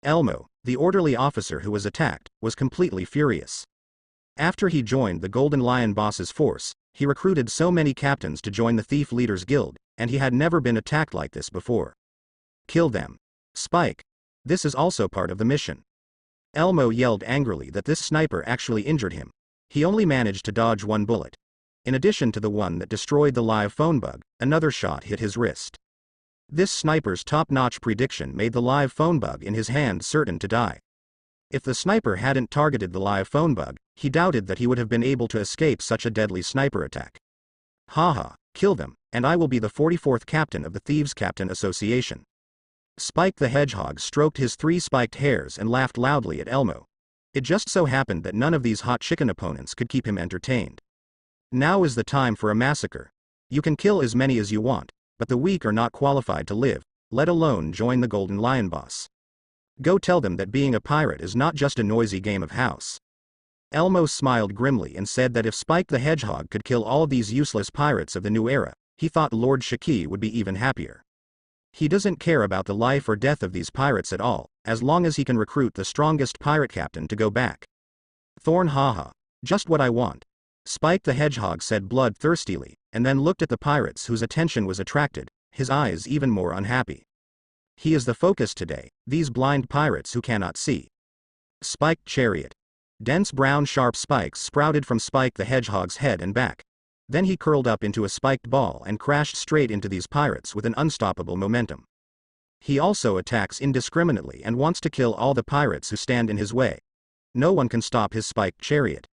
Elmo, the orderly officer who was attacked, was completely furious. After he joined the Golden Lion boss's force, he recruited so many captains to join the Thief Leaders Guild, and he had never been attacked like this before. Kill them. Spike. This is also part of the mission. Elmo yelled angrily that this sniper actually injured him. He only managed to dodge one bullet. In addition to the one that destroyed the live phone bug, another shot hit his wrist. This sniper's top-notch prediction made the live phone bug in his hand certain to die. If the sniper hadn't targeted the live phone bug, he doubted that he would have been able to escape such a deadly sniper attack. Haha, kill them, and I will be the 44th captain of the Thieves' Captain Association. Spike the Hedgehog stroked his 3 spiked hairs and laughed loudly at Elmo. It just so happened that none of these hot chicken opponents could keep him entertained. Now is the time for a massacre. You can kill as many as you want, but the weak are not qualified to live, let alone join the Golden Lion boss. Go tell them that being a pirate is not just a noisy game of house. Elmo smiled grimly and said that if Spike the Hedgehog could kill all these useless pirates of the new era, he thought Lord Shaki would be even happier. He doesn't care about the life or death of these pirates at all, as long as he can recruit the strongest pirate captain to go back. Thorn haha. Just what I want. Spike the Hedgehog said bloodthirstily, and then looked at the pirates whose attention was attracted, his eyes even more unhappy. He is the focus today, these blind pirates who cannot see. Spiked chariot. Dense brown sharp spikes sprouted from Spike the Hedgehog's head and back. Then he curled up into a spiked ball and crashed straight into these pirates with an unstoppable momentum. He also attacks indiscriminately and wants to kill all the pirates who stand in his way. No one can stop his spiked chariot.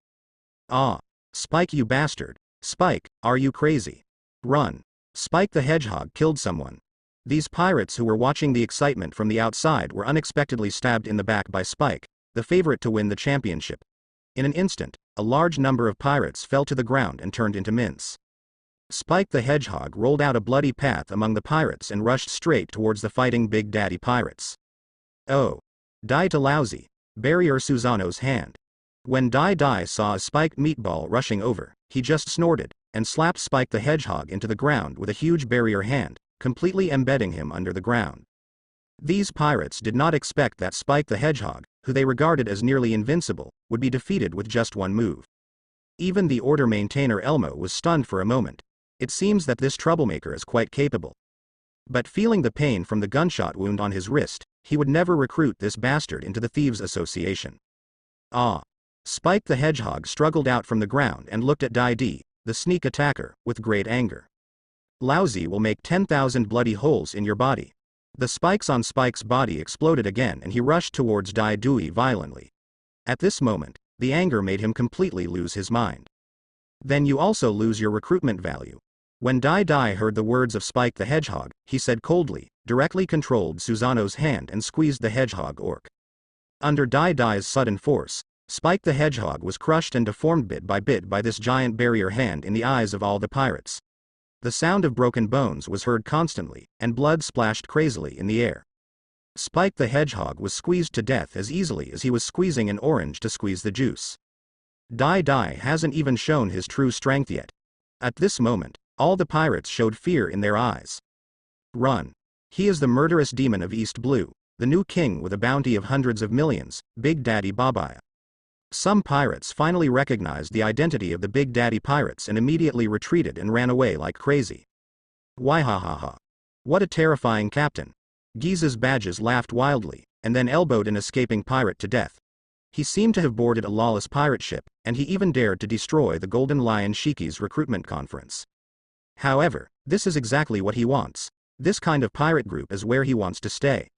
Ah! Spike, you bastard! Spike, are you crazy? Run! Spike the Hedgehog killed someone. These pirates who were watching the excitement from the outside were unexpectedly stabbed in the back by Spike, the favorite to win the championship. In an instant, a large number of pirates fell to the ground and turned into mince. Spike the Hedgehog rolled out a bloody path among the pirates and rushed straight towards the fighting Big Daddy pirates. Oh! Die to lousy! Barrier Susanoo's hand. When Die saw a spiked meatball rushing over, he just snorted, and slapped Spike the Hedgehog into the ground with a huge barrier hand, completely embedding him under the ground. These pirates did not expect that Spike the Hedgehog, who they regarded as nearly invincible, would be defeated with just one move. Even the order maintainer Elmo was stunned for a moment. It seems that this troublemaker is quite capable. But feeling the pain from the gunshot wound on his wrist, he would never recruit this bastard into the Thieves' Association. Ah! Spike the Hedgehog struggled out from the ground and looked at Die, the sneak attacker, with great anger. Lousy will make 10,000 bloody holes in your body. The spikes on Spike's body exploded again and he rushed towards Die violently. At this moment, the anger made him completely lose his mind. Then you also lose your recruitment value. When Die heard the words of Spike the Hedgehog, he said coldly, directly controlled Susanoo's hand and squeezed the hedgehog orc. Under Die's sudden force, Spike the Hedgehog was crushed and deformed bit by this giant barrier hand in the eyes of all the pirates. The sound of broken bones was heard constantly, and blood splashed crazily in the air. Spike the Hedgehog was squeezed to death as easily as he was squeezing an orange to squeeze the juice. Die hasn't even shown his true strength yet. At this moment, all the pirates showed fear in their eyes. Run! He is the murderous demon of East Blue, the new king with a bounty of hundreds of millions, Big Daddy Babaya. Some pirates finally recognized the identity of the Big Daddy pirates and immediately retreated and ran away like crazy. Why. What a terrifying captain. Giza's badges laughed wildly, and then elbowed an escaping pirate to death. He seemed to have boarded a lawless pirate ship, and he even dared to destroy the Golden Lion Shiki's recruitment conference. However, this is exactly what he wants. This kind of pirate group is where he wants to stay.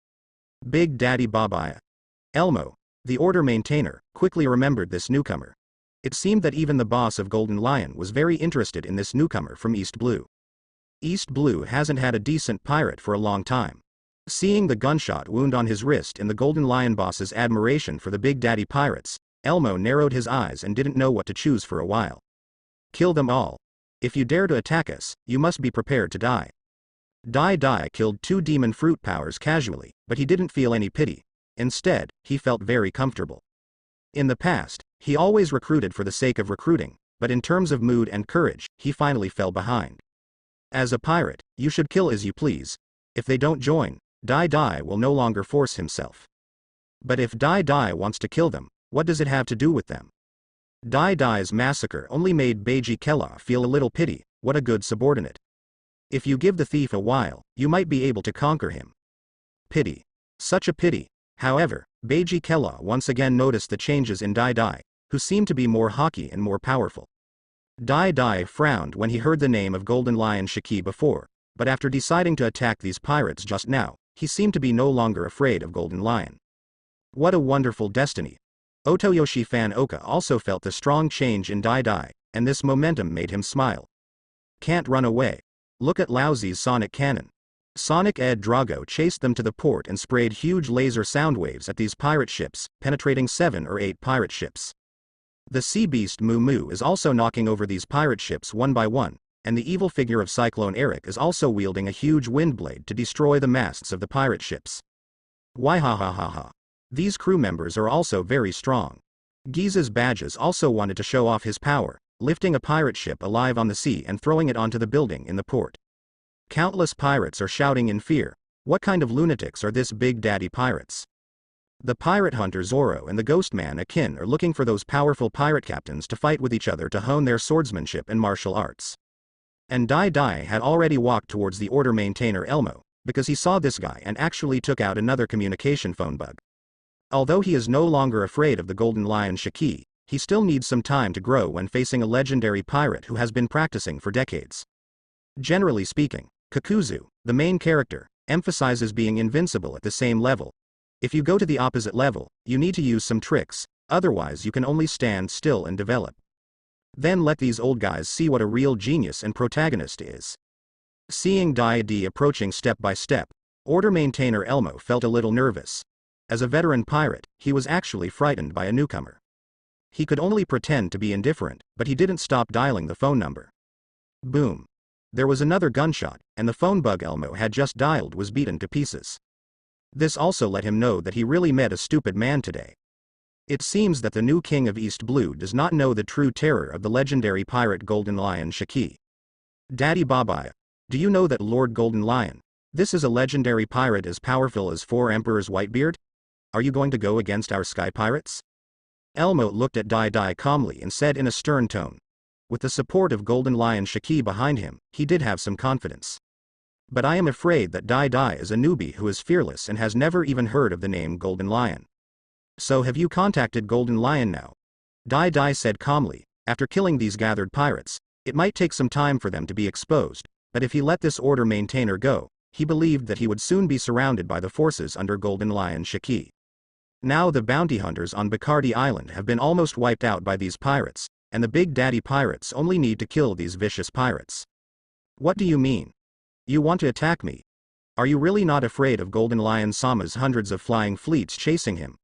Big Daddy Babaya. Elmo, the order maintainer, quickly remembered this newcomer. It seemed that even the boss of Golden Lion was very interested in this newcomer from East Blue. East Blue hasn't had a decent pirate for a long time. Seeing the gunshot wound on his wrist and the Golden Lion boss's admiration for the Big Daddy pirates, Elmo narrowed his eyes and didn't know what to choose for a while. Kill them all. If you dare to attack us, you must be prepared to die. Die killed 2 demon fruit powers casually, but he didn't feel any pity. Instead, he felt very comfortable. In the past, he always recruited for the sake of recruiting, but in terms of mood and courage, he finally fell behind. As a pirate, you should kill as you please. If they don't join, Die will no longer force himself. But if Dai Dai wants to kill them, what does it have to do with them? Dai Dai's massacre only made Beiji Kella feel a little pity. What a good subordinate. If you give the thief a while, you might be able to conquer him. Pity. Such a pity. However, Beiji Kella once again noticed the changes in Dai Dai, who seemed to be more haughty and more powerful. Dai Dai frowned when he heard the name of Golden Lion Shiki before, but after deciding to attack these pirates just now, he seemed to be no longer afraid of Golden Lion. What a wonderful destiny. Otoyoshi Fan Oka also felt the strong change in Dai Dai, and this momentum made him smile. Can't run away. Look at Laozi's sonic cannon. Sonic Ed Drago chased them to the port and sprayed huge laser sound waves at these pirate ships, penetrating 7 or 8 pirate ships. The sea beast Moo Moo is also knocking over these pirate ships one by one, and the evil figure of Cyclone Eric is also wielding a huge wind blade to destroy the masts of the pirate ships. Why. These crew members are also very strong. Giza's Badges also wanted to show off his power, lifting a pirate ship alive on the sea and throwing it onto the building in the port. Countless pirates are shouting in fear. What kind of lunatics are this Big Daddy pirates? The pirate hunter Zoro and the ghost man Akin are looking for those powerful pirate captains to fight with each other to hone their swordsmanship and martial arts. And Dai Dai had already walked towards the order maintainer Elmo, because he saw this guy and actually took out another communication phone bug. Although he is no longer afraid of the Golden Lion Shiki, he still needs some time to grow when facing a legendary pirate who has been practicing for decades. Generally speaking, Kakuzu, the main character, emphasizes being invincible at the same level. If you go to the opposite level, you need to use some tricks, otherwise you can only stand still and develop. Then let these old guys see what a real genius and protagonist is. Seeing Dai D approaching step by step, order maintainer Elmo felt a little nervous. As a veteran pirate, he was actually frightened by a newcomer. He could only pretend to be indifferent, but he didn't stop dialing the phone number. Boom. There was another gunshot, and the phone bug Elmo had just dialed was beaten to pieces. This also let him know that he really met a stupid man today. It seems that the new king of East Blue does not know the true terror of the legendary pirate Golden Lion Shiki. Daddy Babaya, do you know that Lord Golden Lion, this is a legendary pirate as powerful as 4 Emperors Whitebeard? Are you going to go against our sky pirates? Elmo looked at Dai Dai calmly and said in a stern tone. With the support of Golden Lion Shiki behind him, he did have some confidence. But I am afraid that Dai Dai is a newbie who is fearless and has never even heard of the name Golden Lion. So have you contacted Golden Lion now? Dai Dai said calmly. After killing these gathered pirates, it might take some time for them to be exposed, but if he let this order maintainer go, he believed that he would soon be surrounded by the forces under Golden Lion Shiki. Now the bounty hunters on Bacardi Island have been almost wiped out by these pirates, and the Big Daddy pirates only need to kill these vicious pirates. What do you mean? You want to attack me? Are you really not afraid of Golden Lion Sama's hundreds of flying fleets chasing him?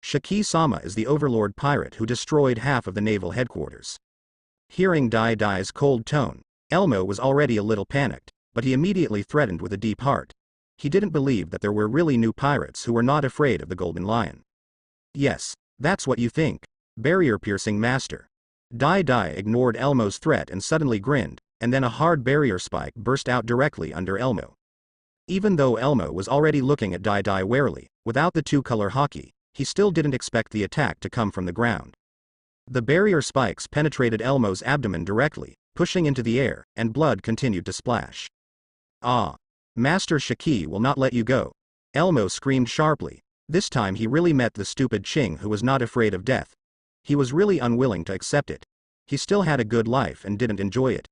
Shiki Sama is the overlord pirate who destroyed half of the naval headquarters. Hearing Dai Dai's cold tone, Elmo was already a little panicked, but he immediately threatened with a deep heart. He didn't believe that there were really new pirates who were not afraid of the Golden Lion. Yes, that's what you think, barrier-piercing master. Dai Dai ignored Elmo's threat and suddenly grinned, and then a hard barrier spike burst out directly under Elmo. Even though Elmo was already looking at Dai Dai warily, without the two-color hockey, he still didn't expect the attack to come from the ground. The barrier spikes penetrated Elmo's abdomen directly, pushing into the air, and blood continued to splash. Ah! Master Shiki will not let you go. Elmo screamed sharply. This time he really met the stupid Ching who was not afraid of death. He was really unwilling to accept it. He still had a good life and didn't enjoy it.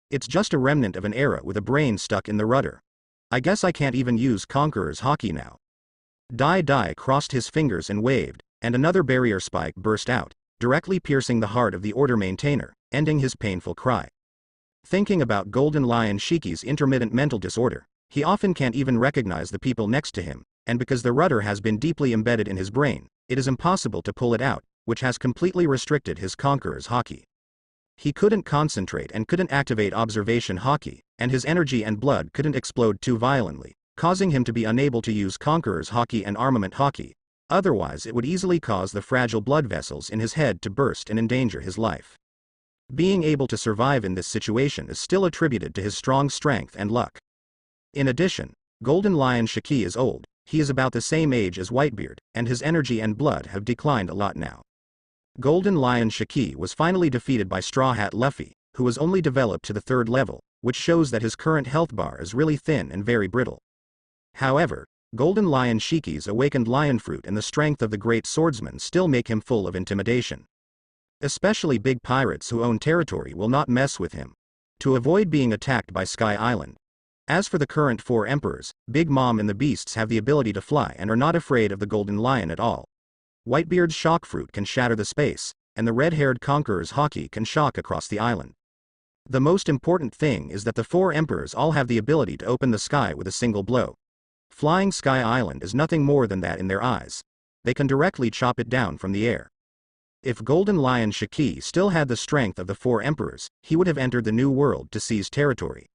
It's just a remnant of an era with a brain stuck in the rudder. I guess I can't even use Conqueror's hockey now. Dai Dai crossed his fingers and waved, and another barrier spike burst out, directly piercing the heart of the order maintainer, ending his painful cry. Thinking about Golden Lion Shiki's intermittent mental disorder, he often can't even recognize the people next to him, and because the rudder has been deeply embedded in his brain, it is impossible to pull it out, which has completely restricted his Conqueror's hockey. He couldn't concentrate and couldn't activate observation hockey, and his energy and blood couldn't explode too violently, causing him to be unable to use Conqueror's hockey and armament hockey. Otherwise it would easily cause the fragile blood vessels in his head to burst and endanger his life. Being able to survive in this situation is still attributed to his strong strength and luck. In addition, Golden Lion Shiki is old, he is about the same age as Whitebeard, and his energy and blood have declined a lot now. Golden Lion Shiki was finally defeated by Straw Hat Luffy, who was only developed to the 3rd level, which shows that his current health bar is really thin and very brittle. However, Golden Lion Shiki's awakened lion fruit and the strength of the great swordsman still make him full of intimidation. Especially big pirates who own territory will not mess with him, to avoid being attacked by Sky Island. As for the current 4 emperors, Big Mom and the beasts have the ability to fly and are not afraid of the Golden Lion at all. Whitebeard's shock fruit can shatter the space, and the red-haired conqueror's haki can shock across the island. The most important thing is that the 4 emperors all have the ability to open the sky with a single blow. Flying Sky Island is nothing more than that in their eyes. They can directly chop it down from the air. If Golden Lion Shiki still had the strength of the 4 emperors, he would have entered the New World to seize territory.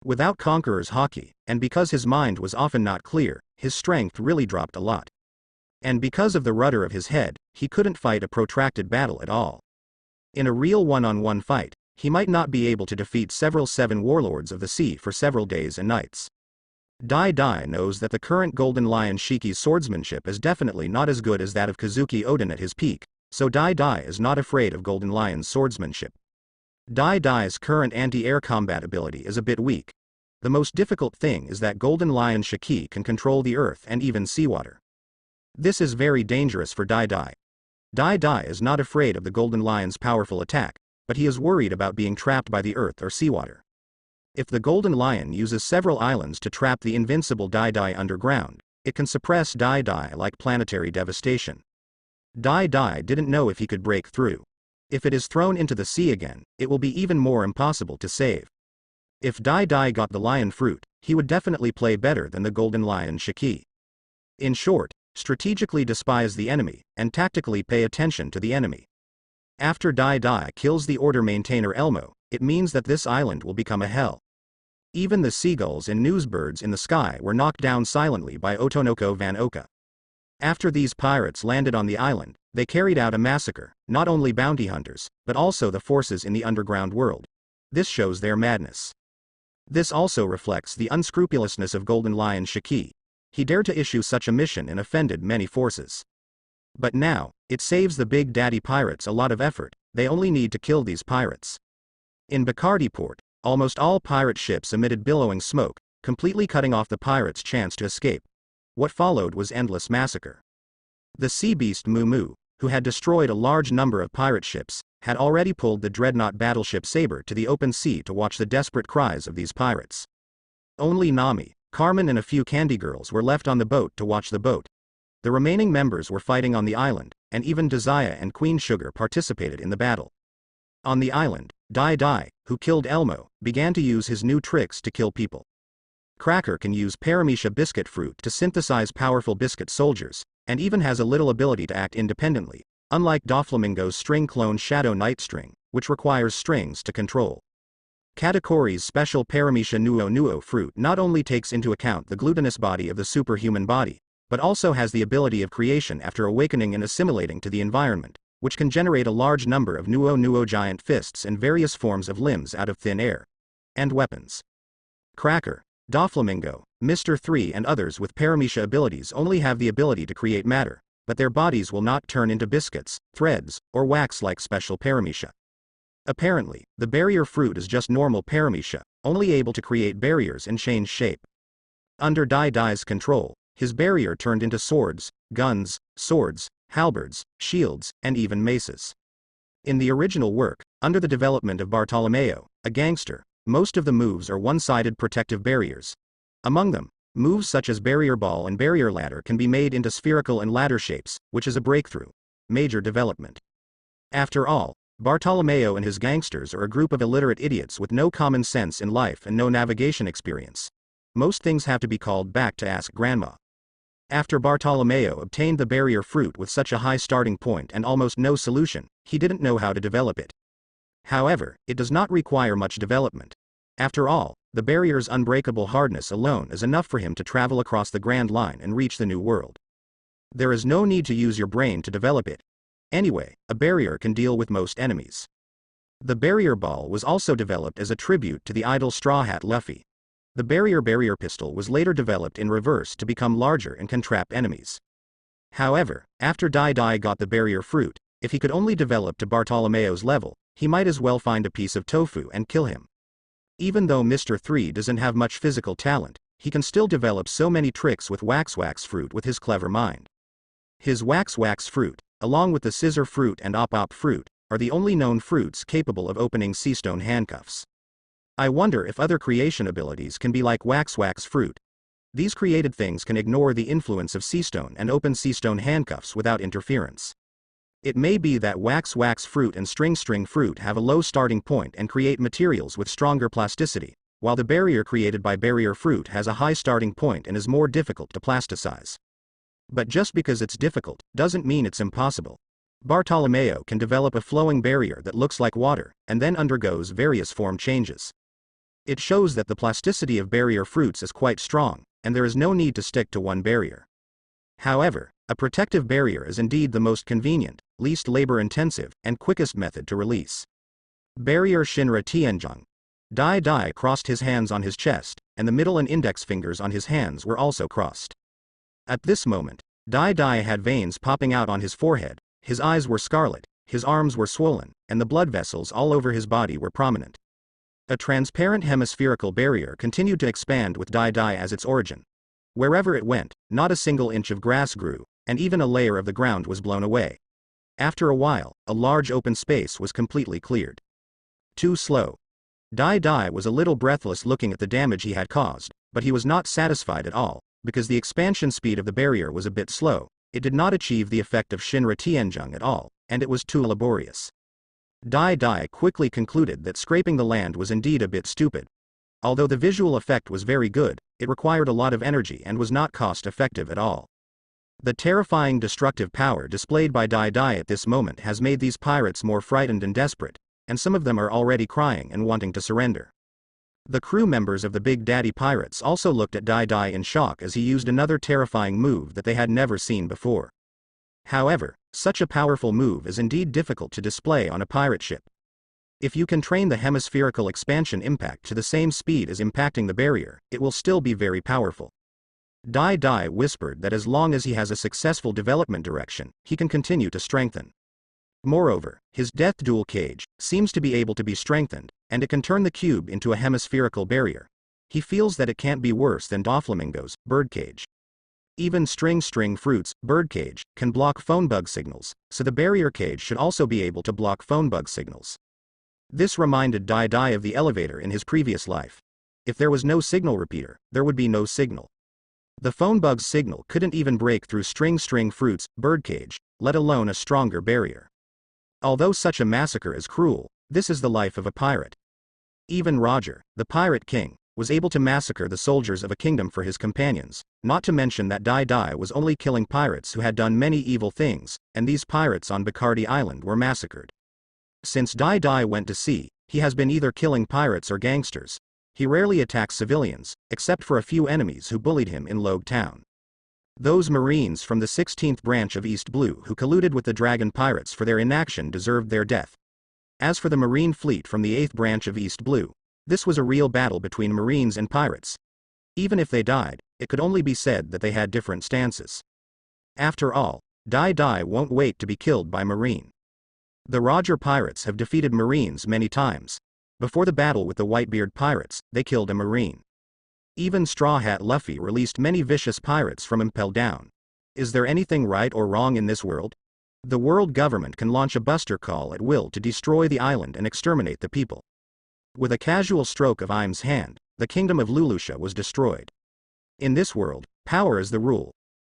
Without Conqueror's haki, and because his mind was often not clear, his strength really dropped a lot. And because of the rudder of his head, he couldn't fight a protracted battle at all. In a real one-on-one fight, he might not be able to defeat several 7 warlords of the sea for several days and nights. Dai Dai knows that the current Golden Lion Shiki's swordsmanship is definitely not as good as that of Kazuki Odin at his peak, so Dai Dai is not afraid of Golden Lion's swordsmanship. Dai Dai's current anti-air combat ability is a bit weak. The most difficult thing is that Golden Lion Shiki can control the earth and even seawater. This is very dangerous for Dai Dai. Dai Dai is not afraid of the Golden Lion's powerful attack, but he is worried about being trapped by the earth or seawater. If the Golden Lion uses several islands to trap the invincible Dai Dai underground, it can suppress Dai Dai like planetary devastation. Dai Dai didn't know if he could break through. If it is thrown into the sea again, it will be even more impossible to save. If Dai Dai got the lion fruit, he would definitely play better than the Golden Lion Shiki. In short, strategically despise the enemy, and tactically pay attention to the enemy. After Dai Dai kills the Order Maintainer Elmo, it means that this island will become a hell. Even the seagulls and newsbirds in the sky were knocked down silently by Otonoko Van Oka. After these pirates landed on the island, they carried out a massacre, not only bounty hunters, but also the forces in the underground world. This shows their madness. This also reflects the unscrupulousness of Golden Lion Shiki. He dared to issue such a mission and offended many forces. But now, it saves the Big Daddy pirates a lot of effort. They only need to kill these pirates. In Bacardi Port, almost all pirate ships emitted billowing smoke, completely cutting off the pirates' chance to escape. What followed was endless massacre. The sea beast Moo Moo, who had destroyed a large number of pirate ships, had already pulled the dreadnought battleship Saber to the open sea to watch the desperate cries of these pirates. Only Nami, Carmen and a few candy girls were left on the boat to watch the boat. The remaining members were fighting on the island, and even Desire and Queen Sugar participated in the battle. On the island, Dai Dai, who killed Elmo, began to use his new tricks to kill people. Cracker can use Paramecia biscuit fruit to synthesize powerful biscuit soldiers, and even has a little ability to act independently, unlike Doflamingo's string clone Shadow Night String, which requires strings to control. Katakori's special Paramecia Nuo fruit not only takes into account the glutinous body of the superhuman body, but also has the ability of creation after awakening and assimilating to the environment, which can generate a large number of Nuo giant fists and various forms of limbs out of thin air. And weapons. Cracker, Doflamingo, Mr. 3 and others with Paramecia abilities only have the ability to create matter, but their bodies will not turn into biscuits, threads, or wax like special Paramecia. Apparently, the barrier fruit is just normal Paramecia, only able to create barriers and change shape. Under Dai Dai's control, his barrier turned into swords, guns, swords, halberds, shields, and even maces. In the original work, under the development of Bartolomeo, a gangster, most of the moves are one-sided protective barriers. Among them, moves such as barrier ball and barrier ladder can be made into spherical and ladder shapes, which is a breakthrough. Major development. After all, Bartolomeo and his gangsters are a group of illiterate idiots with no common sense in life and no navigation experience. Most things have to be called back to ask grandma. After Bartolomeo obtained the barrier fruit with such a high starting point and almost no solution, he didn't know how to develop it. However, it does not require much development. After all, the barrier's unbreakable hardness alone is enough for him to travel across the Grand Line and reach the New World. There is no need to use your brain to develop it. Anyway, a barrier can deal with most enemies. The barrier ball was also developed as a tribute to the idol Straw Hat Luffy. The barrier pistol was later developed in reverse to become larger and can trap enemies. However, after Dai got the barrier fruit, if he could only develop to Bartolomeo's level, he might as well find a piece of tofu and kill him. Even though Mr. 3 doesn't have much physical talent, he can still develop so many tricks with wax fruit with his clever mind. His wax fruit, along with the scissor fruit and op fruit, are the only known fruits capable of opening sea stone handcuffs. I wonder if other creation abilities can be like wax fruit. These created things can ignore the influence of sea stone and open sea stone handcuffs without interference. It may be that wax fruit and string fruit have a low starting point and create materials with stronger plasticity, while the barrier created by barrier fruit has a high starting point and is more difficult to plasticize. But just because it's difficult, doesn't mean it's impossible. Bartolomeo can develop a flowing barrier that looks like water, and then undergoes various form changes. It shows that the plasticity of barrier fruits is quite strong, and there is no need to stick to one barrier. However, a protective barrier is indeed the most convenient, least labor-intensive, and quickest method to release. Barrier Shinra Tianzheng. Dai crossed his hands on his chest, and the middle and index fingers on his hands were also crossed. At this moment, Dai had veins popping out on his forehead, his eyes were scarlet, his arms were swollen, and the blood vessels all over his body were prominent. A transparent hemispherical barrier continued to expand with Dai as its origin. Wherever it went, not a single inch of grass grew, and even a layer of the ground was blown away. After a while, a large open space was completely cleared. Too slow. Dai was a little breathless looking at the damage he had caused, but he was not satisfied at all, because the expansion speed of the barrier was a bit slow. It did not achieve the effect of Shinra Tianzheng at all, and it was too laborious. Dai quickly concluded that scraping the land was indeed a bit stupid. Although the visual effect was very good, it required a lot of energy and was not cost-effective at all. The terrifying destructive power displayed by Dai at this moment has made these pirates more frightened and desperate, and some of them are already crying and wanting to surrender. The crew members of the Big Daddy Pirates also looked at Dai in shock as he used another terrifying move that they had never seen before. However, such a powerful move is indeed difficult to display on a pirate ship. If you can train the hemispherical expansion impact to the same speed as impacting the barrier, it will still be very powerful. Dai whispered that as long as he has a successful development direction, he can continue to strengthen. Moreover, his death duel cage seems to be able to be strengthened, and it can turn the cube into a hemispherical barrier. He feels that it can't be worse than Doflamingo's birdcage. Even string fruit's birdcage can block phone bug signals, so the barrier cage should also be able to block phone bug signals. This reminded Dai of the elevator in his previous life. If there was no signal repeater, there would be no signal. The phone bug's signal couldn't even break through string fruit's birdcage, let alone a stronger barrier. Although such a massacre is cruel, this is the life of a pirate. Even Roger, the Pirate King, was able to massacre the soldiers of a kingdom for his companions, not to mention that Dai was only killing pirates who had done many evil things, and these pirates on Bacardi Island were massacred. Since Dai went to sea, he has been either killing pirates or gangsters. He rarely attacks civilians, except for a few enemies who bullied him in Logue Town. Those Marines from the 16th branch of East Blue who colluded with the Dragon Pirates for their inaction deserved their death. As for the Marine fleet from the 8th branch of East Blue, this was a real battle between Marines and pirates. Even if they died, it could only be said that they had different stances. After all, Dai won't wait to be killed by Marine. The Roger Pirates have defeated Marines many times. Before the battle with the Whitebeard Pirates, they killed a Marine. Even Straw Hat Luffy released many vicious pirates from Impel Down. Is there anything right or wrong in this world? The world government can launch a buster call at will to destroy the island and exterminate the people. With a casual stroke of Im's hand, the kingdom of Lulusha was destroyed. In this world, power is the rule.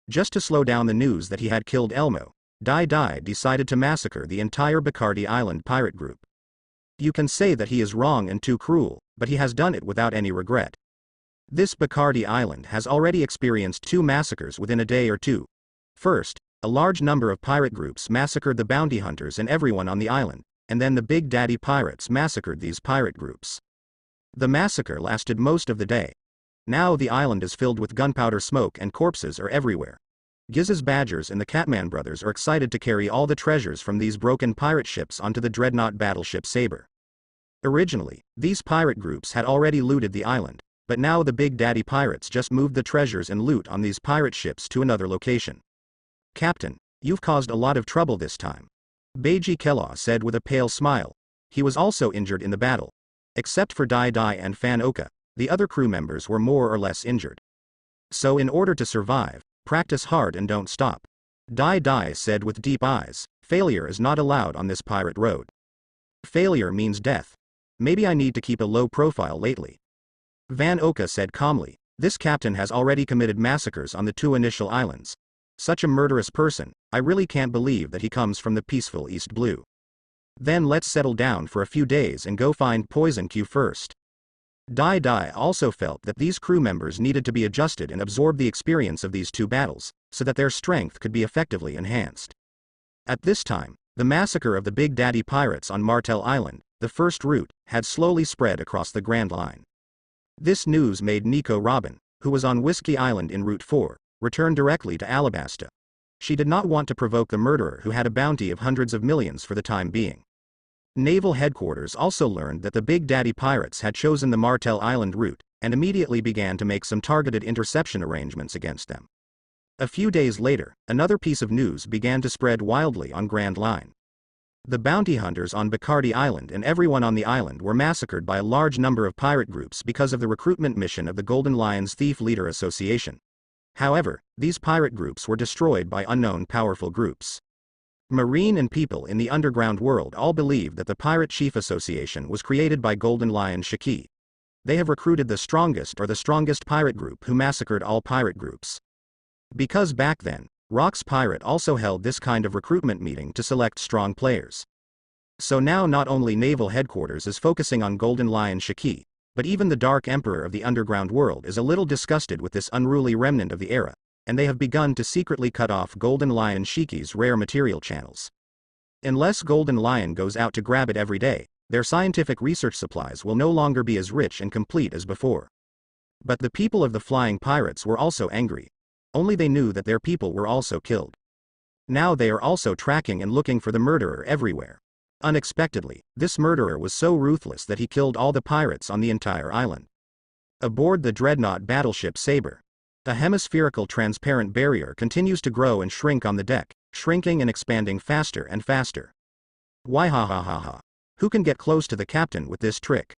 Just to slow down the news that he had killed Elmo, Dai decided to massacre the entire Bacardi Island pirate group. You can say that he is wrong and too cruel, but he has done it without any regret. This Bacardi Island has already experienced 2 massacres within a day or two. First, a large number of pirate groups massacred the bounty hunters and everyone on the island, and then the Big Daddy Pirates massacred these pirate groups. The massacre lasted most of the day. Now the island is filled with gunpowder smoke and corpses are everywhere. Giz's Badgers and the Catman brothers are excited to carry all the treasures from these broken pirate ships onto the dreadnought battleship Saber. Originally, these pirate groups had already looted the island, but now the Big Daddy pirates just moved the treasures and loot on these pirate ships to another location. "Captain, you've caused a lot of trouble this time," Beiji Kellaw said with a pale smile. He was also injured in the battle. Except for Dai Dai and Fan Oka, the other crew members were more or less injured. "So in order to survive, practice hard and don't stop," Dai Dai said with deep eyes. "Failure is not allowed on this pirate road. Failure means death. Maybe I need to keep a low profile lately." Van Oka said calmly, "This captain has already committed massacres on the 2 initial islands. Such a murderous person, I really can't believe that he comes from the peaceful East Blue. Then let's settle down for a few days and go find Poison Q first." Dai Dai also felt that these crew members needed to be adjusted and absorb the experience of these 2 battles, so that their strength could be effectively enhanced. At this time, the massacre of the Big Daddy pirates on Martel Island, the first route, had slowly spread across the Grand Line. This news made Nico Robin, who was on Whiskey Island in Route 4, return directly to Alabasta. She did not want to provoke the murderer who had a bounty of hundreds of millions for the time being. Naval headquarters also learned that the Big Daddy pirates had chosen the Martel Island route, and immediately began to make some targeted interception arrangements against them. A few days later, another piece of news began to spread wildly on Grand Line. The bounty hunters on Bacardi Island and everyone on the island were massacred by a large number of pirate groups because of the recruitment mission of the Golden Lion's Thief Leader Association. However, these pirate groups were destroyed by unknown powerful groups. Marine and people in the underground world all believe that the Pirate Chief Association was created by Golden Lion Shiki. They have recruited the strongest pirate group who massacred all pirate groups. Because back then, Rock's Pirate also held this kind of recruitment meeting to select strong players. So now not only Naval Headquarters is focusing on Golden Lion Shiki, but even the Dark Emperor of the underground world is a little disgusted with this unruly remnant of the era, and they have begun to secretly cut off Golden Lion Shiki's rare material channels. Unless Golden Lion goes out to grab it every day, their scientific research supplies will no longer be as rich and complete as before. But the people of the Flying Pirates were also angry. Only they knew that their people were also killed. Now they are also tracking and looking for the murderer everywhere. Unexpectedly, this murderer was so ruthless that he killed all the pirates on the entire island. Aboard the dreadnought battleship Saber, a hemispherical transparent barrier continues to grow and shrink on the deck, shrinking and expanding faster and faster. Why ha ha ha ha. Who can get close to the captain with this trick?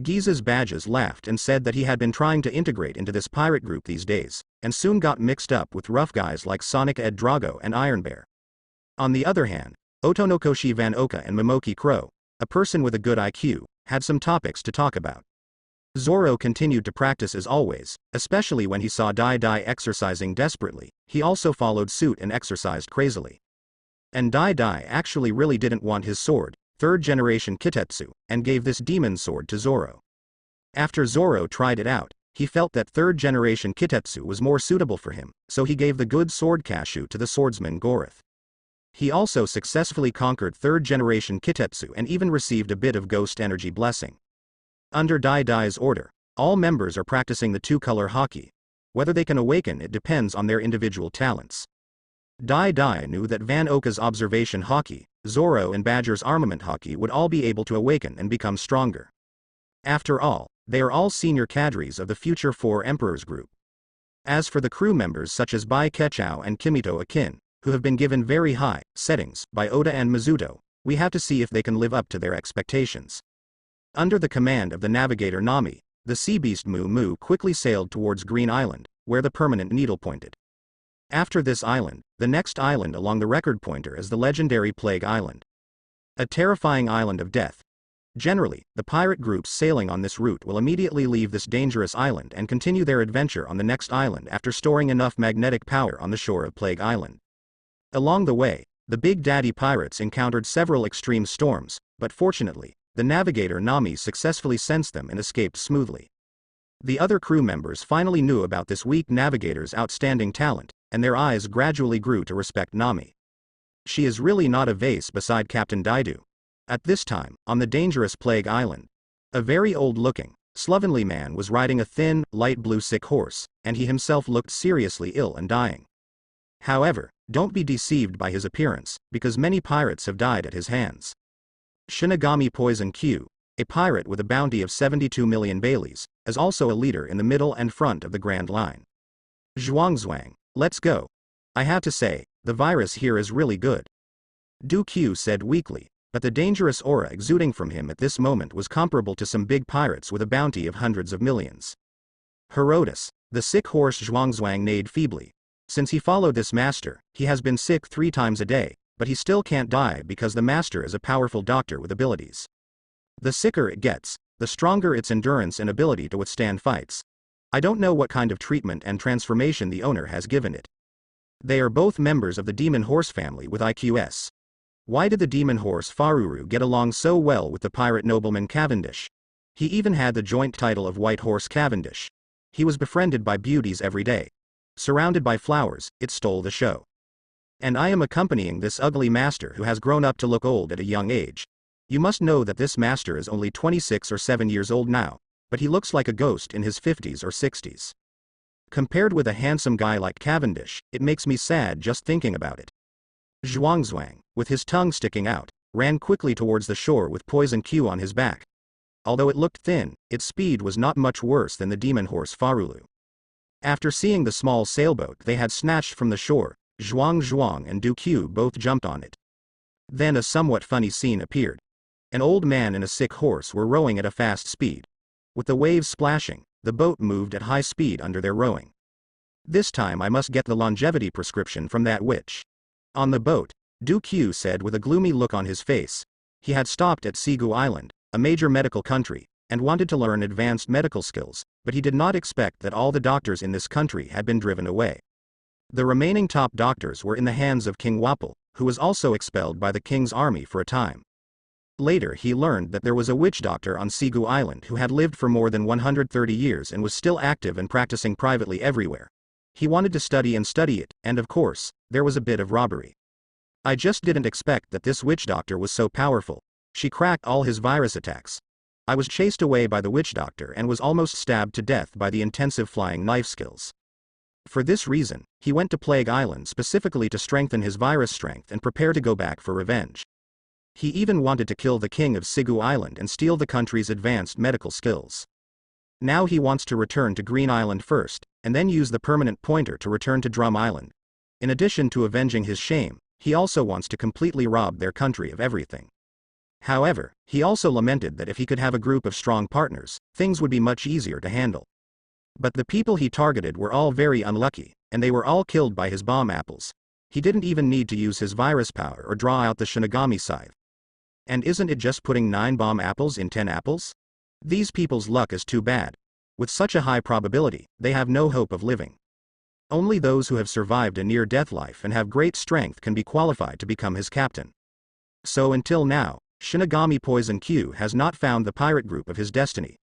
Giza's Badges laughed and said that he had been trying to integrate into this pirate group these days, and soon got mixed up with rough guys like Sonic Ed Drago and Iron Bear. On the other hand, Otonokoshi Van Oka and Momoki Crow, a person with a good IQ, had some topics to talk about. Zoro continued to practice as always, especially when he saw Dai Dai exercising desperately. He also followed suit and exercised crazily. And Dai Dai actually really didn't want his sword, 3rd generation Kitetsu, and gave this demon sword to Zoro. After Zoro tried it out, he felt that 3rd generation Kitetsu was more suitable for him, so he gave the good sword Kashu to the swordsman Gorath. He also successfully conquered 3rd generation Kitetsu and even received a bit of ghost energy blessing. Under Dai Dai's order, all members are practicing the 2-color haki. Whether they can awaken it depends on their individual talents. Dai Dai knew that Van Oka's observation haki, Zoro and Badger's armament haki would all be able to awaken and become stronger. After all, they are all senior cadres of the future 4 Emperors group. As for the crew members such as Bai Kechao and Kimito Akin, who have been given very high settings by Oda and Mizuto, we have to see if they can live up to their expectations. Under the command of the navigator Nami, the sea beast Moo Moo quickly sailed towards Green Island, where the permanent needle pointed. After this island, the next island along the record pointer is the legendary Plague Island. A terrifying island of death. Generally, the pirate groups sailing on this route will immediately leave this dangerous island and continue their adventure on the next island after storing enough magnetic power on the shore of Plague Island. Along the way, the Big Daddy pirates encountered several extreme storms, but fortunately, the navigator Nami successfully sensed them and escaped smoothly. The other crew members finally knew about this weak navigator's outstanding talent, and their eyes gradually grew to respect Nami. She is really not a vase beside Captain Daidu. At this time, on the dangerous Plague Island, a very old-looking, slovenly man was riding a thin, light blue sick horse, and he himself looked seriously ill and dying. However, don't be deceived by his appearance, because many pirates have died at his hands. Shinigami Poison Q, a pirate with a bounty of 72 million Baileys, is also a leader in the middle and front of the Grand Line. Zhuangzhuang, let's go. I have to say, the virus here is really good. Du Q said weakly, but the dangerous aura exuding from him at this moment was comparable to some big pirates with a bounty of hundreds of millions. Herodotus, the sick horse. Zhuangzhuang neighed feebly. Since he followed this master, he has been sick 3 times a day, but he still can't die because the master is a powerful doctor with abilities. The sicker it gets, the stronger its endurance and ability to withstand fights. I don't know what kind of treatment and transformation the owner has given it. They are both members of the demon horse family with IQs. Why did the demon horse Faruru get along so well with the pirate nobleman Cavendish? He even had the joint title of White Horse Cavendish. He was befriended by beauties every day. Surrounded by flowers, it stole the show. And I am accompanying this ugly master who has grown up to look old at a young age. You must know that this master is only 26 or 7 years old now, but he looks like a ghost in his 50s or 60s. Compared with a handsome guy like Cavendish, it makes me sad just thinking about it. Zhuangzhuang, with his tongue sticking out, ran quickly towards the shore with Poison Q on his back. Although it looked thin, its speed was not much worse than the demon horse Farulu. After seeing the small sailboat they had snatched from the shore, Zhuang and Du Q both jumped on it. Then a somewhat funny scene appeared. An old man and a sick horse were rowing at a fast speed. With the waves splashing, the boat moved at high speed under their rowing. This time I must get the longevity prescription from that witch. On the boat, Du Q said with a gloomy look on his face. He had stopped at Sigu Island, a major medical country, and wanted to learn advanced medical skills, but he did not expect that all the doctors in this country had been driven away. The remaining top doctors were in the hands of King Wapple, who was also expelled by the king's army for a time. Later he learned that there was a witch doctor on Sigu Island who had lived for more than 130 years and was still active and practicing privately everywhere. He wanted to study it, and of course, there was a bit of robbery. I just didn't expect that this witch doctor was so powerful. She cracked all his virus attacks. I was chased away by the witch doctor and was almost stabbed to death by the intensive flying knife skills. For this reason, he went to Plague Island specifically to strengthen his virus strength and prepare to go back for revenge. He even wanted to kill the king of Sigu Island and steal the country's advanced medical skills. Now he wants to return to Green Island first, and then use the permanent pointer to return to Drum Island. In addition to avenging his shame, he also wants to completely rob their country of everything. However, he also lamented that if he could have a group of strong partners, things would be much easier to handle. But the people he targeted were all very unlucky, and they were all killed by his bomb apples. He didn't even need to use his virus power or draw out the Shinigami scythe. And isn't it just putting 9 bomb apples in 10 apples? These people's luck is too bad. With such a high probability, they have no hope of living. Only those who have survived a near-death life and have great strength can be qualified to become his captain. So until now, Shinigami Poison Q has not found the pirate group of his destiny.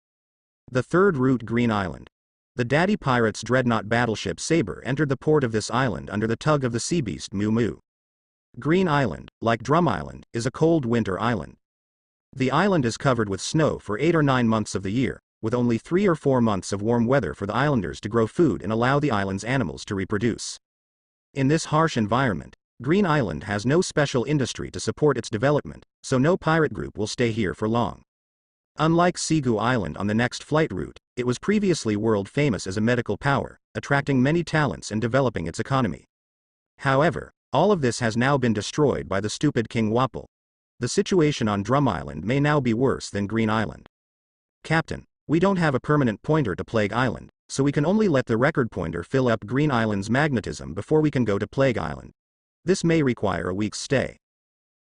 The third route: Green Island. The Daddy Pirates' dreadnought battleship Saber entered the port of this island under the tug of the sea beast Moo Moo. Green Island, like Drum Island, is a cold winter island. The island is covered with snow for 8 or 9 months of the year, with only 3 or 4 months of warm weather for the islanders to grow food and allow the island's animals to reproduce. In this harsh environment, Green Island has no special industry to support its development, so no pirate group will stay here for long. Unlike Sigu Island on the next flight route, it was previously world famous as a medical power, attracting many talents and developing its economy. However, all of this has now been destroyed by the stupid King Wapple. The situation on Drum Island may now be worse than Green Island. Captain, we don't have a permanent pointer to Plague Island, so we can only let the record pointer fill up Green Island's magnetism before we can go to Plague Island. This may require a week's stay.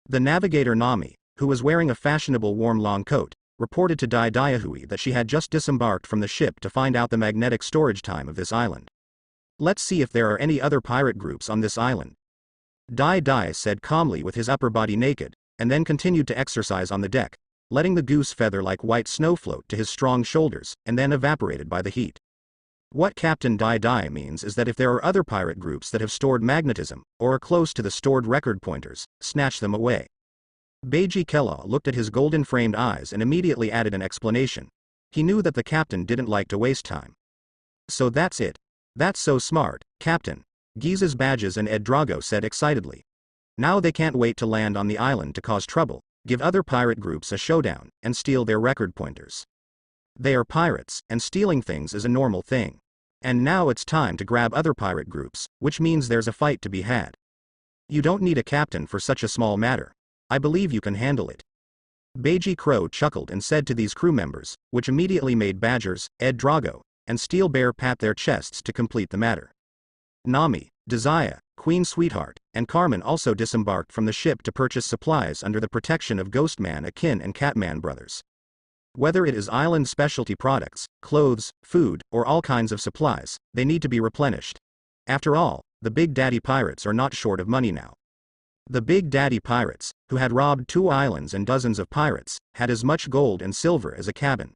The navigator Nami, who was wearing a fashionable warm long coat, reported to Dai Diahui that she had just disembarked from the ship to find out the magnetic storage time of this island. Let's see if there are any other pirate groups on this island. Dai said calmly with his upper body naked, and then continued to exercise on the deck, letting the goose feather like white snow float to his strong shoulders, and then evaporated by the heat. What Captain Dai means is that if there are other pirate groups that have stored magnetism, or are close to the stored record pointers, snatch them away. Beiji Kellogg looked at his golden-framed eyes and immediately added an explanation. He knew that the captain didn't like to waste time. So that's it. That's so smart, Captain. Giza's Badges and Ed Drago said excitedly. Now they can't wait to land on the island to cause trouble. give other pirate groups a showdown, and steal their record pointers. They are pirates, and stealing things is a normal thing. And now it's time to grab other pirate groups, which means there's a fight to be had. You don't need a captain for such a small matter. I believe you can handle it. Baji Crow chuckled and said to these crew members, which immediately made Badgers, Ed Drago, and Steel Bear pat their chests to complete the matter. Nami, Desire, Queen Sweetheart, and Carmen also disembarked from the ship to purchase supplies under the protection of Ghostman Akin and Catman Brothers. Whether it is island specialty products, clothes, food, or all kinds of supplies, they need to be replenished. After all, the Big Daddy Pirates are not short of money now. The Big Daddy Pirates, who had robbed 2 islands and dozens of pirates, had as much gold and silver as a cabin.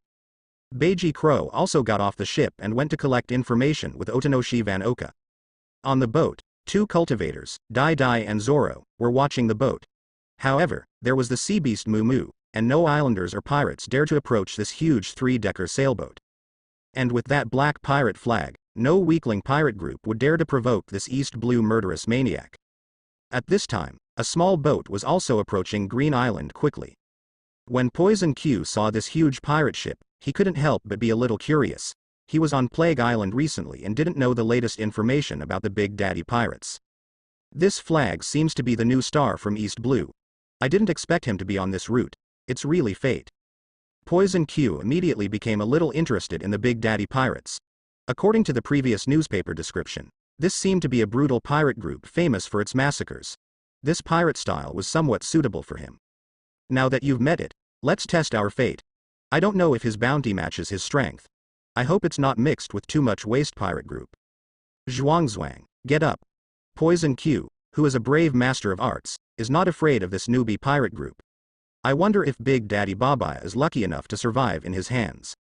Baji Crow also got off the ship and went to collect information with Otanoshi Van Oka. On the boat, 2 cultivators, Dai Dai and Zoro, were watching the boat. However, there was the sea beast Moo Moo, and no islanders or pirates dared to approach this huge 3-decker sailboat. And with that black pirate flag, no weakling pirate group would dare to provoke this East Blue murderous maniac. At this time, a small boat was also approaching Green Island quickly. When Poison Q saw this huge pirate ship, he couldn't help but be a little curious. He was on Plague Island recently and didn't know the latest information about the Big Daddy Pirates. This flag seems to be the new star from East Blue. I didn't expect him to be on this route. It's really fate. Poison Q immediately became a little interested in the Big Daddy Pirates. According to the previous newspaper description, this seemed to be a brutal pirate group famous for its massacres. This pirate style was somewhat suitable for him. Now that you've met it, let's test our fate. I don't know if his bounty matches his strength. I hope it's not mixed with too much waste pirate group. Zhuangzwang, get up. Poison Q, who is a brave master of arts, is not afraid of this newbie pirate group. I wonder if Big Daddy Baba is lucky enough to survive in his hands.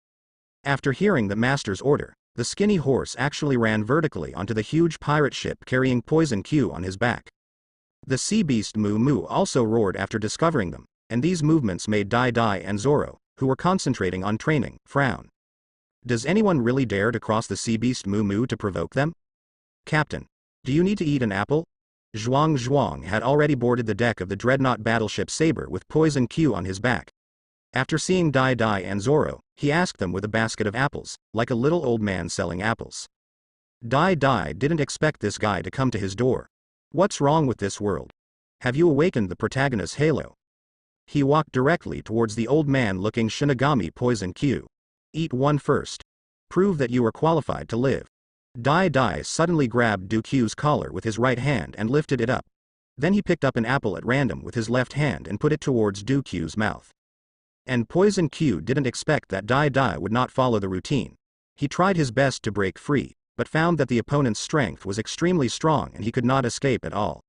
After hearing the master's order, the skinny horse actually ran vertically onto the huge pirate ship carrying Poison Q on his back. The sea beast Moo Moo also roared after discovering them, and these movements made Dai Dai and Zoro, who were concentrating on training, frown. Does anyone really dare to cross the sea beast Moo Moo to provoke them? Captain, do you need to eat an apple? Zhuang had already boarded the deck of the dreadnought battleship Saber with Poison Q on his back. After seeing Dai Dai and Zoro, he asked them with a basket of apples, like a little old man selling apples. Dai Dai didn't expect this guy to come to his door. What's wrong with this world? Have you awakened the protagonist's halo? He walked directly towards the old man-looking Shinigami Poison Q. Eat one first. Prove that you are qualified to live. Dai Dai suddenly grabbed Du Q's collar with his right hand and lifted it up. Then he picked up an apple at random with his left hand and put it towards Du Q's mouth. And Poison Q didn't expect that Dai Dai would not follow the routine. He tried his best to break free, but found that the opponent's strength was extremely strong and he could not escape at all.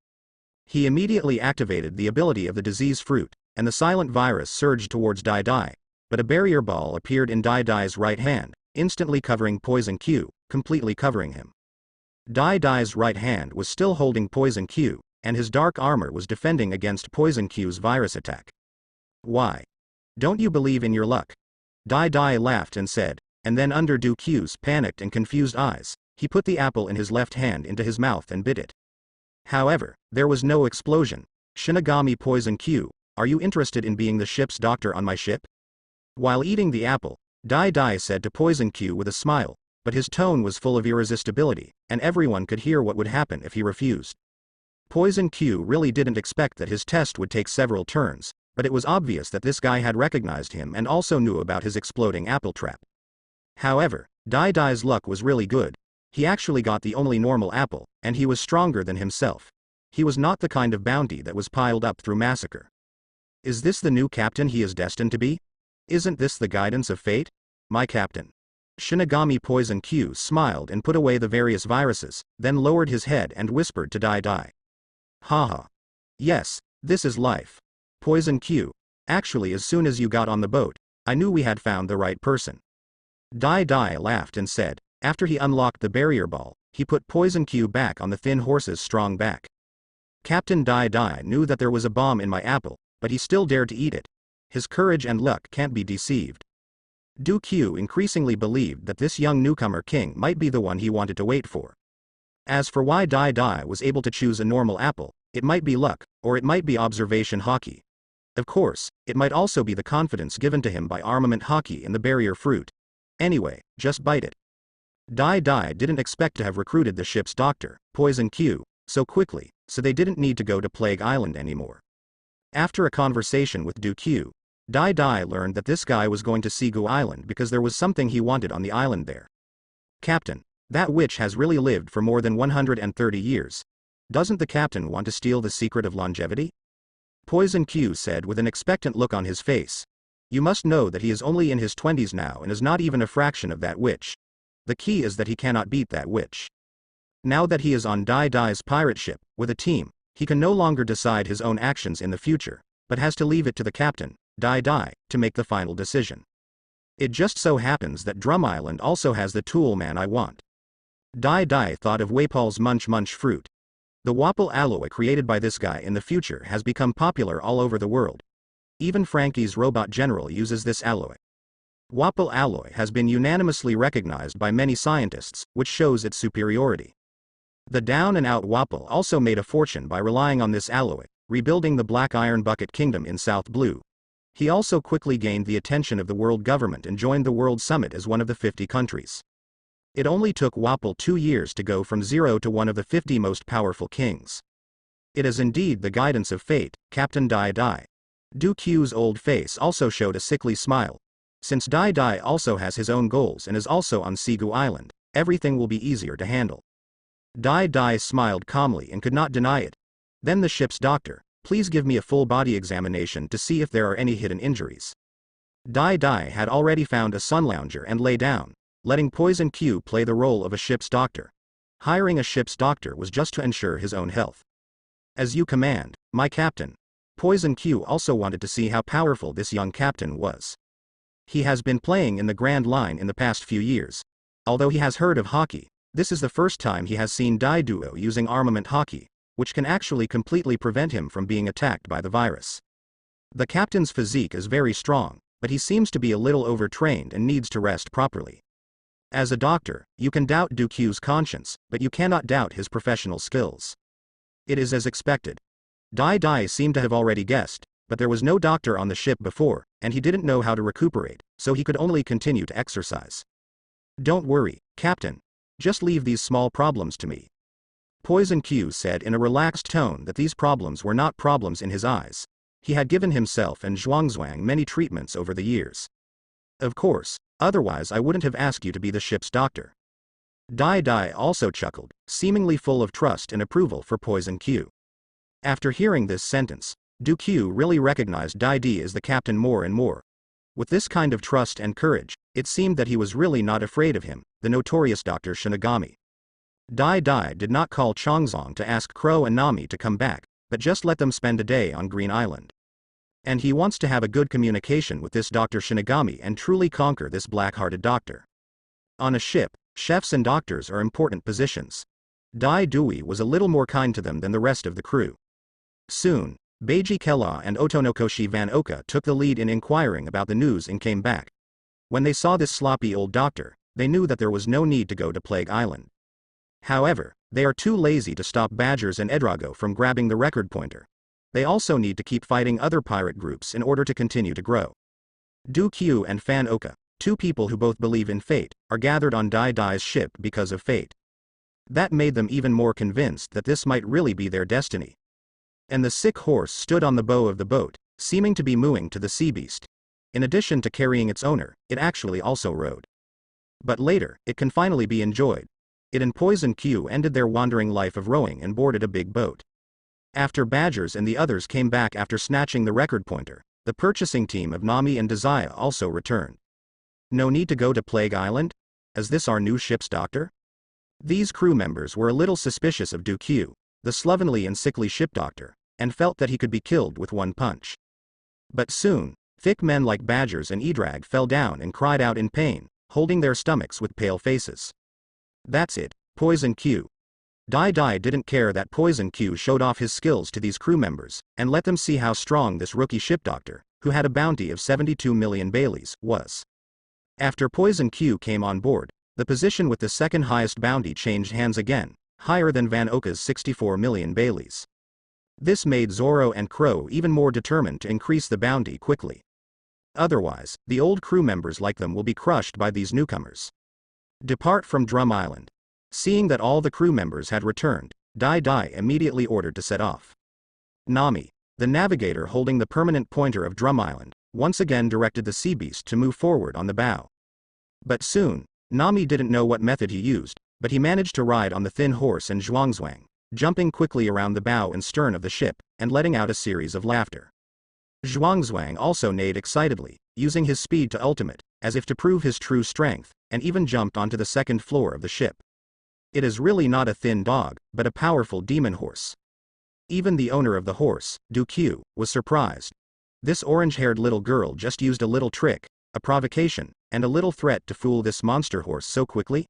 He immediately activated the ability of the disease fruit, and the silent virus surged towards Dai Dai, but a barrier ball appeared in Dai Dai's right hand, instantly covering Poison Q, completely covering him. Dai Dai's right hand was still holding Poison Q, and his dark armor was defending against Poison Q's virus attack. Why? Don't you believe in your luck? Dai Dai laughed and said, and then under Du Q's panicked and confused eyes, he put the apple in his left hand into his mouth and bit it. However, there was no explosion. Shinigami Poison Q, are you interested in being the ship's doctor on my ship? While eating the apple, Dai Dai said to Poison Q with a smile, but his tone was full of irresistibility, and everyone could hear what would happen if he refused. Poison Q really didn't expect that his test would take several turns, but it was obvious that this guy had recognized him and also knew about his exploding apple trap. However, Dai Dai's luck was really good. He actually got the only normal apple, and he was stronger than himself. He was not the kind of bounty that was piled up through massacre. Is this the new captain he is destined to be? Isn't this the guidance of fate? My captain. Shinigami Poison Q smiled and put away the various viruses, then lowered his head and whispered to Dai Dai. Haha. Yes, this is life. Poison Q, actually as soon as you got on the boat, I knew we had found the right person. Dai Dai laughed and said, after he unlocked the barrier ball, he put Poison Q back on the thin horse's strong back. Captain Dai Dai knew that there was a bomb in my apple, but he still dared to eat it. His courage and luck can't be deceived. Du Q increasingly believed that this young newcomer king might be the one he wanted to wait for. As for why Dai Dai was able to choose a normal apple, it might be luck, or it might be observation hockey. Of course, it might also be the confidence given to him by armament hockey and the barrier fruit. Anyway, just bite it. Dai Dai didn't expect to have recruited the ship's doctor, Poison Q, so quickly, so they didn't need to go to Plague Island anymore. After a conversation with Du Q, Dai Dai learned that this guy was going to Sigu Island because there was something he wanted on the island there. Captain, that witch has really lived for more than 130 years. Doesn't the captain want to steal the secret of longevity? Poison Q said with an expectant look on his face. You must know that he is only in his 20s now and is not even a fraction of that witch. The key is that he cannot beat that witch. Now that he is on Dai Dai's pirate ship, with a team, he can no longer decide his own actions in the future, but has to leave it to the captain, Dai Dai, to make the final decision. It just so happens that Drum Island also has the tool man I want. Dai Dai thought of Wapol's Munch Munch fruit. The Wapol alloy created by this guy in the future has become popular all over the world. Even Frankie's robot general uses this alloy. Wapol alloy has been unanimously recognized by many scientists, which shows its superiority. The down-and-out Wapol also made a fortune by relying on this alloy, rebuilding the Black Iron Bucket Kingdom in South Blue. He also quickly gained the attention of the world government and joined the World Summit as one of the 50 countries. It only took Wapol 2 years to go from 0 to one of the 50 most powerful kings. It is indeed the guidance of fate, Captain Dai Dai. Du Q's old face also showed a sickly smile. Since Dai Dai also has his own goals and is also on Sigu Island, everything will be easier to handle. Dai Dai smiled calmly and could not deny it. Then the ship's doctor, please give me a full body examination to see if there are any hidden injuries. Dai Dai had already found a sunlounger and lay down, letting Poison Q play the role of a ship's doctor. Hiring a ship's doctor was just to ensure his own health. As you command, my captain. Poison Q also wanted to see how powerful this young captain was. He has been playing in the Grand Line in the past few years. Although he has heard of hockey, this is the first time he has seen Dai Duo using armament hockey, which can actually completely prevent him from being attacked by the virus. The captain's physique is very strong, but he seems to be a little overtrained and needs to rest properly. As a doctor, you can doubt Du Q's conscience, but you cannot doubt his professional skills. It is as expected. Dai Dai seemed to have already guessed, but there was no doctor on the ship before, and he didn't know how to recuperate, so he could only continue to exercise. Don't worry, Captain. Just leave these small problems to me. Poison Q said in a relaxed tone that these problems were not problems in his eyes. He had given himself and Zhuangzhuang many treatments over the years. Of course, otherwise I wouldn't have asked you to be the ship's doctor. Dai Dai also chuckled, seemingly full of trust and approval for Poison Q. After hearing this sentence, Du Q really recognized Dai Di as the captain more and more. With this kind of trust and courage, it seemed that he was really not afraid of him, the notorious Dr. Shinigami. Dai Dai did not call Chongzong to ask Crow and Nami to come back, but just let them spend a day on Green Island. And he wants to have a good communication with this Dr. Shinigami and truly conquer this black-hearted doctor. On a ship, chefs and doctors are important positions. Dai Dui was a little more kind to them than the rest of the crew. Soon, Beiji Kela and Otonokoshi Van Oka took the lead in inquiring about the news and came back. When they saw this sloppy old doctor, they knew that there was no need to go to Plague Island. However, they are too lazy to stop Badgers and Edrago from grabbing the record pointer. They also need to keep fighting other pirate groups in order to continue to grow. Du Q and Fan Oka, two people who both believe in fate, are gathered on Dai Dai's ship because of fate. That made them even more convinced that this might really be their destiny. And the sick horse stood on the bow of the boat, seeming to be mooing to the sea beast. In addition to carrying its owner, it actually also rode. But later, it can finally be enjoyed. It and Poison Q ended their wandering life of rowing and boarded a big boat. After Badgers and the others came back after snatching the record pointer, the purchasing team of Nami and Desire also returned. No need to go to Plague Island? Is this our new ship's doctor? These crew members were a little suspicious of Du Q, the slovenly and sickly ship doctor, and felt that he could be killed with one punch. But soon, thick men like Badgers and Edrag fell down and cried out in pain, holding their stomachs with pale faces. That's it, Poison Q. Dai Dai didn't care that Poison Q showed off his skills to these crew members, and let them see how strong this rookie ship doctor, who had a bounty of 72 million Baileys, was. After Poison Q came on board, the position with the second highest bounty changed hands again, higher than Van Oka's 64 million Baileys. This made Zoro and Crow even more determined to increase the bounty quickly. Otherwise, the old crew members like them will be crushed by these newcomers. Depart from Drum Island. Seeing that all the crew members had returned, Dai Dai immediately ordered to set off. Nami, the navigator holding the permanent pointer of Drum Island, once again directed the sea beast to move forward on the bow. But soon, Nami didn't know what method he used, but he managed to ride on the thin horse and zhuangzwang, jumping quickly around the bow and stern of the ship, and letting out a series of laughter. Zhuangzwang also neighed excitedly, using his speed to ultimate, as if to prove his true strength, and even jumped onto the second floor of the ship. It is really not a thin dog, but a powerful demon horse. Even the owner of the horse, Du Q, was surprised. This orange-haired little girl just used a little trick, a provocation, and a little threat to fool this monster horse so quickly?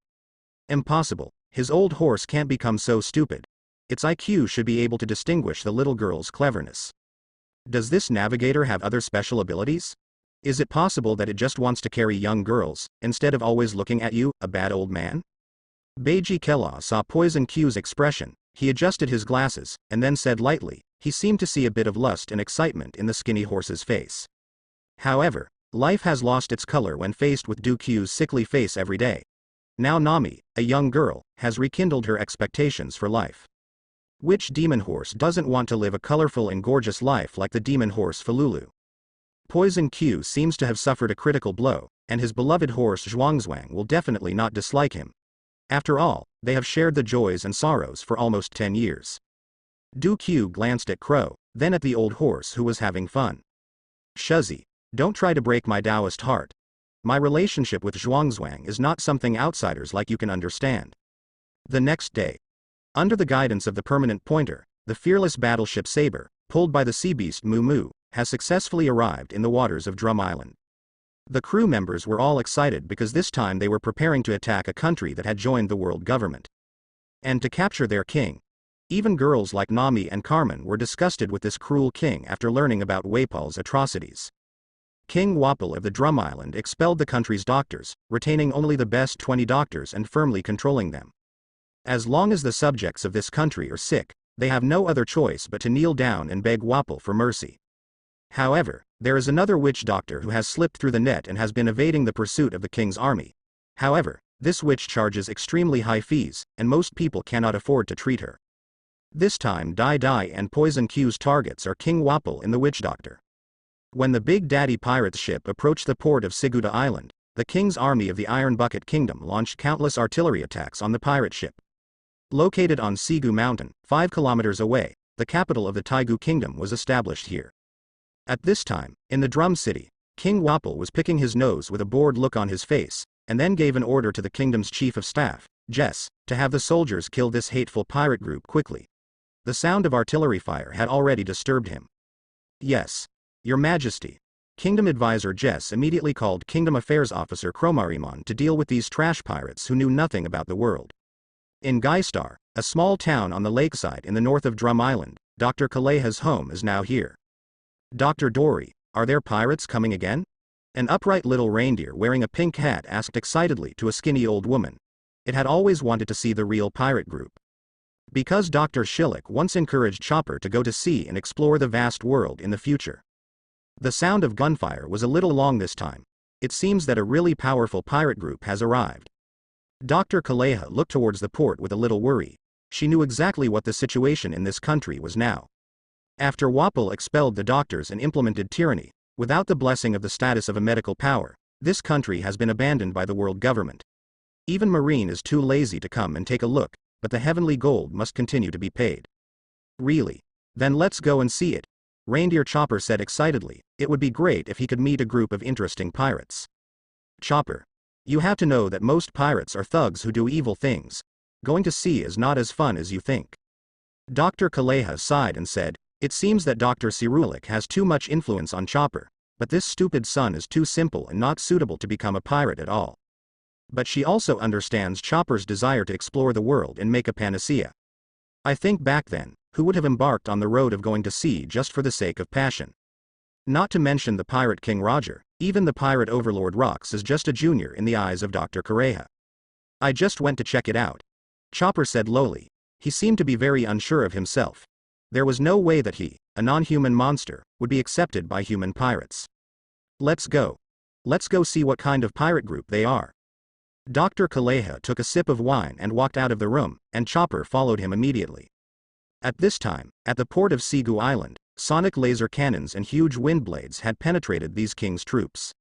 Impossible, his old horse can't become so stupid. Its IQ should be able to distinguish the little girl's cleverness. Does this navigator have other special abilities? Is it possible that it just wants to carry young girls, instead of always looking at you, a bad old man? Beiji Kella saw Poison Q's expression, he adjusted his glasses, and then said lightly, he seemed to see a bit of lust and excitement in the skinny horse's face. However, life has lost its color when faced with Du Q's sickly face every day. Now Nami, a young girl, has rekindled her expectations for life. Which demon horse doesn't want to live a colorful and gorgeous life like the demon horse Falulu? Poison Q seems to have suffered a critical blow, and his beloved horse Zhuangzwang will definitely not dislike him. After all, they have shared the joys and sorrows for almost 10 years. Du Q glanced at Crow, then at the old horse who was having fun. Shuzzy, don't try to break my Taoist heart. My relationship with Zhuangzwang is not something outsiders like you can understand. The next day, under the guidance of the permanent pointer, the fearless battleship Saber, pulled by the sea beast Moo Moo, has successfully arrived in the waters of Drum Island. The crew members were all excited because this time they were preparing to attack a country that had joined the world government. And to capture their king. Even girls like Nami and Carmen were disgusted with this cruel king after learning about Waipal's atrocities. King Wapol of the Drum Island expelled the country's doctors, retaining only the best 20 doctors and firmly controlling them. As long as the subjects of this country are sick, they have no other choice but to kneel down and beg Wapol for mercy. However, there is another witch doctor who has slipped through the net and has been evading the pursuit of the king's army. However, this witch charges extremely high fees, and most people cannot afford to treat her. This time Dai Dai and Poison Q's targets are King Wapol and the witch doctor. When the Big Daddy Pirates ship approached the port of Siguta Island, the king's army of the Iron Bucket Kingdom launched countless artillery attacks on the pirate ship. Located on Sigu Mountain, 5 kilometers away, the capital of the Taigu Kingdom was established here. At this time, in the Drum City, King Wapol was picking his nose with a bored look on his face, and then gave an order to the kingdom's chief of staff, Jess, to have the soldiers kill this hateful pirate group quickly. The sound of artillery fire had already disturbed him. Yes, Your Majesty. Kingdom advisor Jess immediately called Kingdom Affairs Officer Cromarimon to deal with these trash pirates who knew nothing about the world. In Gaistar, a small town on the lakeside in the north of Drum Island, Dr. Kaleha's home is now here. Dr. Dory, are there pirates coming again? An upright little reindeer wearing a pink hat asked excitedly to a skinny old woman. It had always wanted to see the real pirate group. Because Dr. Shillick once encouraged Chopper to go to sea and explore the vast world in the future. The sound of gunfire was a little long this time. It seems that a really powerful pirate group has arrived. Dr. Kaleha looked towards the port with a little worry. She knew exactly what the situation in this country was now. After Wapol expelled the doctors and implemented tyranny, without the blessing of the status of a medical power, this country has been abandoned by the world government. Even Marine is too lazy to come and take a look, but the heavenly gold must continue to be paid. Really? Then let's go and see it. Reindeer Chopper said excitedly. It would be great if he could meet a group of interesting pirates. Chopper. You have to know that most pirates are thugs who do evil things. Going to sea is not as fun as you think. Dr. Kaleha sighed and said, it seems that Dr. Cirulik has too much influence on Chopper, but this stupid son is too simple and not suitable to become a pirate at all. But she also understands Chopper's desire to explore the world and make a panacea. I think back then, who would have embarked on the road of going to sea just for the sake of passion? Not to mention the pirate King Roger, even the pirate overlord Rox is just a junior in the eyes of Dr. Kareha. I just went to check it out. Chopper said lowly. He seemed to be very unsure of himself. There was no way that he, a non-human monster, would be accepted by human pirates. Let's go. Let's go see what kind of pirate group they are. Dr. Kaleha took a sip of wine and walked out of the room, and Chopper followed him immediately. At this time, at the port of Susanoo Island, sonic laser cannons and huge wind blades had penetrated these king's troops.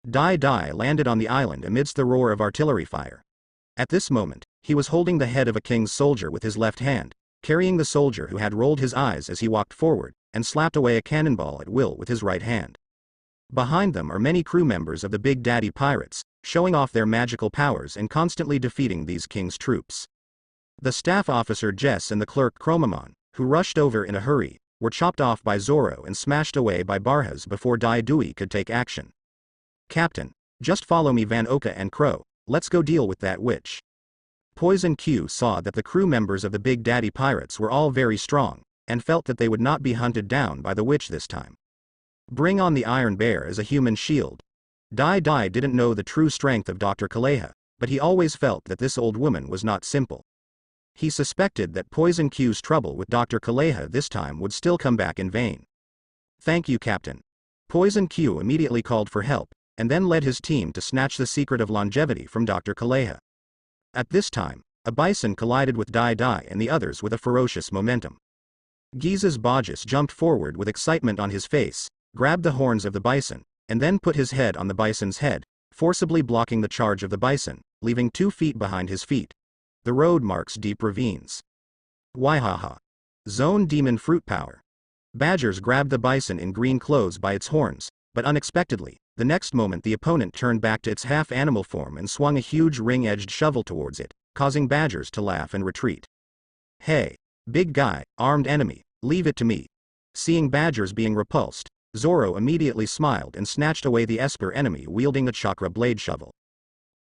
Dai Dai landed on the island amidst the roar of artillery fire. At this moment, he was holding the head of a king's soldier with his left hand, carrying the soldier who had rolled his eyes as he walked forward, and slapped away a cannonball at will with his right hand. Behind them are many crew members of the Big Daddy Pirates, showing off their magical powers and constantly defeating these king's troops. The staff officer Jess and the clerk Chromamon, who rushed over in a hurry, were chopped off by Zoro and smashed away by Barhas before Dai Dui could take action. Captain, just follow me Van Oka and Crow, let's go deal with that witch. Poison Q saw that the crew members of the Big Daddy Pirates were all very strong, and felt that they would not be hunted down by the witch this time. Bring on the Iron Bear as a human shield. Dai Dai didn't know the true strength of Dr. Kaleha, but he always felt that this old woman was not simple. He suspected that Poison Q's trouble with Dr. Kaleha this time would still come back in vain. Thank you, Captain. Poison Q immediately called for help, and then led his team to snatch the secret of longevity from Dr. Kaleha. At this time, a bison collided with Dai Dai and the others with a ferocious momentum. Giza's Bajis jumped forward with excitement on his face, grabbed the horns of the bison, and then put his head on the bison's head, forcibly blocking the charge of the bison, leaving 2 feet behind his feet. The road marks deep ravines. Waihaha. Zone Demon Fruit Power. Badgers grabbed the bison in green clothes by its horns, but unexpectedly, the next moment the opponent turned back to its half-animal form and swung a huge ring-edged shovel towards it, causing Badgers to laugh and retreat. Hey, big guy, armed enemy, leave it to me. Seeing Badgers being repulsed, Zoro immediately smiled and snatched away the Esper enemy wielding a chakra blade shovel.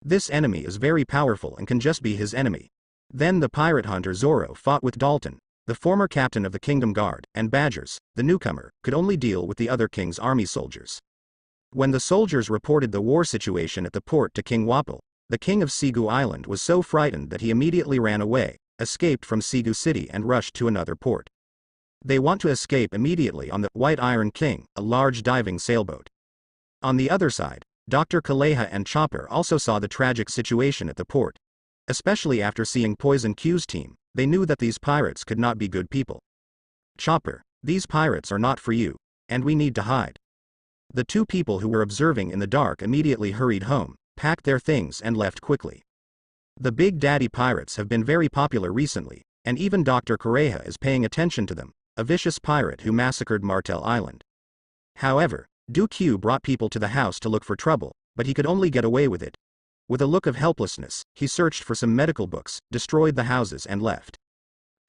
This enemy is very powerful and can just be his enemy. Then the pirate hunter Zoro fought with Dalton, the former captain of the Kingdom Guard, and Badgers, the newcomer, could only deal with the other king's army soldiers. When the soldiers reported the war situation at the port to King Wapol, the king of Susanoo Island was so frightened that he immediately ran away, escaped from Susanoo City and rushed to another port. They want to escape immediately on the White Iron King, a large diving sailboat. On the other side, Dr. Kaleha and Chopper also saw the tragic situation at the port. Especially after seeing Poison Q's team, they knew that these pirates could not be good people. Chopper, these pirates are not for you, and we need to hide. The 2 people who were observing in the dark immediately hurried home, packed their things and left quickly. The Big Daddy Pirates have been very popular recently, and even Dr. Kaleha is paying attention to them, a vicious pirate who massacred Martel Island. However, Du-Q brought people to the house to look for trouble, but he could only get away with it. With a look of helplessness, he searched for some medical books, destroyed the houses and left.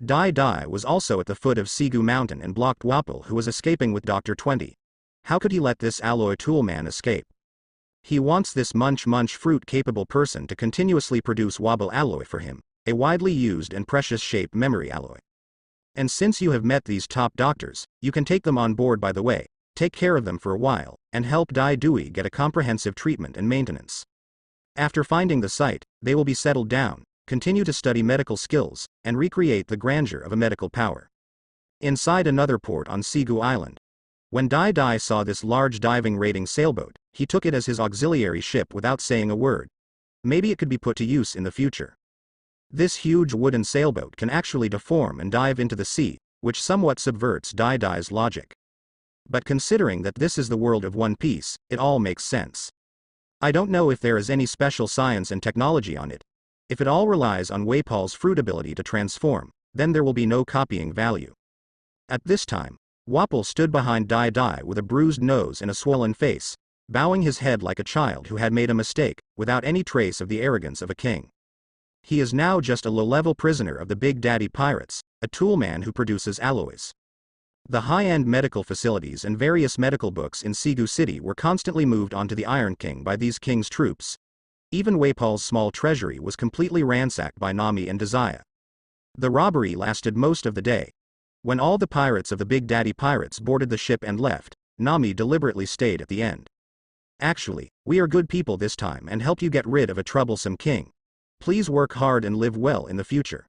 Dai Dai was also at the foot of Susanoo Mountain and blocked Wapol, who was escaping with Dr. 20. How could he let this alloy tool man escape? He wants this munch fruit capable person to continuously produce Wobble alloy for him, a widely used and precious shape memory alloy. And since you have met these top doctors, you can take them on board by the way, take care of them for a while, and help Dai Dui get a comprehensive treatment and maintenance. After finding the site, they will be settled down, continue to study medical skills, and recreate the grandeur of a medical power. Inside another port on Susanoo Island. When Dai Dai saw this large diving raiding sailboat, he took it as his auxiliary ship without saying a word. Maybe it could be put to use in the future. This huge wooden sailboat can actually deform and dive into the sea, which somewhat subverts Dai Dai's logic. But considering that this is the world of One Piece, it all makes sense. I don't know if there is any special science and technology on it. If it all relies on Wapol's fruit ability to transform, then there will be no copying value. At this time, Wapol stood behind Dai Dai with a bruised nose and a swollen face, bowing his head like a child who had made a mistake, without any trace of the arrogance of a king. He is now just a low-level prisoner of the Big Daddy Pirates, a toolman who produces alloys. The high-end medical facilities and various medical books in Susanoo City were constantly moved onto the Iron King by these king's troops. Even Wapol's small treasury was completely ransacked by Nami and Desire. The robbery lasted most of the day. When all the pirates of the Big Daddy Pirates boarded the ship and left, Nami deliberately stayed at the end. Actually, we are good people this time and helped you get rid of a troublesome king. Please work hard and live well in the future.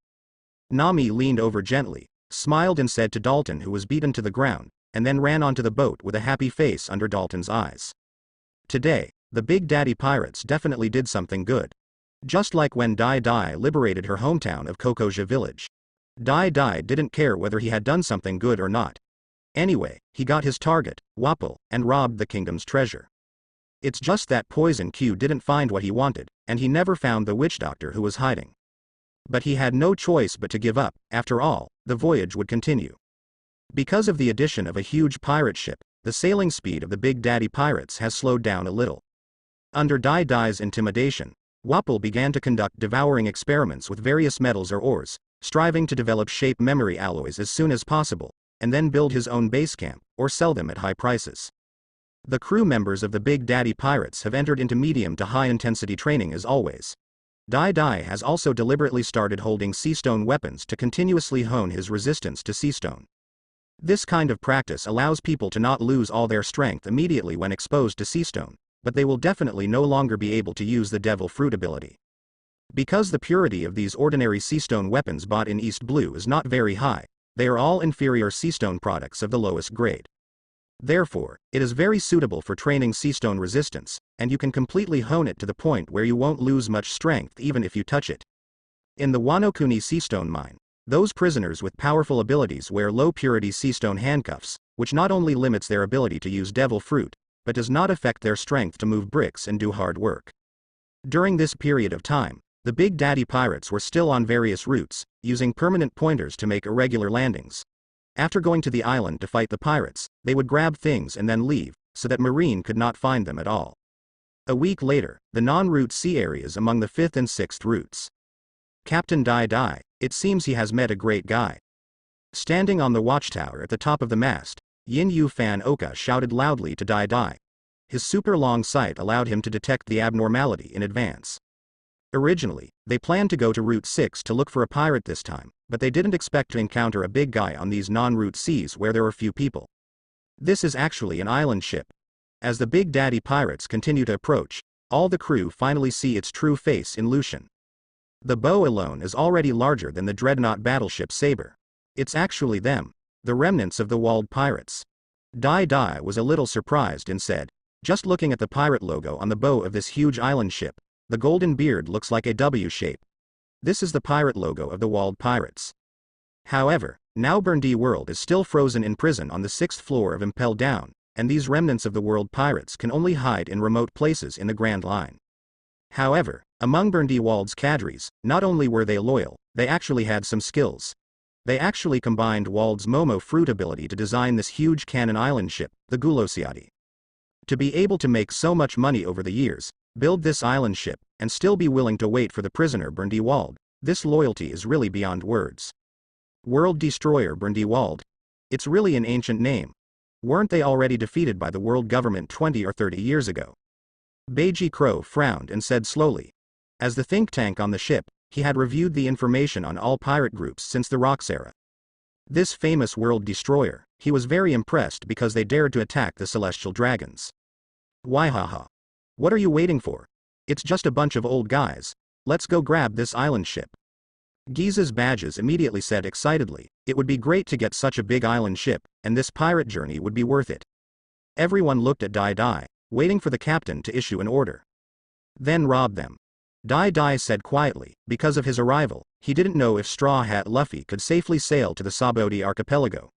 Nami leaned over gently, smiled and said to Dalton, who was beaten to the ground, and then ran onto the boat with a happy face under Dalton's eyes. Today, the Big Daddy Pirates definitely did something good. Just like when Dai Dai liberated her hometown of Kokoja village. Dai Dai didn't care whether he had done something good or not. Anyway, he got his target, Wapol, and robbed the kingdom's treasure. It's just that Poison Q didn't find what he wanted, and he never found the witch doctor who was hiding. But he had no choice but to give up. After all, the voyage would continue. Because of the addition of a huge pirate ship, the sailing speed of the Big Daddy Pirates has slowed down a little. Under Dai Dai's intimidation, Wapol began to conduct devouring experiments with various metals or ores, striving to develop shape memory alloys as soon as possible, and then build his own base camp, or sell them at high prices. The crew members of the Big Daddy Pirates have entered into medium to high intensity training as always. Dai Dai has also deliberately started holding seastone weapons to continuously hone his resistance to seastone. This kind of practice allows people to not lose all their strength immediately when exposed to seastone, but they will definitely no longer be able to use the Devil Fruit ability. Because the purity of these ordinary seastone weapons bought in East Blue is not very high, they are all inferior seastone products of the lowest grade. Therefore, it is very suitable for training seastone resistance, and you can completely hone it to the point where you won't lose much strength even if you touch it. In the Wanokuni Seastone Mine, those prisoners with powerful abilities wear low-purity seastone handcuffs, which not only limits their ability to use Devil Fruit, but does not affect their strength to move bricks and do hard work. During this period of time, the Big Daddy Pirates were still on various routes, using permanent pointers to make irregular landings. After going to the island to fight the pirates, they would grab things and then leave, so that Marine could not find them at all. A week later, the non-route sea areas among the 5th and 6th routes. Captain Dai Dai, it seems he has met a great guy. Standing on the watchtower at the top of the mast, Yin Yu Fan Oka shouted loudly to Dai Dai. His super long sight allowed him to detect the abnormality in advance. Originally, they planned to go to Route 6 to look for a pirate this time, but they didn't expect to encounter a big guy on these non-route seas where there are few people. This is actually an island ship. As the Big Daddy Pirates continue to approach, all the crew finally see its true face in Lucian. The bow alone is already larger than the dreadnought battleship Saber. It's actually them, the remnants of the walled pirates. Dai Dai was a little surprised and said, "Just looking at the pirate logo on the bow of this huge island ship, the golden beard looks like a W shape. This is the pirate logo of the walled pirates." However, now Bardi World is still frozen in prison on the 6th floor of Impel Down, and these remnants of the world pirates can only hide in remote places in the Grand Line. However, among Bardi World's cadres, not only were they loyal, they actually had some skills. They actually combined Wald's Momo fruit ability to design this huge cannon island ship, the Gulosiati. To be able to make so much money over the years, build this island ship, and still be willing to wait for the prisoner Bardi Wald, this loyalty is really beyond words. World Destroyer Bardi Wald. It's really an ancient name. Weren't they already defeated by the world government 20 or 30 years ago? Beiji Crow frowned and said slowly. As the think tank on the ship, he had reviewed the information on all pirate groups since the Rocks era. This famous world destroyer, he was very impressed because they dared to attack the celestial dragons. Waihaha. What are you waiting for? It's just a bunch of old guys. Let's go grab this island ship. Giza's badges immediately said excitedly, it would be great to get such a big island ship, and this pirate journey would be worth it. Everyone looked at Dai Dai, waiting for the captain to issue an order. Then rob them. Dai Dai said quietly, because of his arrival, he didn't know if Straw Hat Luffy could safely sail to the Sabodi archipelago.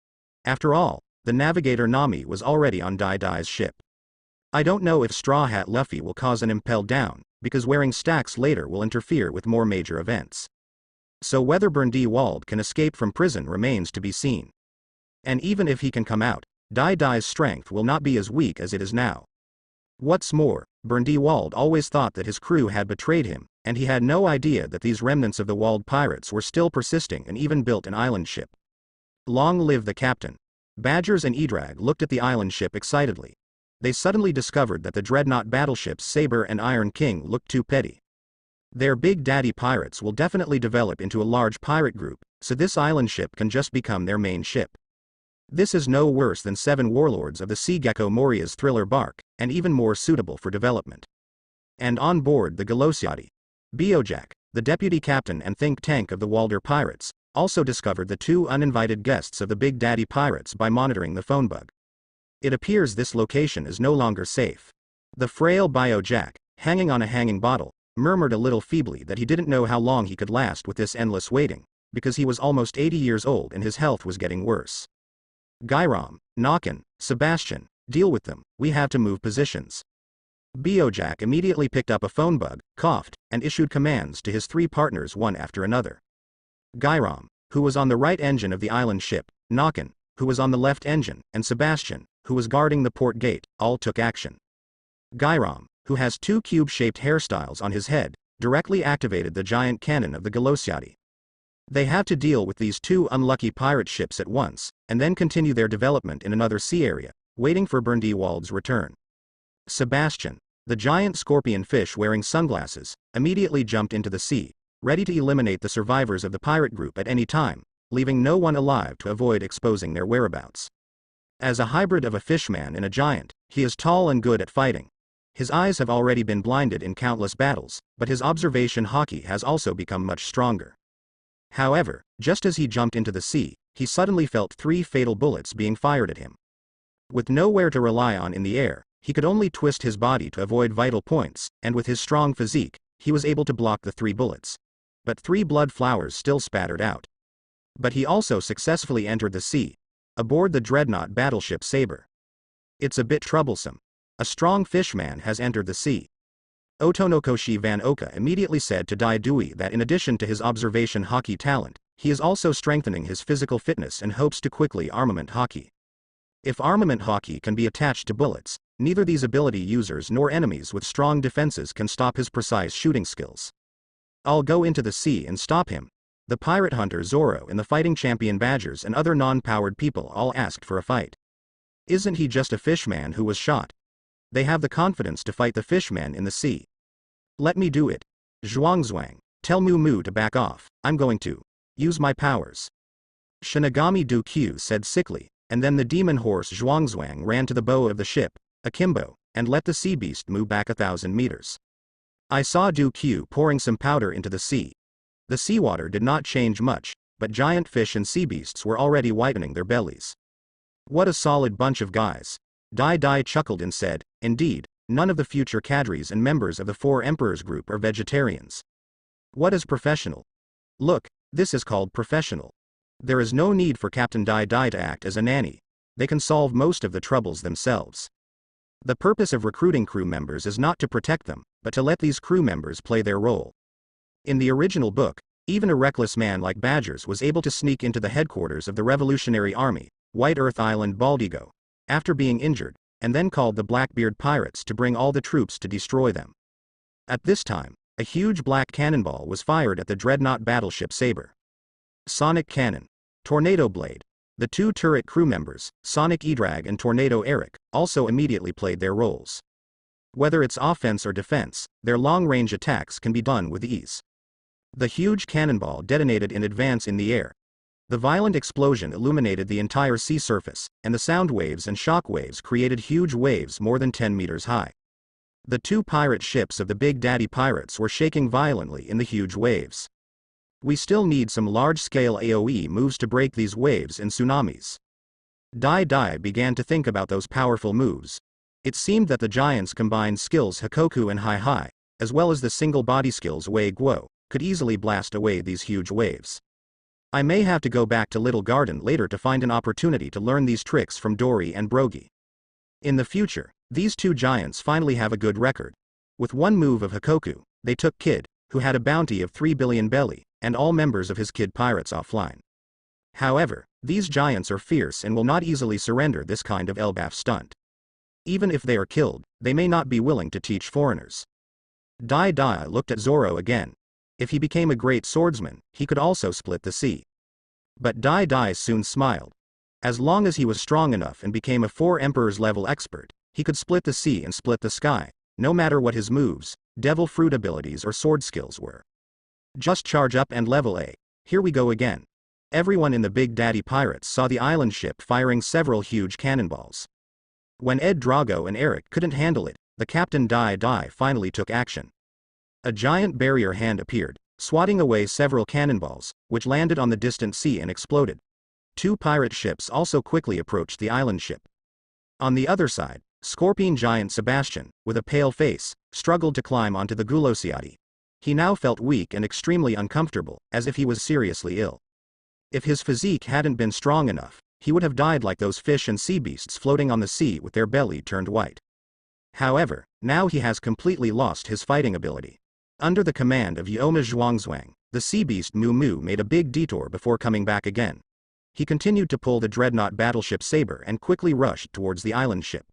After all, the navigator Nami was already on Dai Dai's ship. I don't know if Straw Hat Luffy will cause an Impel Down, because wearing stacks later will interfere with more major events. So whether Bardi Wald can escape from prison remains to be seen. And even if he can come out, Dai Dai's strength will not be as weak as it is now. What's more, Bardi Wald always thought that his crew had betrayed him, and he had no idea that these remnants of the walled pirates were still persisting and even built an island ship. Long live the captain. Badgers and Edrag looked at the island ship excitedly. They suddenly discovered that the dreadnought battleships Saber and Iron King looked too petty. Their Big Daddy Pirates will definitely develop into a large pirate group, so this island ship can just become their main ship. This is no worse than 7 warlords of the Sea Gecko Moria's thriller bark, and even more suitable for development. And on board the Galosiati, Biojak, the deputy captain and think tank of the Walder Pirates, also discovered the two uninvited guests of the Big Daddy Pirates by monitoring the phone bug. It appears this location is no longer safe. The frail Bio Jack, hanging on a hanging bottle, murmured a little feebly that he didn't know how long he could last with this endless waiting, because he was almost 80 years old and his health was getting worse. Gairam, Nakan, Sebastian, deal with them, we have to move positions. Bojack immediately picked up a phone bug, coughed, and issued commands to his three partners one after another. Gairam, who was on the right engine of the island ship, Nakan, who was on the left engine, and Sebastian, who was guarding the port gate, all took action. Gairam, who has two cube-shaped hairstyles on his head, directly activated the giant cannon of the Galosiati. They have to deal with these two unlucky pirate ships at once, and then continue their development in another sea area, waiting for Berndewald's return. Sebastian, the giant scorpion fish wearing sunglasses, immediately jumped into the sea, ready to eliminate the survivors of the pirate group at any time, leaving no one alive to avoid exposing their whereabouts. As a hybrid of a fishman and a giant, he is tall and good at fighting. His eyes have already been blinded in countless battles, but his observation haki has also become much stronger. However, just as he jumped into the sea, he suddenly felt 3 fatal bullets being fired at him. With nowhere to rely on in the air, he could only twist his body to avoid vital points, and with his strong physique, he was able to block the 3 bullets. But 3 blood flowers still spattered out. But he also successfully entered the sea, aboard the dreadnought battleship Saber. It's a bit troublesome. A strong fishman has entered the sea. Otonokoshi Van Oka immediately said to Dai Dui that in addition to his observation haki talent, he is also strengthening his physical fitness and hopes to quickly armament haki. If armament haki can be attached to bullets, neither these ability users nor enemies with strong defenses can stop his precise shooting skills. I'll go into the sea and stop him. The pirate hunter Zoro and the fighting champion Badgers and other non-powered people all asked for a fight. Isn't he just a fishman who was shot? They have the confidence to fight the fishmen in the sea. Let me do it. Zhuangzhuang, tell Mu Mu to back off, I'm going to use my powers. Shinigami Du Q said sickly, and then the demon horse Zhuangzhuang ran to the bow of the ship, Akimbo, and let the sea beast move back 1,000 meters. I saw Du Q pouring some powder into the sea. The seawater did not change much, but giant fish and sea beasts were already whitening their bellies. What a solid bunch of guys. Dai Dai chuckled and said, indeed, none of the future cadres and members of the 4 Emperors group are vegetarians. What is professional? Look, this is called professional. There is no need for Captain Dai Dai to act as a nanny. They can solve most of the troubles themselves. The purpose of recruiting crew members is not to protect them, but to let these crew members play their role. In the original book, even a reckless man like Badgers was able to sneak into the headquarters of the Revolutionary Army, White Earth Island Baldigo, after being injured, and then called the Blackbeard Pirates to bring all the troops to destroy them. At this time, a huge black cannonball was fired at the dreadnought battleship Saber. Sonic Cannon, Tornado Blade. The 2 turret crew members, Sonic Edrag and Tornado Eric, also immediately played their roles. Whether it's offense or defense, their long-range attacks can be done with ease. The huge cannonball detonated in advance in the air. The violent explosion illuminated the entire sea surface, and the sound waves and shock waves created huge waves more than 10 meters high. The 2 pirate ships of the Big Daddy Pirates were shaking violently in the huge waves. We still need some large-scale AoE moves to break these waves and tsunamis. Dai Dai began to think about those powerful moves. It seemed that the giants' combined skills Hakoku and Hai Hai, as well as the single body skills Wei Guo, could easily blast away these huge waves. I may have to go back to Little Garden later to find an opportunity to learn these tricks from Dory and Brogy. In the future, these 2 giants finally have a good record. With one move of Hakoku, they took Kid, who had a bounty of 3 billion belly, and all members of his Kid Pirates offline. However, these giants are fierce and will not easily surrender this kind of Elbaf stunt. Even if they are killed, they may not be willing to teach foreigners. Dai Dai looked at Zoro again. If he became a great swordsman, he could also split the sea. But Dai Dai soon smiled. As long as he was strong enough and became a 4 Emperors level expert, he could split the sea and split the sky, no matter what his moves, devil fruit abilities or sword skills were. Just charge up and level A. Here we go again. Everyone in the Big Daddy Pirates saw the island ship firing several huge cannonballs. When Ed Drago and Eric couldn't handle it, the Captain Dai Dai finally took action. A giant barrier hand appeared, swatting away several cannonballs, which landed on the distant sea and exploded. 2 pirate ships also quickly approached the island ship. On the other side, Scorpion Giant Sebastian, with a pale face, struggled to climb onto the Gulosiadi. He now felt weak and extremely uncomfortable, as if he was seriously ill. If his physique hadn't been strong enough, he would have died like those fish and sea beasts floating on the sea with their belly turned white. However, now he has completely lost his fighting ability. Under the command of Yoma Zhuangzhuang, the sea beast Mu Mu made a big detour before coming back again. He continued to pull the dreadnought battleship Saber and quickly rushed towards the island ship.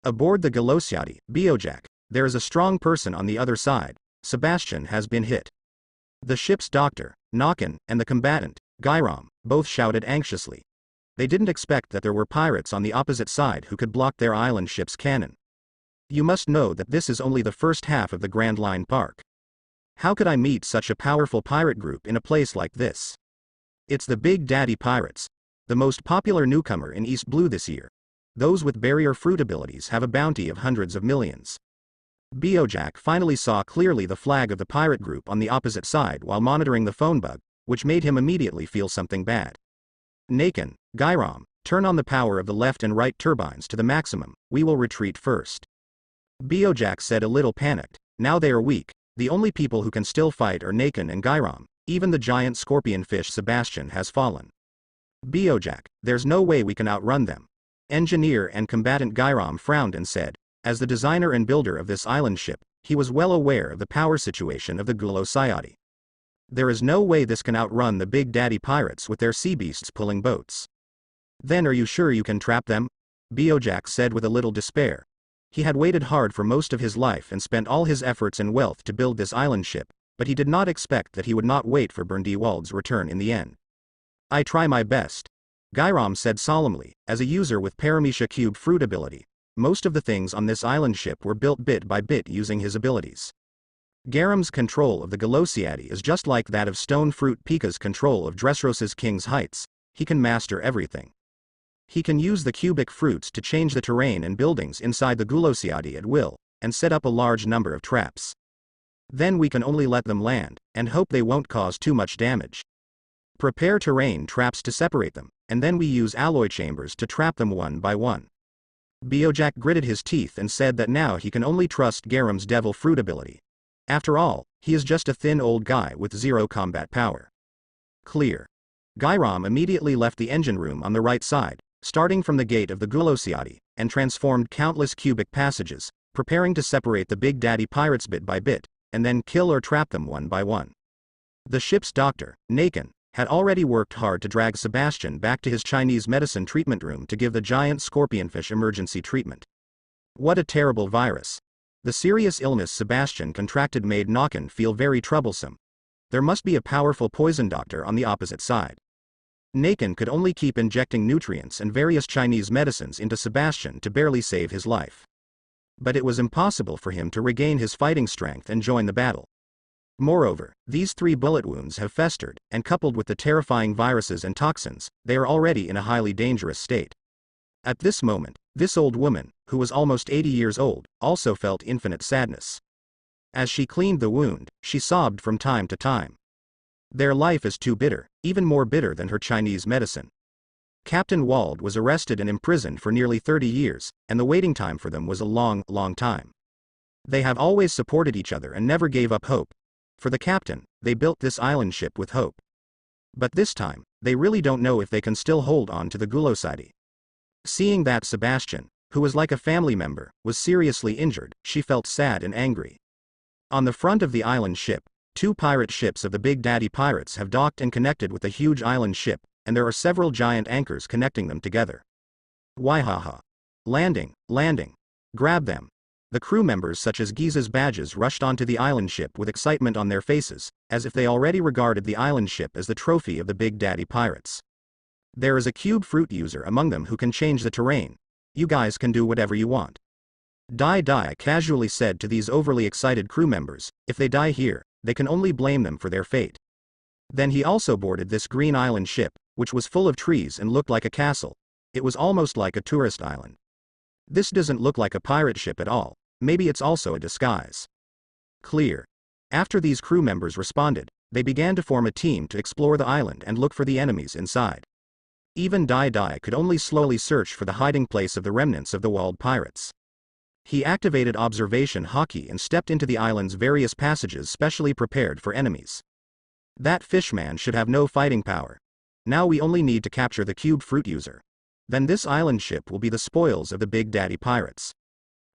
Aboard the Gulosiadi, Biojak, there is a strong person on the other side. Sebastian has been hit. The ship's doctor, Nakan, and the combatant, Gairam, both shouted anxiously. They didn't expect that there were pirates on the opposite side who could block their island ship's cannon. You must know that this is only the first half of the Grand Line Park. How could I meet such a powerful pirate group in a place like this? It's the Big Daddy Pirates, the most popular newcomer in East Blue this year. Those with barrier fruit abilities have a bounty of hundreds of millions. Biojak finally saw clearly the flag of the pirate group on the opposite side while monitoring the phone bug, which made him immediately feel something bad. Nakan, Gairam, turn on the power of the left and right turbines to the maximum, we will retreat first. Biojak said, a little panicked. Now they are weak, the only people who can still fight are Nakan and Gairam, even the giant scorpion fish Sebastian has fallen. Biojak, there's no way we can outrun them. Engineer and combatant Gairam frowned and said, as the designer and builder of this island ship, he was well aware of the power situation of the Gulosiadi. There is no way this can outrun the Big Daddy Pirates with their sea beasts pulling boats. Then are you sure you can trap them? Biojak said with a little despair. He had waited hard for most of his life and spent all his efforts and wealth to build this island ship, but he did not expect that he would not wait for Berndiwald's return in the end. I try my best. Gairam said solemnly, as a user with Paramecia Cube fruit ability. Most of the things on this island ship were built bit by bit using his abilities. Garam's control of the Gulosiadi is just like that of Stone Fruit Pika's control of Dressrosa's King's Heights. He can master everything. He can use the cubic fruits to change the terrain and buildings inside the Gulosiadi at will, and set up a large number of traps. Then we can only let them land, and hope they won't cause too much damage. Prepare terrain traps to separate them, and then we use alloy chambers to trap them one by one. Biojak gritted his teeth and said that now he can only trust Garam's devil fruit ability. After all, he is just a thin old guy with zero combat power. Clear. Gairam immediately left the engine room on the right side, starting from the gate of the Gulosiadi, and transformed countless cubic passages, preparing to separate the Big Daddy Pirates bit by bit, and then kill or trap them one by one. The ship's doctor, Nakan, had already worked hard to drag Sebastian back to his Chinese medicine treatment room to give the giant scorpionfish emergency treatment. What a terrible virus. The serious illness Sebastian contracted made Nakan feel very troublesome. There must be a powerful poison doctor on the opposite side. Nakan could only keep injecting nutrients and various Chinese medicines into Sebastian to barely save his life. But it was impossible for him to regain his fighting strength and join the battle. Moreover, these 3 bullet wounds have festered, and coupled with the terrifying viruses and toxins, they are already in a highly dangerous state. At this moment, this old woman, who was almost 80 years old, also felt infinite sadness. As she cleaned the wound, she sobbed from time to time. Their life is too bitter, even more bitter than her Chinese medicine. Captain Wald was arrested and imprisoned for nearly 30 years, and the waiting time for them was a long, long time. They have always supported each other and never gave up hope. For the captain, they built this island ship with hope. But this time, they really don't know if they can still hold on to the Gulosiadi. Seeing that Sebastian, who was like a family member, was seriously injured, she felt sad and angry. On the front of the island ship, 2 pirate ships of the Big Daddy Pirates have docked and connected with a huge island ship, and there are several giant anchors connecting them together. Waihaha. Landing, landing. Grab them. The crew members such as Giza's badges rushed onto the island ship with excitement on their faces, as if they already regarded the island ship as the trophy of the Big Daddy Pirates. There is a cube fruit user among them who can change the terrain. You guys can do whatever you want. Dai casually said to these overly excited crew members, if they die here, they can only blame them for their fate. Then he also boarded this green island ship, which was full of trees and looked like a castle. It was almost like a tourist island. This doesn't look like a pirate ship at all. Maybe it's also a disguise. Clear. After these crew members responded, they began to form a team to explore the island and look for the enemies inside. Even Dai could only slowly search for the hiding place of the remnants of the walled pirates. He activated observation hockey and stepped into the island's various passages specially prepared for enemies. That fishman should have no fighting power. Now we only need to capture the cube fruit user. Then this island ship will be the spoils of the Big Daddy pirates.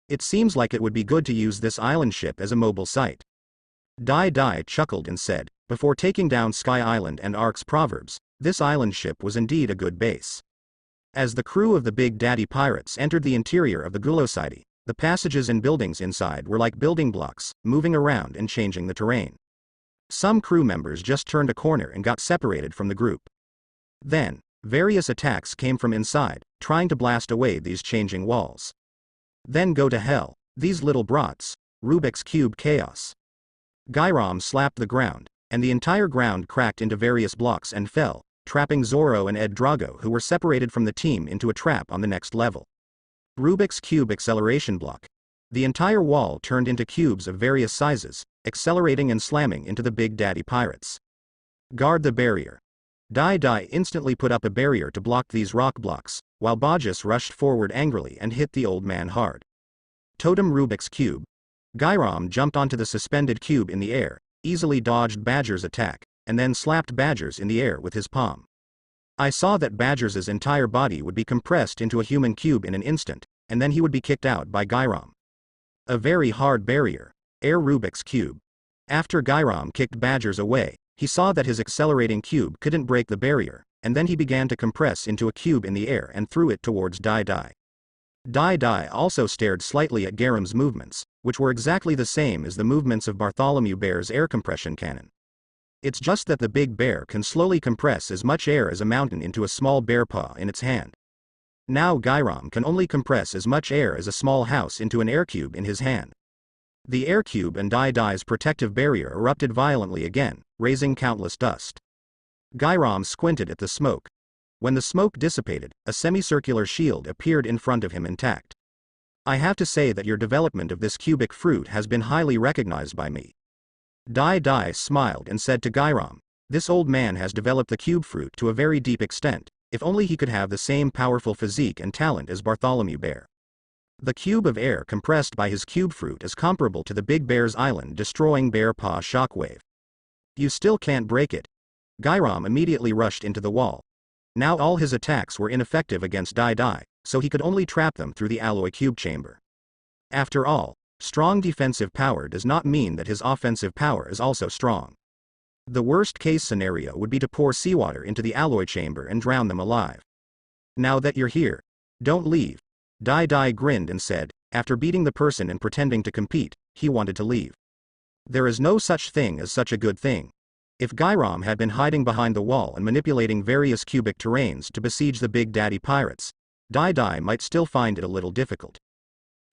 It seems like it would be good to use this island ship as a mobile site. Dai chuckled and said, before taking down Sky Island and Ark's proverbs, this island ship was indeed a good base. As the crew of the Big Daddy pirates entered the interior of the Gulosity, the passages and buildings inside were like building blocks, moving around and changing the terrain. Some crew members just turned a corner and got separated from the group. Then, various attacks came from inside, trying to blast away these changing walls. Then go to hell, these little brats, Rubik's Cube chaos. Gairam slapped the ground, and the entire ground cracked into various blocks and fell, trapping Zoro and Ed Drago, who were separated from the team, into a trap on the next level. Rubik's Cube acceleration block. The entire wall turned into cubes of various sizes, accelerating and slamming into the Big Daddy pirates. Guard the barrier. Dai instantly put up a barrier to block these rock blocks, while Bajas rushed forward angrily and hit the old man hard. Totem Rubik's Cube. Gairam jumped onto the suspended cube in the air, easily dodged Badger's attack, and then slapped Badger's in the air with his palm. I saw that Badger's entire body would be compressed into a human cube in an instant, and then he would be kicked out by Gairam. A very hard barrier. Air Rubik's Cube. After Gairam kicked Badger's away, he saw that his accelerating cube couldn't break the barrier, and then he began to compress into a cube in the air and threw it towards Dai. Dai also stared slightly at Gairam's movements, which were exactly the same as the movements of Bartholomew Bear's air compression cannon. It's just that the big bear can slowly compress as much air as a mountain into a small bear paw in its hand. Now Gairam can only compress as much air as a small house into an air cube in his hand. The air cube and Dai's protective barrier erupted violently again, raising countless dust. Gairam squinted at the smoke. When the smoke dissipated, a semicircular shield appeared in front of him intact. I have to say that your development of this cubic fruit has been highly recognized by me. Dai smiled and said to Gairam, this old man has developed the cube fruit to a very deep extent, if only he could have the same powerful physique and talent as Bartholomew Bear. The cube of air compressed by his cube fruit is comparable to the Big Bear's island destroying Bear Paw shockwave. You still can't break it. Gairam immediately rushed into the wall. Now all his attacks were ineffective against Dai, so he could only trap them through the alloy cube chamber. After all, strong defensive power does not mean that his offensive power is also strong. The worst case scenario would be to pour seawater into the alloy chamber and drown them alive. Now that you're here, don't leave. Dai grinned and said, after beating the person and pretending to compete, he wanted to leave. There is no such thing as such a good thing. If Gairam had been hiding behind the wall and manipulating various cubic terrains to besiege the Big Daddy pirates, Dai might still find it a little difficult.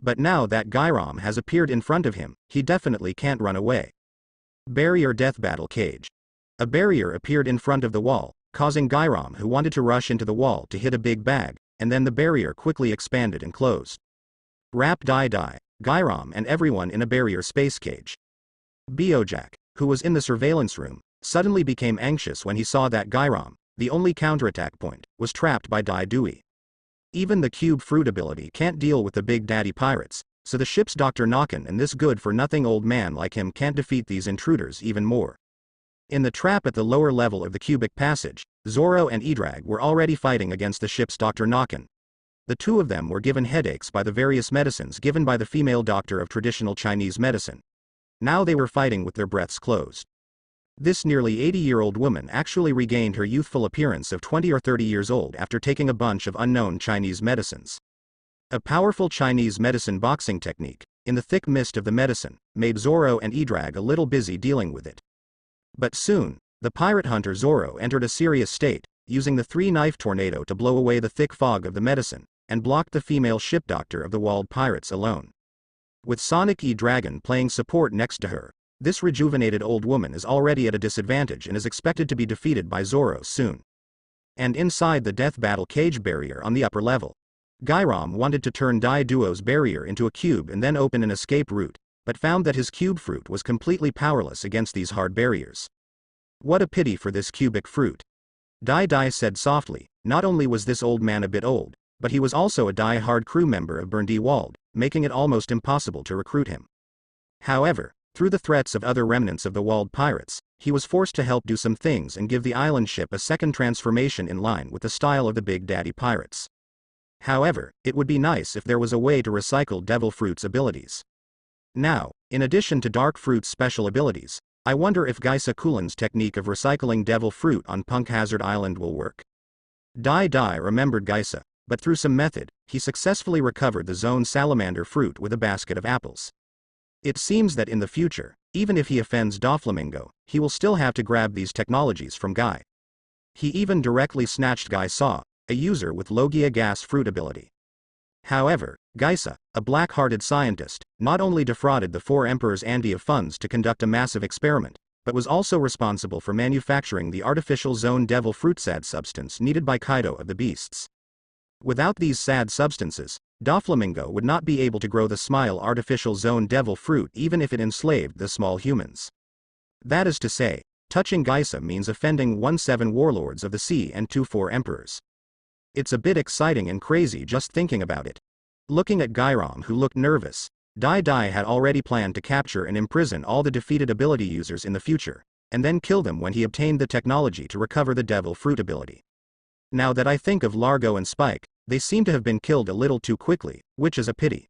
But now that Gairam has appeared in front of him, he definitely can't run away. Barrier Death Battle Cage. A barrier appeared in front of the wall, causing Gairam, who wanted to rush into the wall, to hit a big bag, and then the barrier quickly expanded and closed. Wrap Dai, Gairam and everyone in a barrier space cage. Bojack, who was in the surveillance room, suddenly became anxious when he saw that Gairam, the only counterattack point, was trapped by Dai Dui. Even the cube fruit ability can't deal with the Big Daddy pirates, so the ship's Dr. Nakan and this good-for-nothing old man like him can't defeat these intruders even more. In the trap at the lower level of the cubic passage, Zoro and Edrag were already fighting against the ship's Dr. Nakan. The two of them were given headaches by the various medicines given by the female doctor of traditional Chinese medicine. Now they were fighting with their breaths closed. This nearly 80-year-old woman actually regained her youthful appearance of 20 or 30 years old after taking a bunch of unknown Chinese medicines. A powerful Chinese medicine boxing technique, in the thick mist of the medicine, made Zoro and Edrag a little busy dealing with it. But soon, the pirate hunter Zoro entered a serious state, using the three-knife tornado to blow away the thick fog of the medicine, and blocked the female ship doctor of the walled pirates alone. With Sonic E-Dragon playing support next to her, this rejuvenated old woman is already at a disadvantage and is expected to be defeated by Zoro soon. And inside the death battle cage barrier on the upper level, Gairam wanted to turn Dai Duo's barrier into a cube and then open an escape route, but found that his cube fruit was completely powerless against these hard barriers. What a pity for this cubic fruit. Dai Dai said softly. Not only was this old man a bit old, but he was also a die-hard crew member of Bardi Wald, making it almost impossible to recruit him. However, through the threats of other remnants of the Wald pirates, he was forced to help do some things and give the island ship a second transformation in line with the style of the Big Daddy pirates. However, it would be nice if there was a way to recycle Devil Fruit's abilities. Now, in addition to Dark Fruit's special abilities, I wonder if Geisa Kulin's technique of recycling Devil Fruit on Punk Hazard Island will work. Dai Dai remembered Geisa, but through some method, he successfully recovered the Zone Salamander fruit with a basket of apples. It seems that in the future, even if he offends Doflamingo, he will still have to grab these technologies from Guy. He even directly snatched Guy Saw, a user with Logia gas fruit ability. However, Geisa, a black-hearted scientist, not only defrauded the four emperors Andy of funds to conduct a massive experiment, but was also responsible for manufacturing the artificial Zone Devil Fruit sad substance needed by Kaido of the Beasts. Without these sad substances, Doflamingo would not be able to grow the Smile artificial Zone Devil Fruit even if it enslaved the small humans. That is to say, touching Geisa means offending 17 warlords of the sea and 24 emperors. It's a bit exciting and crazy just thinking about it. Looking at Gairam, who looked nervous, Dai Dai had already planned to capture and imprison all the defeated ability users in the future, and then kill them when he obtained the technology to recover the Devil Fruit ability. Now that I think of Largo and Spike, they seem to have been killed a little too quickly, which is a pity.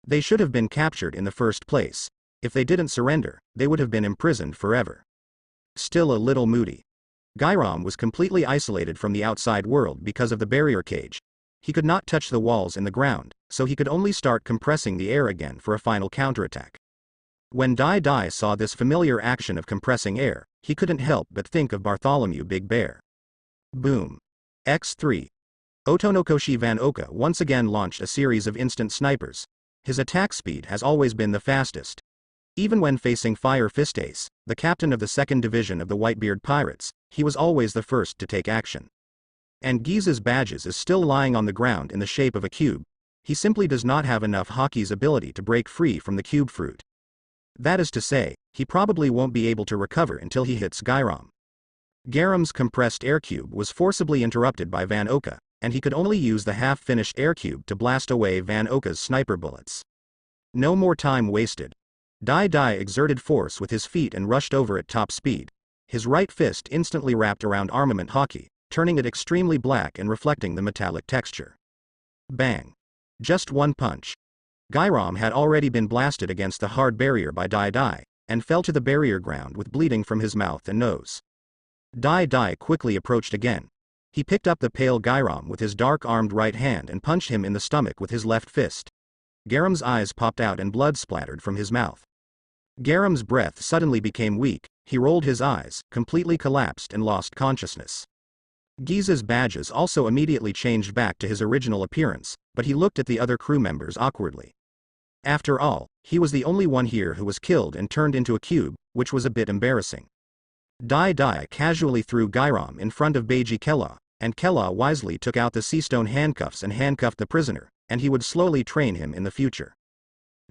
They should have been captured in the first place. If they didn't surrender, they would have been imprisoned forever. Still a little moody. Gairam was completely isolated from the outside world because of the barrier cage. He could not touch the walls in the ground, so he could only start compressing the air again for a final counterattack. When Dai Dai saw this familiar action of compressing air, he couldn't help but think of Bartholomew Big Bear. Boom. X3. Otonokoshi Van Oka once again launched a series of instant snipers. His attack speed has always been the fastest. Even when facing Fire Fist Ace, the captain of the 2nd Division of the Whitebeard Pirates, he was always the first to take action. And Giza's badges is still lying on the ground in the shape of a cube. He simply does not have enough Haki's ability to break free from the cube fruit. That is to say, he probably won't be able to recover until he hits Gairam. Garam's compressed air cube was forcibly interrupted by Van Oka, and he could only use the half-finished air cube to blast away Van Oka's sniper bullets. No more time wasted. Dai Dai exerted force with his feet and rushed over at top speed. His right fist instantly wrapped around armament Haki, turning it extremely black and reflecting the metallic texture. Bang. Just one punch. Gairam had already been blasted against the hard barrier by Dai Dai, and fell to the barrier ground with bleeding from his mouth and nose. Dai Dai quickly approached again. He picked up the pale Gairam with his dark-armed right hand and punched him in the stomach with his left fist. Garam's eyes popped out and blood splattered from his mouth. Garam's breath suddenly became weak, he rolled his eyes, completely collapsed and lost consciousness. Giza's badges also immediately changed back to his original appearance, but he looked at the other crew members awkwardly. After all, he was the only one here who was killed and turned into a cube, which was a bit embarrassing. Dai Dai casually threw Gairam in front of Beiji Kella, and Kella wisely took out the seastone handcuffs and handcuffed the prisoner, and he would slowly train him in the future.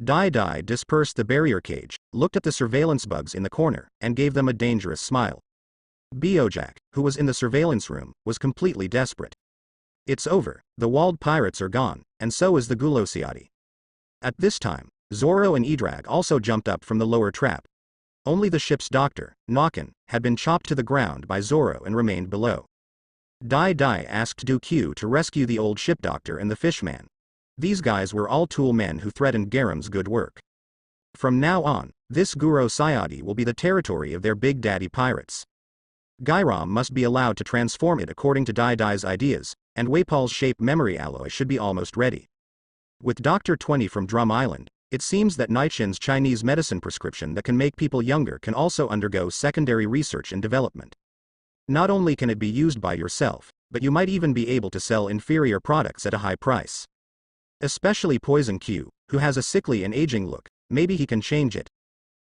Dai Dai dispersed the barrier cage, looked at the surveillance bugs in the corner, and gave them a dangerous smile. Bojack, who was in the surveillance room, was completely desperate. It's over, the Wald pirates are gone, and so is the Gulosiati. At this time, Zoro and Edrag also jumped up from the lower trap. Only the ship's doctor, Nakan, had been chopped to the ground by Zoro and remained below. Dai Dai asked Q to rescue the old ship doctor and the fishman. These guys were all tool men who threatened Garam's good work. From now on, this Guro Sayadi will be the territory of their Big Daddy pirates. Gairam must be allowed to transform it according to Dai Dai's ideas, and Waipal's shape memory alloy should be almost ready. With Dr. 20 from Drum Island, it seems that Naichin's Chinese medicine prescription that can make people younger can also undergo secondary research and development. Not only can it be used by yourself, but you might even be able to sell inferior products at a high price. Especially Poison Q, who has a sickly and aging look, maybe he can change it.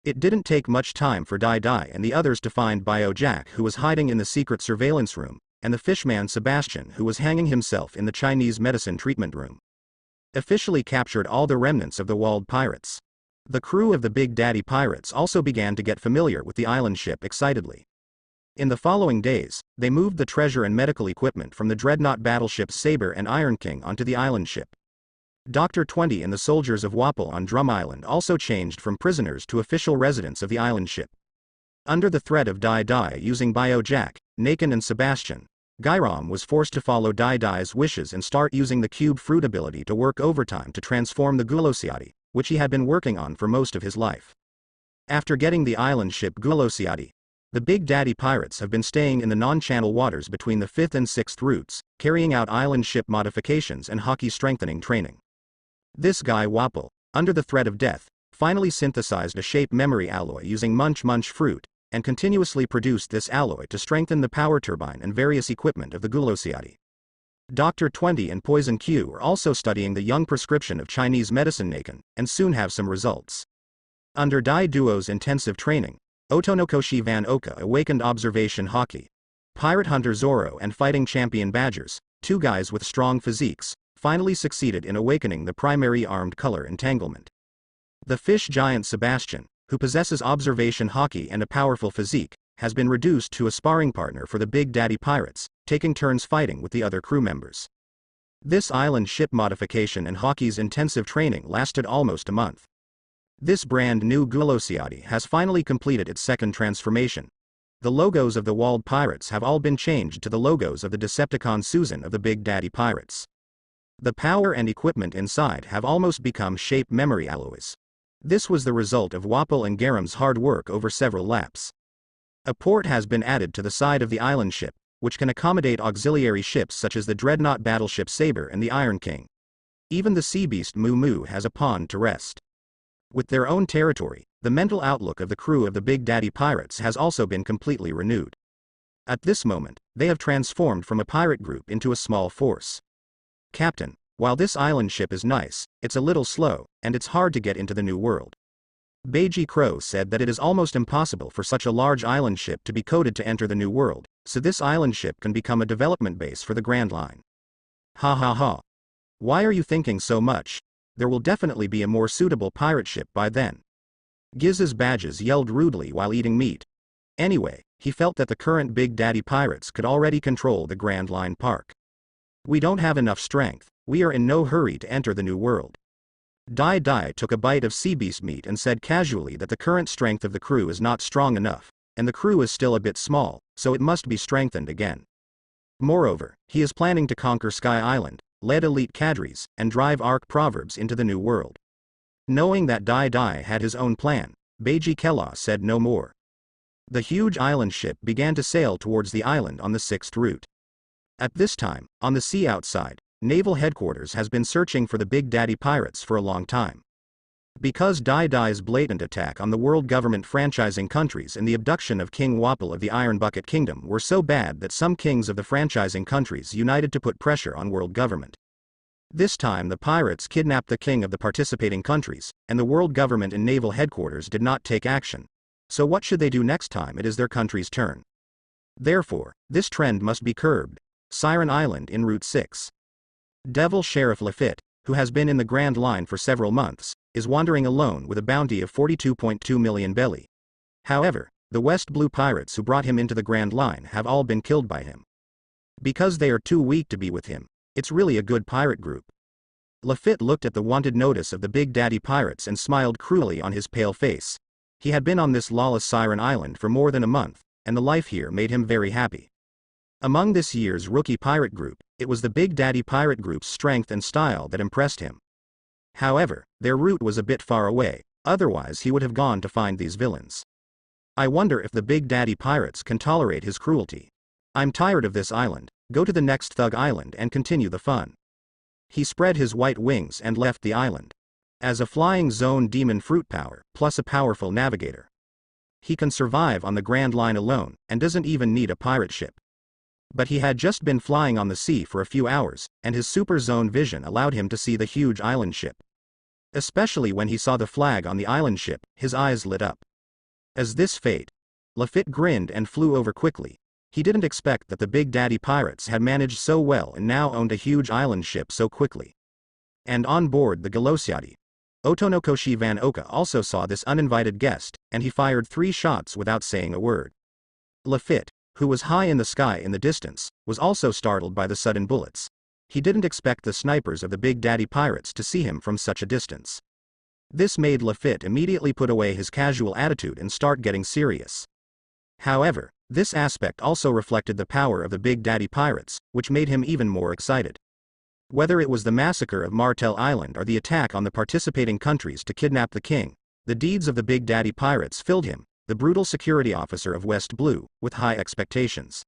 It didn't take much time for Dai Dai and the others to find Bojack, who was hiding in the secret surveillance room, and the fishman Sebastian, who was hanging himself in the Chinese medicine treatment room. Officially captured all the remnants of the Wald pirates. The crew of the Big Daddy pirates also began to get familiar with the island ship excitedly. In the following days, they moved the treasure and medical equipment from the dreadnought battleships Saber and Iron King onto the island ship. Dr. 20 and the soldiers of Wapple on Drum Island also changed from prisoners to official residents of the island ship. Under the threat of Dai Dai using Bio Jack, Nakin and Sebastian, Gyrom was forced to follow Dai Dai's wishes and start using the cube fruit ability to work overtime to transform the Gulosiati, which he had been working on for most of his life. After getting the island ship Gulosiati, the Big Daddy pirates have been staying in the non-channel waters between the 5th and 6th routes, carrying out island ship modifications and hockey strengthening training. This guy Wapple, under the threat of death, finally synthesized a shape memory alloy using Munch Munch fruit, and continuously produced this alloy to strengthen the power turbine and various equipment of the Gulosiati. Dr. 20 and Poison Q are also studying the young prescription of Chinese medicine Nakin, and soon have some results. Under Dai Duo's intensive training, Otonokoshi Van Oka awakened observation hockey. Pirate Hunter Zoro and fighting champion Badgers, two guys with strong physiques, finally succeeded in awakening the primary armed color entanglement. The fish giant Sebastian, who possesses observation hockey and a powerful physique, has been reduced to a sparring partner for the Big Daddy pirates, taking turns fighting with the other crew members. This island ship modification and hockey's intensive training lasted almost a month. This brand new Gulosiati has finally completed its second transformation. The logos of the walled pirates have all been changed to the logos of the Decepticon Susan of the Big Daddy pirates. The power and equipment inside have almost become shape memory alloys. This was the result of Wapple and Garum's hard work over several laps. A port has been added to the side of the island ship, which can accommodate auxiliary ships such as the dreadnought battleship Saber and the Iron King. Even the sea beast Moo Moo has a pond to rest. With their own territory, the mental outlook of the crew of the Big Daddy pirates has also been completely renewed. At this moment, they have transformed from a pirate group into a small force. Captain, while this island ship is nice, it's a little slow, and it's hard to get into the new world. Beiji Crow said that it is almost impossible for such a large island ship to be coded to enter the new world, so this island ship can become a development base for the Grand Line. Ha ha ha. Why are you thinking so much? There will definitely be a more suitable pirate ship by then. Giz's Badges yelled rudely while eating meat. Anyway, he felt that the current Big Daddy pirates could already control the Grand Line Park. We don't have enough strength, we are in no hurry to enter the new world. Dai Dai took a bite of sea beast meat and said casually that the current strength of the crew is not strong enough, and the crew is still a bit small, so it must be strengthened again. Moreover, he is planning to conquer Sky Island, lead elite cadres, and drive Arc Proverbs into the new world. Knowing that Dai Dai had his own plan, Beiji Kella said no more. The huge island ship began to sail towards the island on the 6th route. At this time, on the sea outside, Naval Headquarters has been searching for the Big Daddy pirates for a long time. Because Dai Dai's blatant attack on the world government franchising countries and the abduction of King Wapple of the Iron Bucket Kingdom were so bad that some kings of the franchising countries united to put pressure on world government. This time the pirates kidnapped the king of the participating countries, and the world government and naval headquarters did not take action. So what should they do next time it is their country's turn? Therefore, this trend must be curbed. Siren Island in Route 6. Devil Sheriff Lafitte, who has been in the Grand Line for several months, is wandering alone with a bounty of 42.2 million belly. However, the West Blue pirates who brought him into the Grand Line have all been killed by him. Because they are too weak to be with him, it's really a good pirate group. Lafitte looked at the wanted notice of the Big Daddy pirates and smiled cruelly on his pale face. He had been on this lawless Siren Island for more than a month, and the life here made him very happy. Among this year's rookie pirate group, it was the Big Daddy pirate group's strength and style that impressed him. However, their route was a bit far away, otherwise he would have gone to find these villains. I wonder if the Big Daddy pirates can tolerate his cruelty. I'm tired of this island, go to the next Thug Island and continue the fun. He spread his white wings and left the island. As a flying zone demon fruit power, plus a powerful navigator, he can survive on the Grand Line alone, and doesn't even need a pirate ship. But he had just been flying on the sea for a few hours, and his super zone vision allowed him to see the huge island ship. Especially when he saw the flag on the island ship, his eyes lit up. As this fate, Lafitte grinned and flew over quickly. He didn't expect that the Big Daddy pirates had managed so well and now owned a huge island ship so quickly. And on board the Gulosiati, Otonokoshi Van Oka also saw this uninvited guest, and he fired 3 shots without saying a word. Lafitte, who was high in the sky in the distance, was also startled by the sudden bullets. He didn't expect the snipers of the Big Daddy pirates to see him from such a distance. This made Lafitte immediately put away his casual attitude and start getting serious. However, this aspect also reflected the power of the Big Daddy pirates, which made him even more excited. Whether it was the massacre of Martel Island or the attack on the participating countries to kidnap the king, the deeds of the Big Daddy pirates filled him, the brutal security officer of West Blue, with high expectations.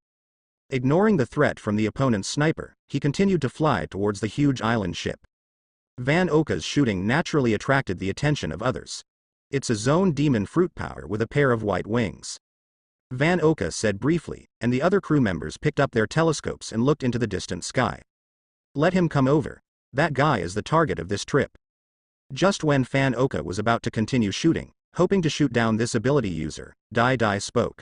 Ignoring the threat from the opponent's sniper, he continued to fly towards the huge island ship. Van Oka's shooting naturally attracted the attention of others. It's a zone demon fruit power with a pair of white wings. Van Oka said briefly, and the other crew members picked up their telescopes and looked into the distant sky. Let him come over. That guy is the target of this trip. Just when Van Oka was about to continue shooting, hoping to shoot down this ability user, Dai spoke.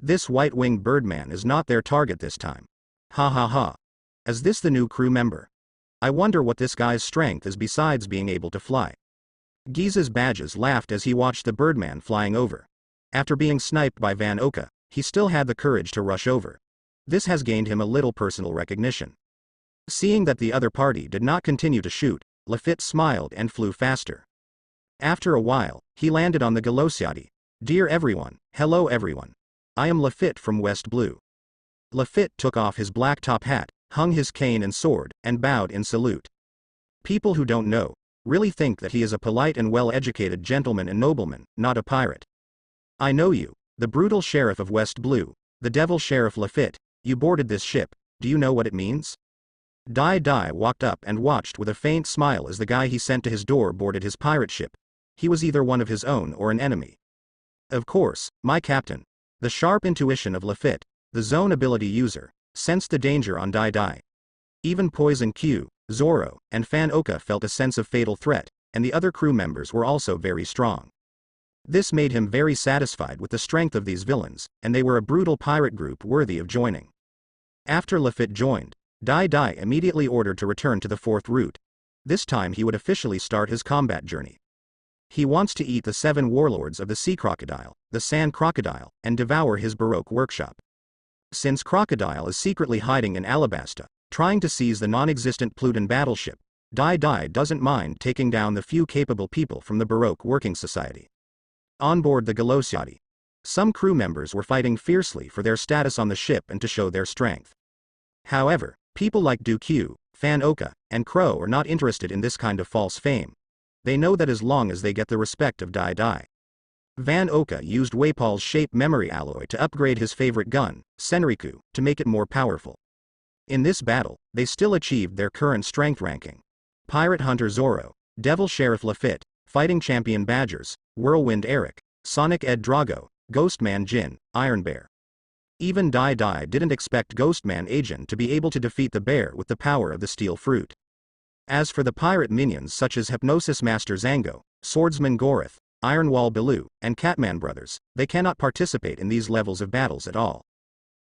This white-winged birdman is not their target this time. Ha ha ha. Is this the new crew member? I wonder what this guy's strength is besides being able to fly. Giza's Badges laughed as he watched the birdman flying over. After being sniped by Van Oka, he still had the courage to rush over. This has gained him a little personal recognition. Seeing that the other party did not continue to shoot, Lafitte smiled and flew faster. After a while, he landed on the Galosiadi. Dear everyone, hello everyone. I am Lafitte from West Blue. Lafitte took off his black top hat, hung his cane and sword, and bowed in salute. People who don't know, really think that he is a polite and well-educated gentleman and nobleman, not a pirate. I know you, the brutal sheriff of West Blue, the devil sheriff Lafitte. You boarded this ship, do you know what it means? Dai walked up and watched with a faint smile as the guy he sent to his door boarded his pirate ship. He was either one of his own or an enemy. Of course, my captain. The sharp intuition of Lafitte, the zone ability user, sensed the danger on Dai. Even Poison Q, Zoro, and Fan Oka felt a sense of fatal threat, and the other crew members were also very strong. This made him very satisfied with the strength of these villains, and they were a brutal pirate group worthy of joining. After Lafitte joined, Dai immediately ordered to return to the 4th route. This time he would officially start his combat journey. He wants to eat the 7 warlords of the sea crocodile, the sand crocodile, and devour his Baroque workshop. Since Crocodile is secretly hiding in Alabasta, trying to seize the non-existent Pluton battleship, Dai doesn't mind taking down the few capable people from the Baroque Working Society. On board the Galosiadi, some crew members were fighting fiercely for their status on the ship and to show their strength. However, people like Q, Fan Oka, and Crow are not interested in this kind of false fame. They know that as long as they get the respect of Dai. Van Oka used Waypal's shape memory alloy to upgrade his favorite gun, Senriku, to make it more powerful. In this battle, they still achieved their current strength ranking. Pirate Hunter Zoro, Devil Sheriff Lafitte, Fighting Champion Badgers, Whirlwind Eric, Sonic Ed Drago, Ghostman Jin, Iron Bear. Even Dai didn't expect Ghostman Ajin to be able to defeat the bear with the power of the steel fruit. As for the pirate minions such as Hypnosis Master Zango, Swordsman Gorath, Ironwall Baloo, and Catman Brothers, they cannot participate in these levels of battles at all.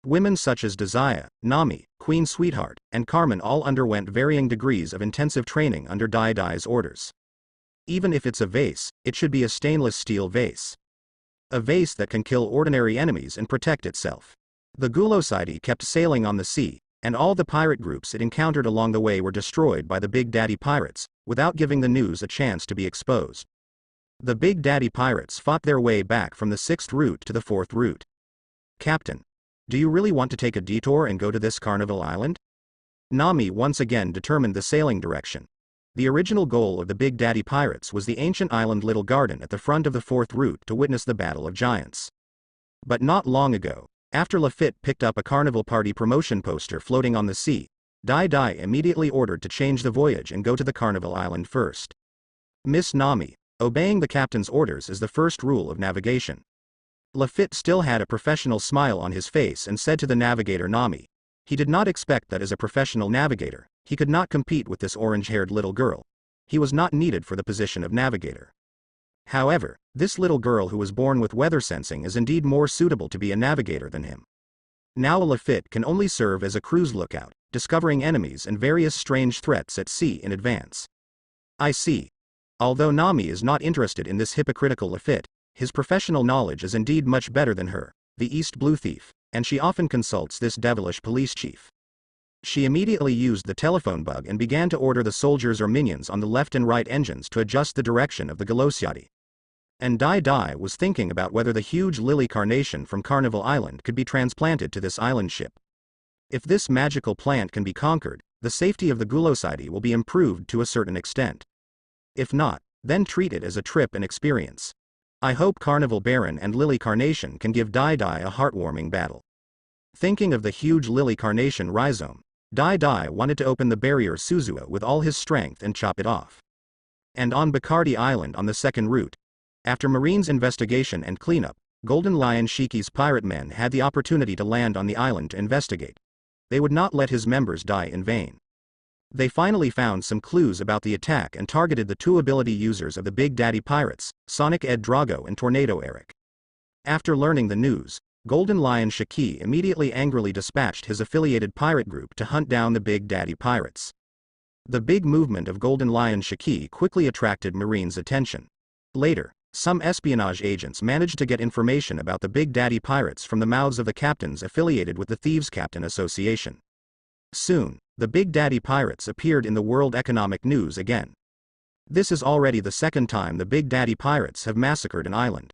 Women such as Dazaya, Nami, Queen Sweetheart, and Carmen all underwent varying degrees of intensive training under Dai's orders. Even if it's a vase, it should be a stainless steel vase. A vase that can kill ordinary enemies and protect itself. The Guloside kept sailing on the sea, and all the pirate groups it encountered along the way were destroyed by the Big Daddy pirates, without giving the news a chance to be exposed. The Big Daddy pirates fought their way back from the 6th route to the 4th route. Captain, do you really want to take a detour and go to this Carnival Island? Nami once again determined the sailing direction. The original goal of the Big Daddy pirates was the ancient island Little Garden at the front of the 4th route to witness the Battle of Giants. But not long ago, after Lafitte picked up a Carnival Party promotion poster floating on the sea, Dai immediately ordered to change the voyage and go to the Carnival Island first. Miss Nami, obeying the captain's orders is the first rule of navigation. Lafitte still had a professional smile on his face and said to the navigator Nami. He did not expect that as a professional navigator, he could not compete with this orange-haired little girl. He was not needed for the position of navigator. However, this little girl who was born with weather sensing is indeed more suitable to be a navigator than him. Now Lafitte can only serve as a cruise lookout, discovering enemies and various strange threats at sea in advance. I see. Although Nami is not interested in this hypocritical Lafitte, his professional knowledge is indeed much better than her, the East Blue thief, and she often consults this devilish police chief. She immediately used the telephone bug and began to order the soldiers or minions on the left and right engines to adjust the direction of the Galosiadi. And Dai was thinking about whether the huge lily carnation from Carnival Island could be transplanted to this island ship. If this magical plant can be conquered, the safety of the Gulosidi will be improved to a certain extent. If not, then treat it as a trip and experience. I hope Carnival Baron and Lily Carnation can give Dai a heartwarming battle. Thinking of the huge Lily Carnation rhizome, Dai wanted to open the barrier Susanoo with all his strength and chop it off. And on Bacardi Island on the second route, after Marine's investigation and cleanup, Golden Lion Shiki's pirate men had the opportunity to land on the island to investigate. They would not let his members die in vain. They finally found some clues about the attack and targeted the two ability users of the Big Daddy Pirates, Sonic Ed Drago and Tornado Eric. After learning the news, Golden Lion Shiki immediately angrily dispatched his affiliated pirate group to hunt down the Big Daddy Pirates. The big movement of Golden Lion Shiki quickly attracted Marine's attention. Later, some espionage agents managed to get information about the Big Daddy Pirates from the mouths of the captains affiliated with the Thieves' Captain Association. Soon, the Big Daddy Pirates appeared in the World Economic News again. This is already the second time the Big Daddy Pirates have massacred an island.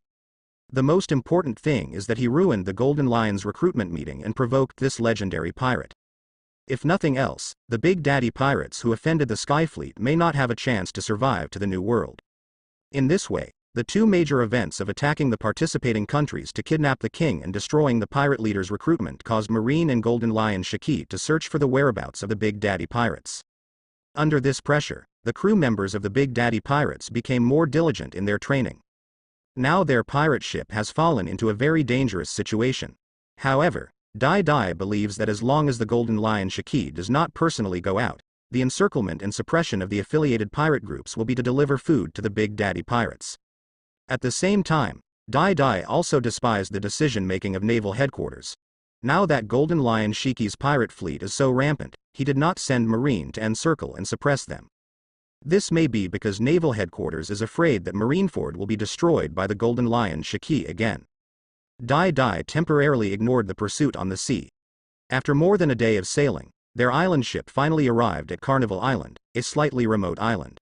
The most important thing is that he ruined the Golden Lion's recruitment meeting and provoked this legendary pirate. If nothing else, the Big Daddy Pirates who offended the Skyfleet may not have a chance to survive to the New World. In this way, the two major events of attacking the participating countries to kidnap the king and destroying the pirate leader's recruitment caused Marine and Golden Lion Shiki to search for the whereabouts of the Big Daddy Pirates. Under this pressure, the crew members of the Big Daddy Pirates became more diligent in their training. Now their pirate ship has fallen into a very dangerous situation. However, Dai believes that as long as the Golden Lion Shiki does not personally go out, the encirclement and suppression of the affiliated pirate groups will be to deliver food to the Big Daddy Pirates. At the same time, Dai also despised the decision-making of naval headquarters. Now that Golden Lion Shiki's pirate fleet is so rampant, he did not send Marine to encircle and suppress them. This may be because naval headquarters is afraid that Marineford will be destroyed by the Golden Lion Shiki again. Dai temporarily ignored the pursuit on the sea. After more than a day of sailing, their island ship finally arrived at Carnival Island, a slightly remote island.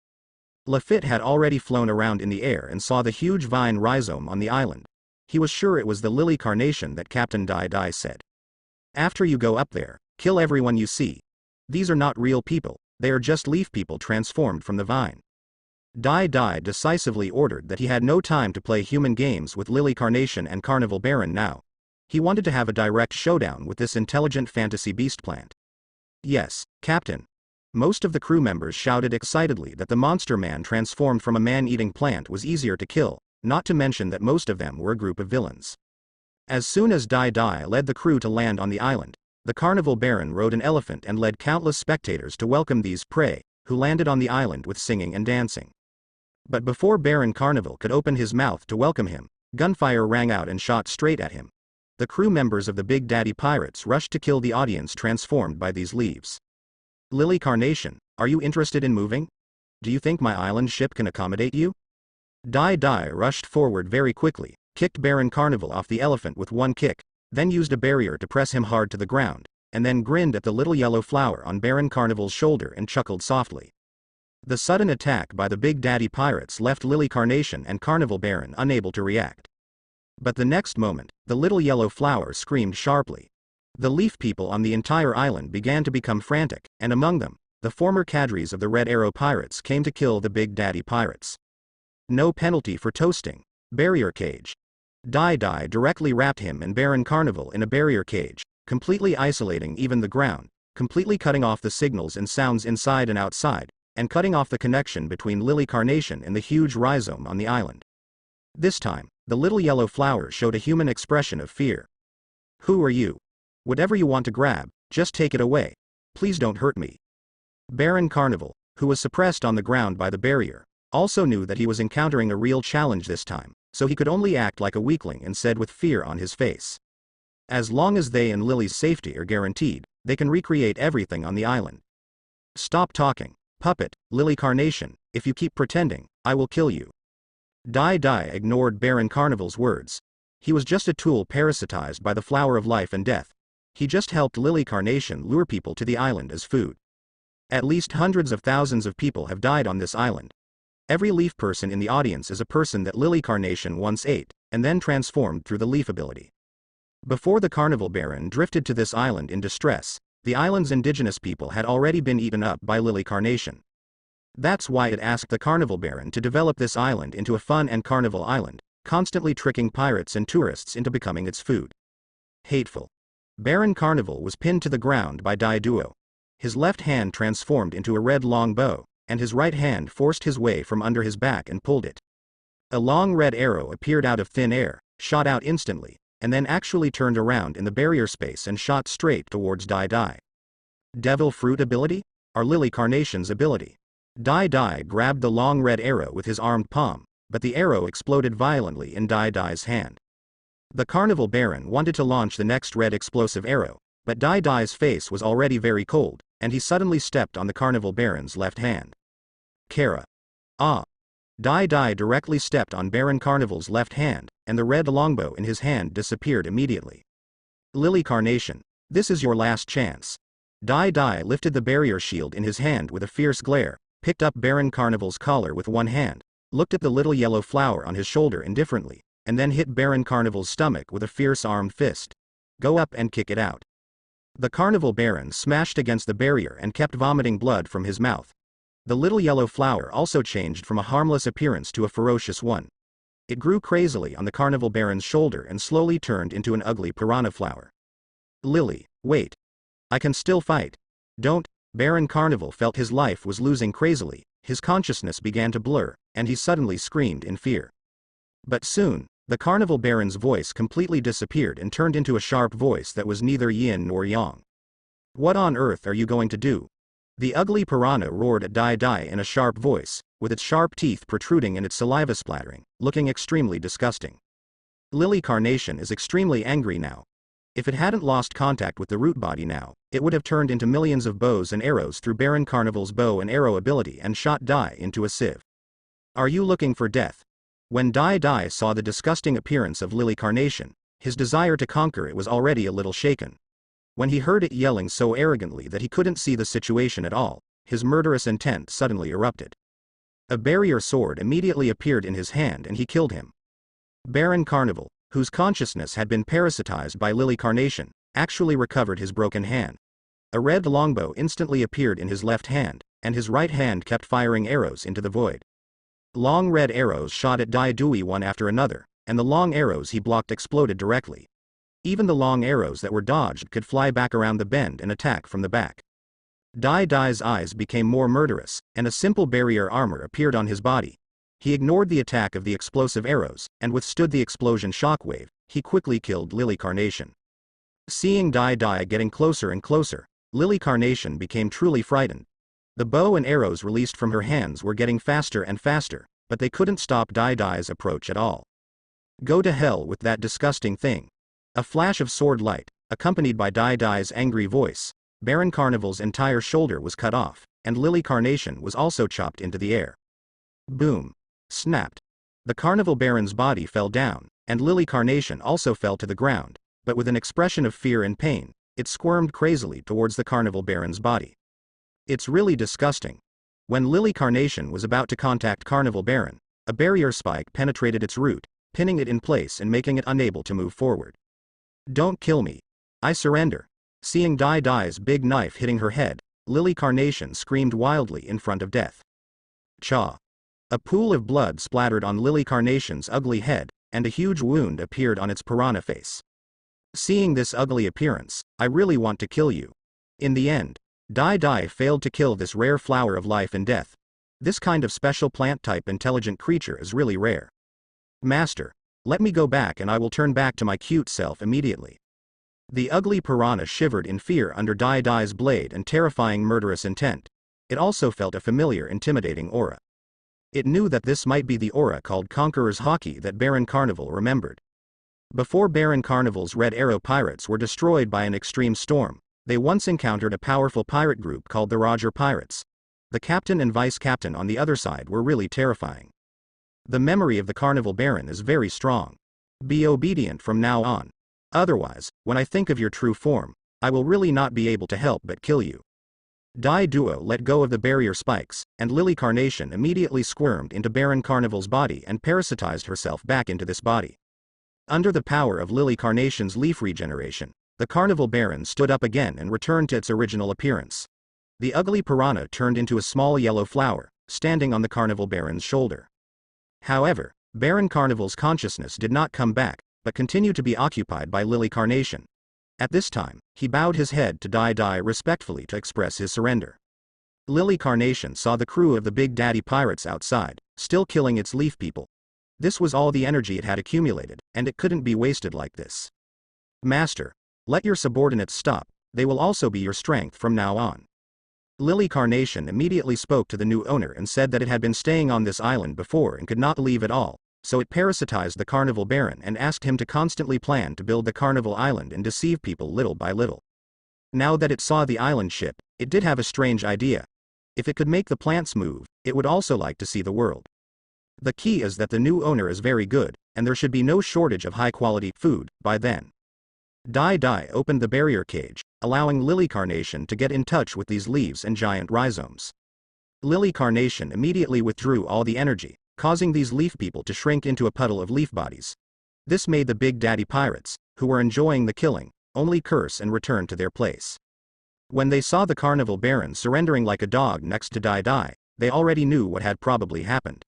Lafitte had already flown around in the air and saw the huge vine rhizome on the island. He was sure it was the lily carnation that Captain Dai said. After you go up there, kill everyone you see. These are not real people, they are just leaf people transformed from the vine. Dai decisively ordered that he had no time to play human games with Lily Carnation and Carnival Baron now. He wanted to have a direct showdown with this intelligent fantasy beast plant. Yes, Captain. Most of the crew members shouted excitedly that the monster man transformed from a man-eating plant was easier to kill, not to mention that most of them were a group of villains. As soon as Dai led the crew to land on the island, the Carnival Baron rode an elephant and led countless spectators to welcome these prey, who landed on the island with singing and dancing. But before Baron Carnival could open his mouth to welcome him, gunfire rang out and shot straight at him. The crew members of the Big Daddy Pirates rushed to kill the audience transformed by these leaves. Lily Carnation, are you interested in moving? Do you think my island ship can accommodate you? Dai rushed forward very quickly, kicked Baron Carnival off the elephant with one kick, then used a barrier to press him hard to the ground, and then grinned at the little yellow flower on Baron Carnival's shoulder and chuckled softly. The sudden attack by the Big Daddy Pirates left Lily Carnation and Carnival Baron unable to react. But the next moment, the little yellow flower screamed sharply. The leaf people on the entire island began to become frantic, and among them, the former cadres of the Red Arrow Pirates came to kill the Big Daddy Pirates. No penalty for toasting. Barrier cage. Dai directly wrapped him and Baron Carnival in a barrier cage, completely isolating even the ground, completely cutting off the signals and sounds inside and outside, and cutting off the connection between Lily Carnation and the huge rhizome on the island. This time, the little yellow flower showed a human expression of fear. Who are you? Whatever you want to grab, just take it away. Please don't hurt me. Baron Carnival, who was suppressed on the ground by the barrier, also knew that he was encountering a real challenge this time, so he could only act like a weakling and said with fear on his face. As long as they and Lily's safety are guaranteed, they can recreate everything on the island. Stop talking, puppet, Lily Carnation, If you keep pretending, I will kill you. Dai Dai ignored Baron Carnival's words. He was just a tool parasitized by the flower of life and death. He just helped Lily Carnation lure people to the island as food. At least hundreds of thousands of people have died on this island. Every leaf person in the audience is a person that Lily Carnation once ate, and then transformed through the leaf ability. Before the Carnival Baron drifted to this island in distress, the island's indigenous people had already been eaten up by Lily Carnation. That's why it asked the Carnival Baron to develop this island into a fun and carnival island, constantly tricking pirates and tourists into becoming its food. Hateful. Baron Carnival was pinned to the ground by Dai Duo. His left hand transformed into a red long bow, and his right hand forced his way from under his back and pulled it. A long red arrow appeared out of thin air, shot out instantly, and then actually turned around in the barrier space and shot straight towards Dai Dai. Devil Fruit ability? Or Lily Carnation's ability? Dai Dai grabbed the long red arrow with his armed palm, but the arrow exploded violently in Dai Dai's hand. The Carnival Baron wanted to launch the next red explosive arrow, but Dai Dai's face was already very cold, and he suddenly stepped on the Carnival Baron's left hand. Kara. Ah. Dai Dai directly stepped on Baron Carnival's left hand, and the red longbow in his hand disappeared immediately. Lily Carnation, this is your last chance. Dai Dai lifted the barrier shield in his hand with a fierce glare, picked up Baron Carnival's collar with one hand, looked at the little yellow flower on his shoulder indifferently, and then hit Baron Carnival's stomach with a fierce armed fist. Go up and kick it out. The Carnival Baron smashed against the barrier and kept vomiting blood from his mouth. The little yellow flower also changed from a harmless appearance to a ferocious one. It grew crazily on the Carnival Baron's shoulder and slowly turned into an ugly piranha flower. Lily, wait. I can still fight. Don't. Baron Carnival felt his life was losing crazily, his consciousness began to blur, and he suddenly screamed in fear. But soon, the Carnival Baron's voice completely disappeared and turned into a sharp voice that was neither yin nor yang. What on earth are you going to do? The ugly piranha roared at Dai Dai in a sharp voice, with its sharp teeth protruding and its saliva splattering, looking extremely disgusting. Lily Carnation is extremely angry now. If it hadn't lost contact with the root body now, it would have turned into millions of bows and arrows through Baron Carnival's bow and arrow ability and shot Dai into a sieve. Are you looking for death? When Dai Dai saw the disgusting appearance of Lily Carnation, his desire to conquer it was already a little shaken. When he heard it yelling so arrogantly that he couldn't see the situation at all, his murderous intent suddenly erupted. A barrier sword immediately appeared in his hand and he killed him. Baron Carnival, whose consciousness had been parasitized by Lily Carnation, actually recovered his broken hand. A red longbow instantly appeared in his left hand, and his right hand kept firing arrows into the void. Long red arrows shot at Dai Dui one after another, and the long arrows he blocked exploded directly. Even the long arrows that were dodged could fly back around the bend and attack from the back. Dai Dai's eyes became more murderous, and a simple barrier armor appeared on his body. He ignored the attack of the explosive arrows, and withstood the explosion shockwave. He quickly killed Lily Carnation. Seeing Dai Dai getting closer and closer, Lily Carnation became truly frightened. The bow and arrows released from her hands were getting faster and faster, but they couldn't stop Dai Dai's approach at all. Go to hell with that disgusting thing. A flash of sword light, accompanied by Dai Dai's angry voice, Baron Carnival's entire shoulder was cut off, and Lily Carnation was also chopped into the air. Boom. Snapped. The Carnival Baron's body fell down, and Lily Carnation also fell to the ground, but with an expression of fear and pain, it squirmed crazily towards the Carnival Baron's body. It's really disgusting. When Lily Carnation was about to contact Carnival Baron, a barrier spike penetrated its root, pinning it in place and making it unable to move forward. Don't kill me. I surrender. Seeing Dai Dai's big knife hitting her head, Lily Carnation screamed wildly in front of death. Cha. A pool of blood splattered on Lily Carnation's ugly head, and a huge wound appeared on its piranha face. Seeing this ugly appearance, I really want to kill you. In the end, Dai Dai failed to kill this rare flower of life and death. This kind of special plant-type intelligent creature is really rare. Master, let me go back and I will turn back to my cute self immediately. The ugly piranha shivered in fear under Dai Dai's blade and terrifying murderous intent. It also felt a familiar intimidating aura. It knew that this might be the aura called Conqueror's Hockey that Baron Carnival remembered. Before Baron Carnival's Red Arrow pirates were destroyed by an extreme storm, they once encountered a powerful pirate group called the Roger Pirates. The captain and vice captain on the other side were really terrifying. The memory of the Carnival Baron is very strong. Be obedient from now on. Otherwise, when I think of your true form, I will really not be able to help but kill you. Dai Duo let go of the barrier spikes, and Lily Carnation immediately squirmed into Baron Carnival's body and parasitized herself back into this body. Under the power of Lily Carnation's leaf regeneration, the Carnival Baron stood up again and returned to its original appearance. The ugly piranha turned into a small yellow flower, standing on the Carnival Baron's shoulder. However, Baron Carnival's consciousness did not come back, but continued to be occupied by Lily Carnation. At this time, he bowed his head to Dai respectfully to express his surrender. Lily Carnation saw the crew of the Big Daddy Pirates outside, still killing its leaf people. This was all the energy it had accumulated, and it couldn't be wasted like this. Master, let your subordinates stop, they will also be your strength from now on. Lily Carnation immediately spoke to the new owner and said that it had been staying on this island before and could not leave at all, so it parasitized the Carnival Baron and asked him to constantly plan to build the Carnival Island and deceive people little by little. Now that it saw the island ship, it did have a strange idea. If it could make the plants move, it would also like to see the world. The key is that the new owner is very good, and there should be no shortage of high-quality food by then. Dai opened the barrier cage, allowing Lily Carnation to get in touch with these leaves and giant rhizomes. Lily Carnation immediately withdrew all the energy, causing these leaf people to shrink into a puddle of leaf bodies. This made the Big Daddy Pirates, who were enjoying the killing, only curse and return to their place. When they saw the Carnival Baron surrendering like a dog next to Dai, they already knew what had probably happened.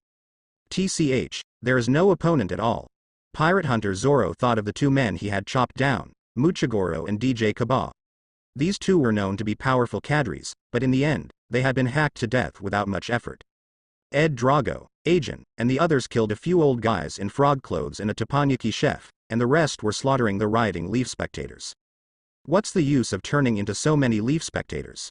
TCH, there is no opponent at all. Pirate hunter Zoro thought of the two men he had chopped down, Muchigoro and DJ Kaba. These two were known to be powerful cadres, but in the end, they had been hacked to death without much effort. Ed Drago, Agent, and the others killed a few old guys in frog clothes and a teppanyaki chef, and the rest were slaughtering the rioting leaf spectators. What's the use of turning into so many leaf spectators?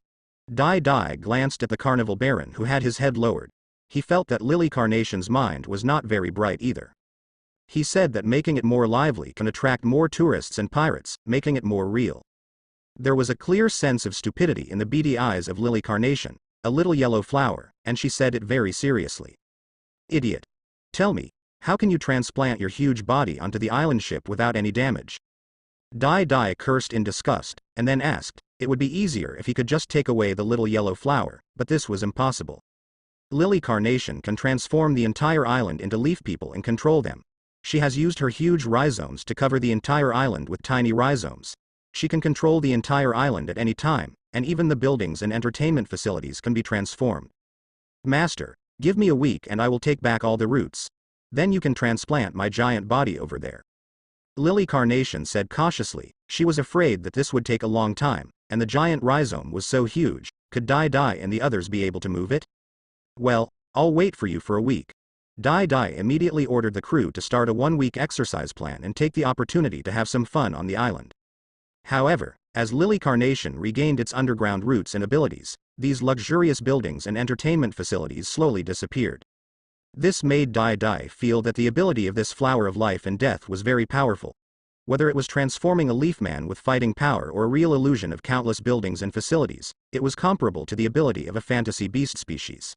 Dai glanced at the Carnival Baron who had his head lowered. He felt that Lily Carnation's mind was not very bright either. He said that making it more lively can attract more tourists and pirates, making it more real. There was a clear sense of stupidity in the beady eyes of Lily Carnation, a little yellow flower, and she said it very seriously. Idiot. Tell me, how can you transplant your huge body onto the island ship without any damage? Dai cursed in disgust, and then asked, it would be easier if he could just take away the little yellow flower, but this was impossible. Lily Carnation can transform the entire island into leaf people and control them. She has used her huge rhizomes to cover the entire island with tiny rhizomes. She can control the entire island at any time, and even the buildings and entertainment facilities can be transformed. Master, give me a week and I will take back all the roots. Then you can transplant my giant body over there. Lily Carnation said cautiously. She was afraid that this would take a long time, and the giant rhizome was so huge. Could Dai and the others be able to move it? Well, I'll wait for you for a week. Dai immediately ordered the crew to start a 1-week exercise plan and take the opportunity to have some fun on the island. However, as Lily Carnation regained its underground roots and abilities, these luxurious buildings and entertainment facilities slowly disappeared. This made Dai feel that the ability of this flower of life and death was very powerful. Whether it was transforming a leaf man with fighting power or a real illusion of countless buildings and facilities, it was comparable to the ability of a fantasy beast species.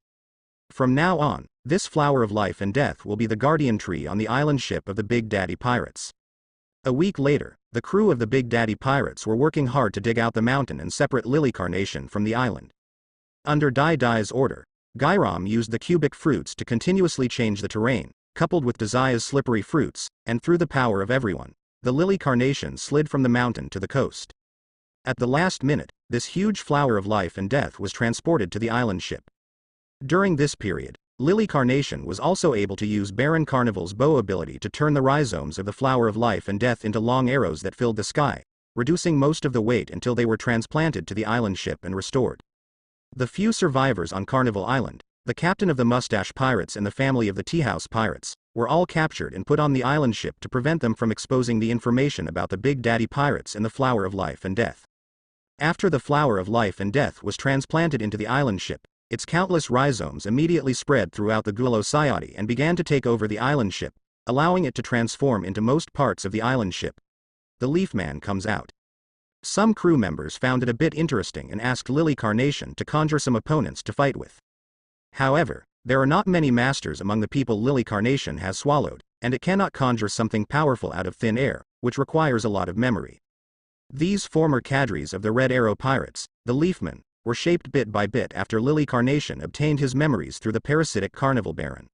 From now on, this flower of life and death will be the guardian tree on the island ship of the Big Daddy Pirates. A week later, the crew of the Big Daddy Pirates were working hard to dig out the mountain and separate Lily Carnation from the island. Under Dai's order, Gairam used the cubic fruits to continuously change the terrain, coupled with Dai's slippery fruits, and through the power of everyone, the Lily Carnation slid from the mountain to the coast. At the last minute, this huge flower of life and death was transported to the island ship. During this period, Lily Carnation was also able to use Baron Carnival's bow ability to turn the rhizomes of the flower of life and death into long arrows that filled the sky, reducing most of the weight until they were transplanted to the island ship and restored. The few survivors on Carnival Island, the captain of the Mustache Pirates and the family of the Tea House Pirates, were all captured and put on the island ship to prevent them from exposing the information about the Big Daddy Pirates and the flower of life and death. After the flower of life and death was transplanted into the island ship, its countless rhizomes immediately spread throughout the Gulo Sayati and began to take over the island ship, allowing it to transform into most parts of the island ship. The Leaf Man comes out. Some crew members found it a bit interesting and asked Lily Carnation to conjure some opponents to fight with. However, there are not many masters among the people Lily Carnation has swallowed, and it cannot conjure something powerful out of thin air, which requires a lot of memory. These former cadres of the Red Arrow Pirates, the Leafmen, were shaped bit by bit after Lily Carnation obtained his memories through the parasitic Carnival Baron.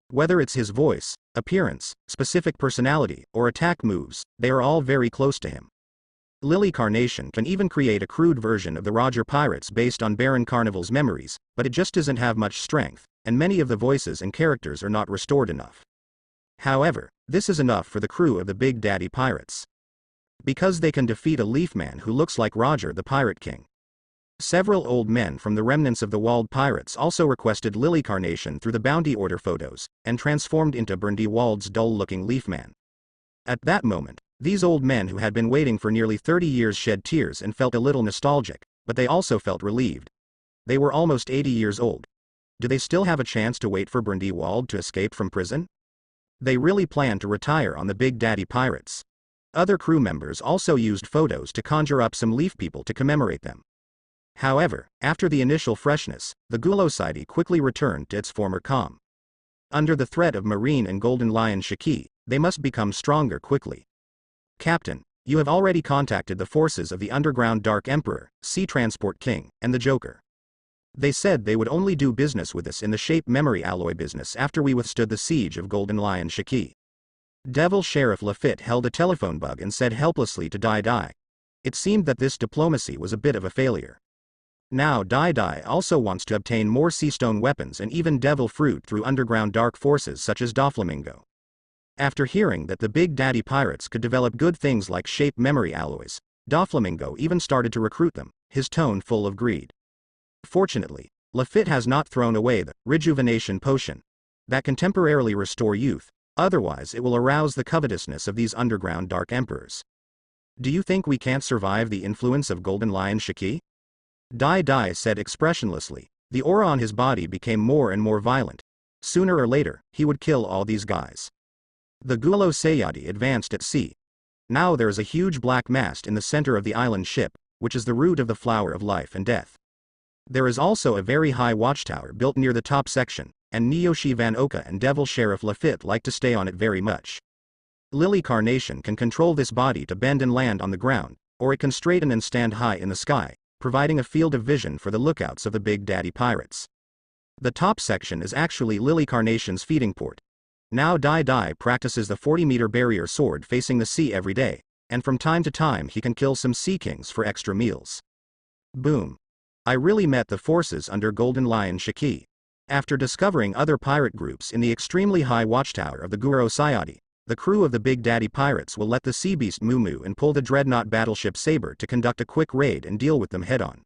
Whether it's his voice, appearance, specific personality, or attack moves, they are all very close to him. Lily Carnation can even create a crude version of the Roger Pirates based on Baron Carnival's memories, but it just doesn't have much strength, and many of the voices and characters are not restored enough. However, this is enough for the crew of the Big Daddy Pirates. Because they can defeat a Leafman who looks like Roger the Pirate King. Several old men from the remnants of the Walled Pirates also requested Lily Carnation through the bounty order photos, and transformed into Bardi Wald's dull-looking Leafman. At that moment, these old men who had been waiting for nearly 30 years shed tears and felt a little nostalgic, but they also felt relieved. They were almost 80 years old. Do they still have a chance to wait for Bardi Wald to escape from prison? They really planned to retire on the Big Daddy Pirates. Other crew members also used photos to conjure up some Leaf people to commemorate them. However, after the initial freshness, the Gulosity quickly returned to its former calm. Under the threat of Marine and Golden Lion Shiki, they must become stronger quickly. Captain, you have already contacted the forces of the Underground Dark Emperor, Sea Transport King, and the Joker. They said they would only do business with us in the shape memory alloy business after we withstood the siege of Golden Lion Shiki. Devil Sheriff Lafitte held a telephone bug and said helplessly to Dai. It seemed that this diplomacy was a bit of a failure. Now Dai also wants to obtain more Seastone weapons and even Devil Fruit through underground dark forces such as Doflamingo. After hearing that the Big Daddy Pirates could develop good things like shape memory alloys, Doflamingo even started to recruit them, his tone full of greed. Fortunately, Lafitte has not thrown away the rejuvenation potion that can temporarily restore youth, otherwise it will arouse the covetousness of these underground dark emperors. Do you think we can't survive the influence of Golden Lion Shiki? Dai said expressionlessly. The aura on his body became more and more violent. Sooner or later, he would kill all these guys. The Gulo Sayadi advanced at sea. Now there is a huge black mast in the center of the island ship, which is the root of the flower of life and death. There is also a very high watchtower built near the top section, and Niyoshi Van Oka and Devil Sheriff Lafitte like to stay on it very much. Lily Carnation can control this body to bend and land on the ground, or it can straighten and stand high in the sky, providing a field of vision for the lookouts of the Big Daddy Pirates. The top section is actually Lily Carnation's feeding port. Now Dai practices the 40-meter barrier sword facing the sea every day, and from time to time he can kill some sea kings for extra meals. Boom. I really met the forces under Golden Lion Shiki. After discovering other pirate groups in the extremely high watchtower of the Guro Sayadi, the crew of the Big Daddy Pirates will let the sea beast Moo and pull the dreadnought battleship Saber to conduct a quick raid and deal with them head-on.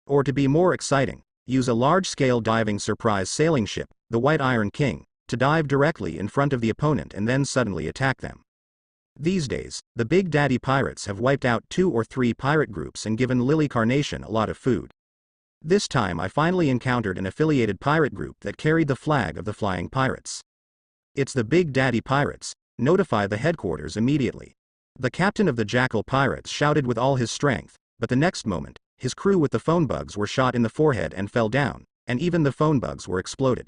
Or to be more exciting, use a large-scale diving surprise sailing ship, the White Iron King, to dive directly in front of the opponent and then suddenly attack them. These days, the Big Daddy Pirates have wiped out 2 or 3 pirate groups and given Lily Carnation a lot of food. This time I finally encountered an affiliated pirate group that carried the flag of the Flying Pirates. It's the Big Daddy Pirates. Notify the headquarters immediately. The captain of the Jackal Pirates shouted with all his strength, but the next moment, his crew with the phone bugs were shot in the forehead and fell down, and even the phone bugs were exploded.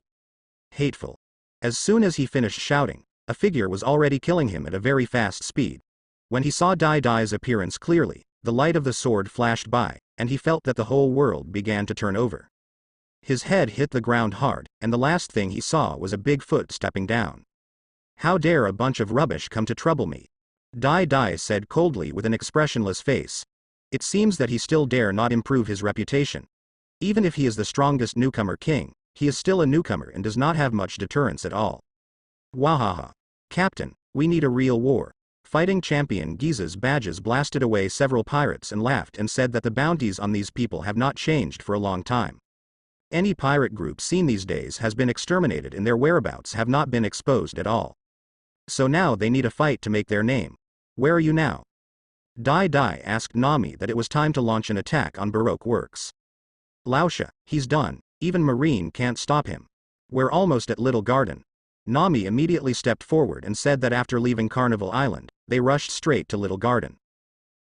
Hateful. As soon as he finished shouting, a figure was already killing him at a very fast speed. When he saw Dai's appearance clearly, the light of the sword flashed by, and he felt that the whole world began to turn over. His head hit the ground hard, and the last thing he saw was a big foot stepping down. How dare a bunch of rubbish come to trouble me? Dai said coldly with an expressionless face. It seems that he still dare not improve his reputation. Even if he is the strongest newcomer king, he is still a newcomer and does not have much deterrence at all. Wahaha. Captain, we need a real war. Fighting champion Giza's badges blasted away several pirates and laughed and said that the bounties on these people have not changed for a long time. Any pirate group seen these days has been exterminated and their whereabouts have not been exposed at all. So now they need a fight to make their name. Where are you now? Dai asked Nami that it was time to launch an attack on Baroque works. Lausha, he's done, even Marine can't stop him. We're almost at Little Garden. Nami immediately stepped forward and said that after leaving Carnival Island, they rushed straight to Little Garden.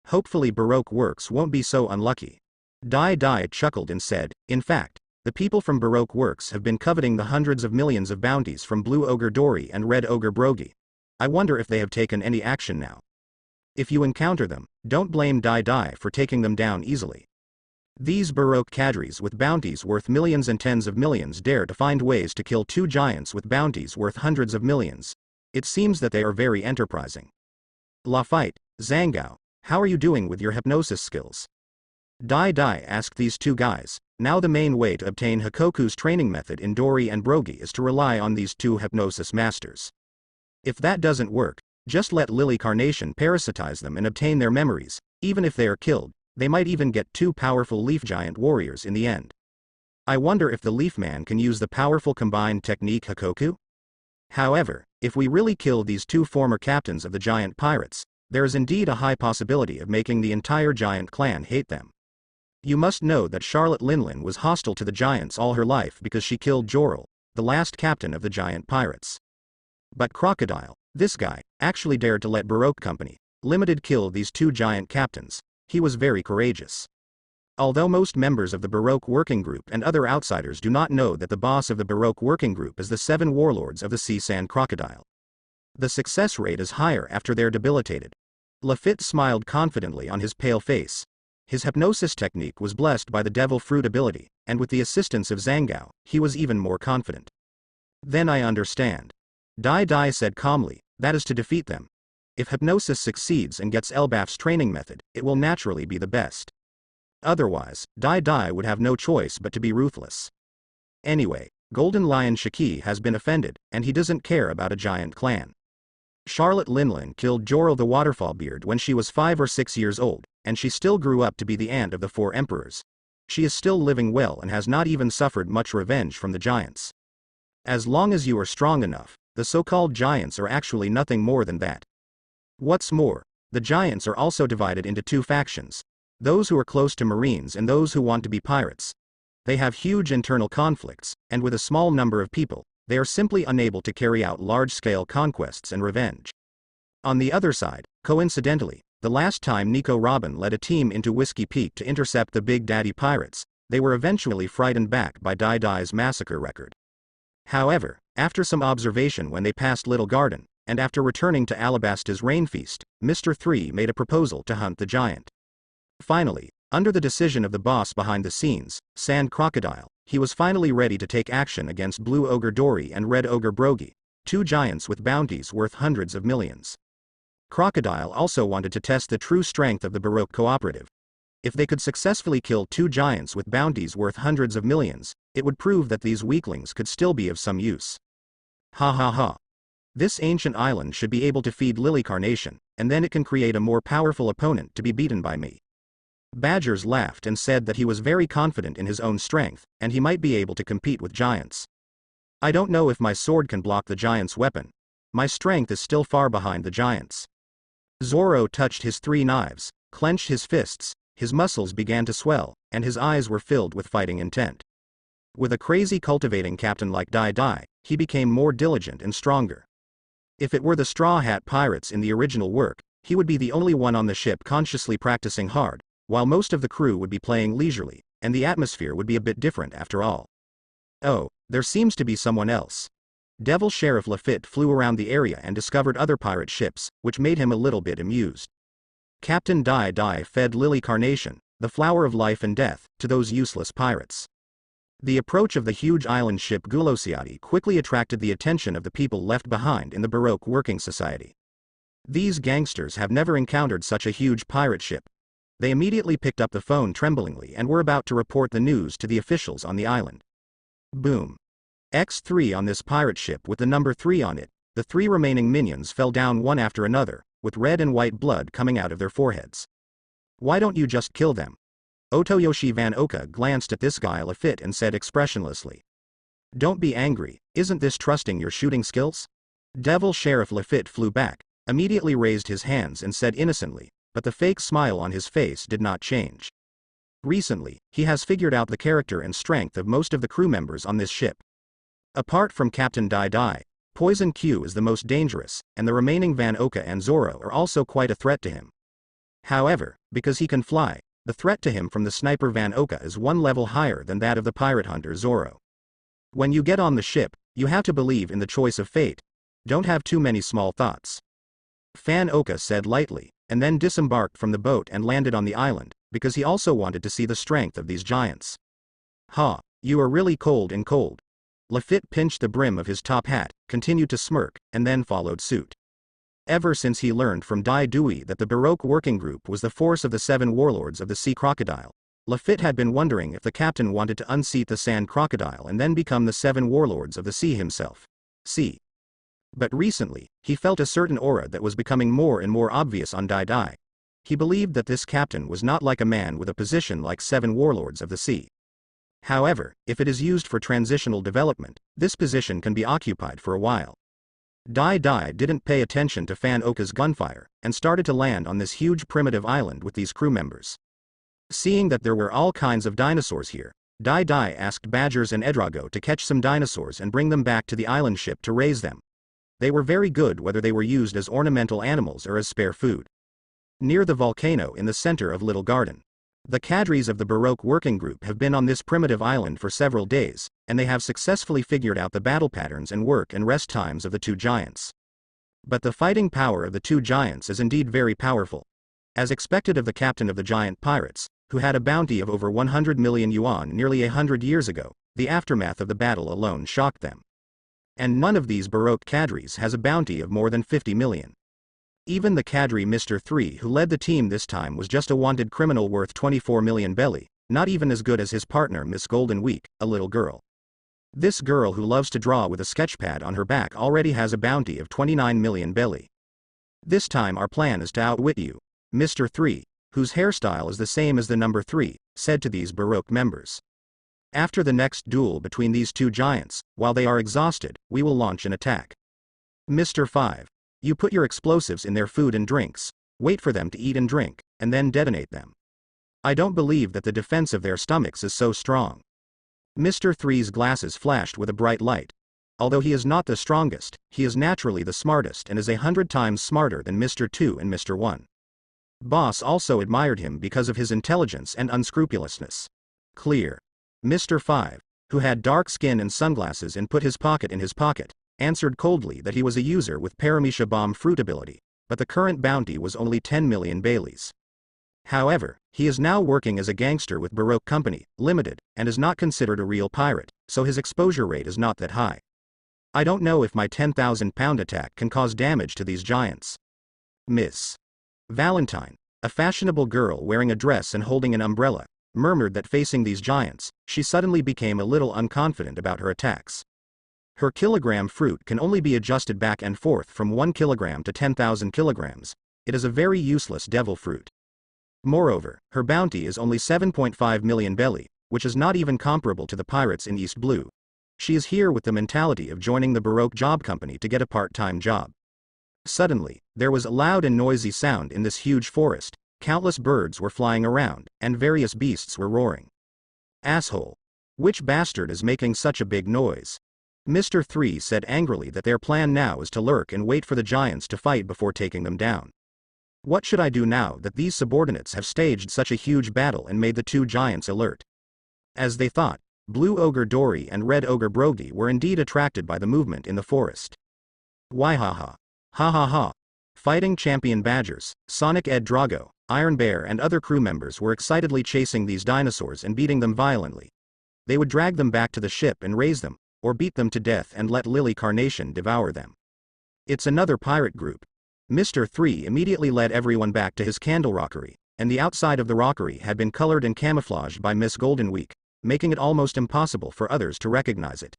Hopefully Baroque works won't be so unlucky. Dai chuckled and said, in fact, The people from Baroque Works have been coveting the hundreds of millions of bounties from Blue Ogre Dory and Red Ogre Brogy. I wonder if they have taken any action now. If you encounter them, don't blame Dai for taking them down easily. These Baroque cadres with bounties worth millions and tens of millions dare to find ways to kill two giants with bounties worth hundreds of millions. It seems that they are very enterprising. Lafitte, Zhangao, how are you doing with your hypnosis skills? Dai asked these two guys. Now the main way to obtain Hikoku's training method in Dory and Brogy is to rely on these two hypnosis masters. If that doesn't work, just let Lily Carnation parasitize them and obtain their memories. Even if they are killed, they might even get two powerful leaf giant warriors in the end. I wonder if the leaf man can use the powerful combined technique Hikoku? However, if we really kill these two former captains of the giant pirates, there is indeed a high possibility of making the entire giant clan hate them. You must know that Charlotte Linlin was hostile to the giants all her life because she killed Jorel, the last captain of the giant pirates. But Crocodile, this guy, actually dared to let Baroque Company Limited kill these two giant captains. He was very courageous. Although most members of the Baroque Working Group and other outsiders do not know that the boss of the Baroque Working Group is the 7 warlords of the Sea Sand Crocodile. The success rate is higher after they're debilitated. Lafitte smiled confidently on his pale face. His hypnosis technique was blessed by the devil fruit ability, and with the assistance of Zhangao, he was even more confident. Then I understand. Dai said calmly, that is to defeat them. If hypnosis succeeds and gets Elbaf's training method, it will naturally be the best. Otherwise, Dai would have no choice but to be ruthless. Anyway, Golden Lion Shiki has been offended, and he doesn't care about a giant clan. Charlotte Linlin killed Jorel the Waterfallbeard when she was 5 or 6 years old, and she still grew up to be the aunt of the 4 emperors. She is still living well and has not even suffered much revenge from the giants. As long as you are strong enough, the so-called giants are actually nothing more than that. What's more, the giants are also divided into 2 factions, those who are close to marines and those who want to be pirates. They have huge internal conflicts, and with a small number of people, they are simply unable to carry out large-scale conquests and revenge. On the other side, coincidentally, the last time Nico Robin led a team into Whiskey Peak to intercept the Big Daddy pirates, they were eventually frightened back by Dai's massacre record. However, after some observation when they passed Little Garden, and after returning to Alabasta's Rain Feast, Mr. 3 made a proposal to hunt the giant. Finally, under the decision of the boss behind the scenes, Sand Crocodile, he was finally ready to take action against Blue Ogre Dory and Red Ogre Brogy, 2 giants with bounties worth hundreds of millions. Crocodile also wanted to test the true strength of the Baroque Cooperative. If they could successfully kill 2 giants with bounties worth hundreds of millions, it would prove that these weaklings could still be of some use. Ha ha ha. This ancient island should be able to feed Lily Carnation, and then it can create a more powerful opponent to be beaten by me. Badgers laughed and said that he was very confident in his own strength, and he might be able to compete with giants. I don't know if my sword can block the giant's weapon. My strength is still far behind the giants. Zoro touched his 3 knives, clenched his fists, his muscles began to swell, and his eyes were filled with fighting intent. With a crazy cultivating captain like Dai, he became more diligent and stronger. If it were the Straw Hat Pirates in the original work, he would be the only one on the ship consciously practicing hard, while most of the crew would be playing leisurely, and the atmosphere would be a bit different after all. Oh, there seems to be someone else. Devil Sheriff Lafitte flew around the area and discovered other pirate ships, which made him a little bit amused. Captain Dai fed Lily Carnation, the flower of life and death, to those useless pirates. The approach of the huge island ship Gulosiati quickly attracted the attention of the people left behind in the Baroque Working Society. These gangsters have never encountered such a huge pirate ship. They immediately picked up the phone tremblingly and were about to report the news to the officials on the island. Boom. X3 on this pirate ship with the number 3 on it, the 3 remaining minions fell down one after another, with red and white blood coming out of their foreheads. Why don't you just kill them? Otoyoshi Van Oka glanced at this guy Lafitte and said expressionlessly. Don't be angry, isn't this trusting your shooting skills? Devil Sheriff Lafitte flew back, immediately raised his hands and said innocently, but the fake smile on his face did not change. Recently, he has figured out the character and strength of most of the crew members on this ship. Apart from Captain Dai, Poison Q is the most dangerous, and the remaining Van Oka and Zoro are also quite a threat to him. However, because he can fly, the threat to him from the sniper Van Oka is one level higher than that of the pirate hunter Zoro. When you get on the ship, you have to believe in the choice of fate. Don't have too many small thoughts. Van Oka said lightly, and then disembarked from the boat and landed on the island, because he also wanted to see the strength of these giants. Ha, you are really cold and cold. Lafitte pinched the brim of his top hat, continued to smirk, and then followed suit. Ever since he learned from Dai Dui that the Baroque working group was the force of the 7 warlords of the sea crocodile, Lafitte had been wondering if the captain wanted to unseat the sand crocodile and then become the 7 warlords of the sea himself. See. But recently, he felt a certain aura that was becoming more and more obvious on Dai Dai. He believed that this captain was not like a man with a position like 7 warlords of the sea. However, if it is used for transitional development, this position can be occupied for a while. Dai Dai didn't pay attention to Fan Oka's gunfire, and started to land on this huge primitive island with these crew members. Seeing that there were all kinds of dinosaurs here, Dai Dai asked Badgers and Edrago to catch some dinosaurs and bring them back to the island ship to raise them. They were very good whether they were used as ornamental animals or as spare food. Near the volcano in the center of Little Garden, the cadres of the Baroque working group have been on this primitive island for several days, and they have successfully figured out the battle patterns and work and rest times of the 2 giants. But the fighting power of the 2 giants is indeed very powerful. As expected of the captain of the giant pirates, who had a bounty of over 100 million yuan nearly 100 years ago, the aftermath of the battle alone shocked them. And none of these Baroque cadres has a bounty of more than 50 million. Even the cadre Mr. 3 who led the team this time was just a wanted criminal worth 24 million belly, not even as good as his partner Miss Golden Week, a little girl. This girl who loves to draw with a sketchpad on her back already has a bounty of 29 million belly. This time our plan is to outwit you, Mr. 3, whose hairstyle is the same as the number 3, said to these Baroque members. After the next duel between these 2 giants, while they are exhausted, we will launch an attack. Mr. 5. You put your explosives in their food and drinks, wait for them to eat and drink, and then detonate them. I don't believe that the defense of their stomachs is so strong. Mr. 3's glasses flashed with a bright light. Although he is not the strongest, he is naturally the smartest and is 100 times smarter than Mr. 2 and Mr. 1. Boss also admired him because of his intelligence and unscrupulousness. Clear. Mr. 5, who had dark skin and sunglasses and put his pocket in his pocket, answered coldly that he was a user with Paramisha bomb fruit ability, but the current bounty was only 10 million Baileys. However, he is now working as a gangster with Baroque Company, Limited, and is not considered a real pirate, so his exposure rate is not that high. I don't know if my 10,000-pound attack can cause damage to these giants. Miss Valentine, a fashionable girl wearing a dress and holding an umbrella, murmured that facing these giants, she suddenly became a little unconfident about her attacks. Her kilogram fruit can only be adjusted back and forth from 1 kilogram to 10,000 kilograms. It is a very useless devil fruit. Moreover, her bounty is only 7.5 million belly, which is not even comparable to the pirates in East Blue. She is here with the mentality of joining the Baroque Job Company to get a part-time job. Suddenly, there was a loud and noisy sound in this huge forest. Countless birds were flying around, and various beasts were roaring. Asshole! Which bastard is making such a big noise? Mr. 3 said angrily that their plan now is to lurk and wait for the giants to fight before taking them down. What should I do now that these subordinates have staged such a huge battle and made the 2 giants alert? As they thought, Blue Ogre Dory and Red Ogre Brogy were indeed attracted by the movement in the forest. Waihaha! Ha ha ha! Fighting champion Badgers, Sonic Ed Drago, Iron Bear and other crew members were excitedly chasing these dinosaurs and beating them violently. They would drag them back to the ship and raise them, or beat them to death and let Lily Carnation devour them. It's another pirate group. Mr. 3 immediately led everyone back to his candle rockery, and the outside of the rockery had been colored and camouflaged by Miss Golden Week, making it almost impossible for others to recognize it.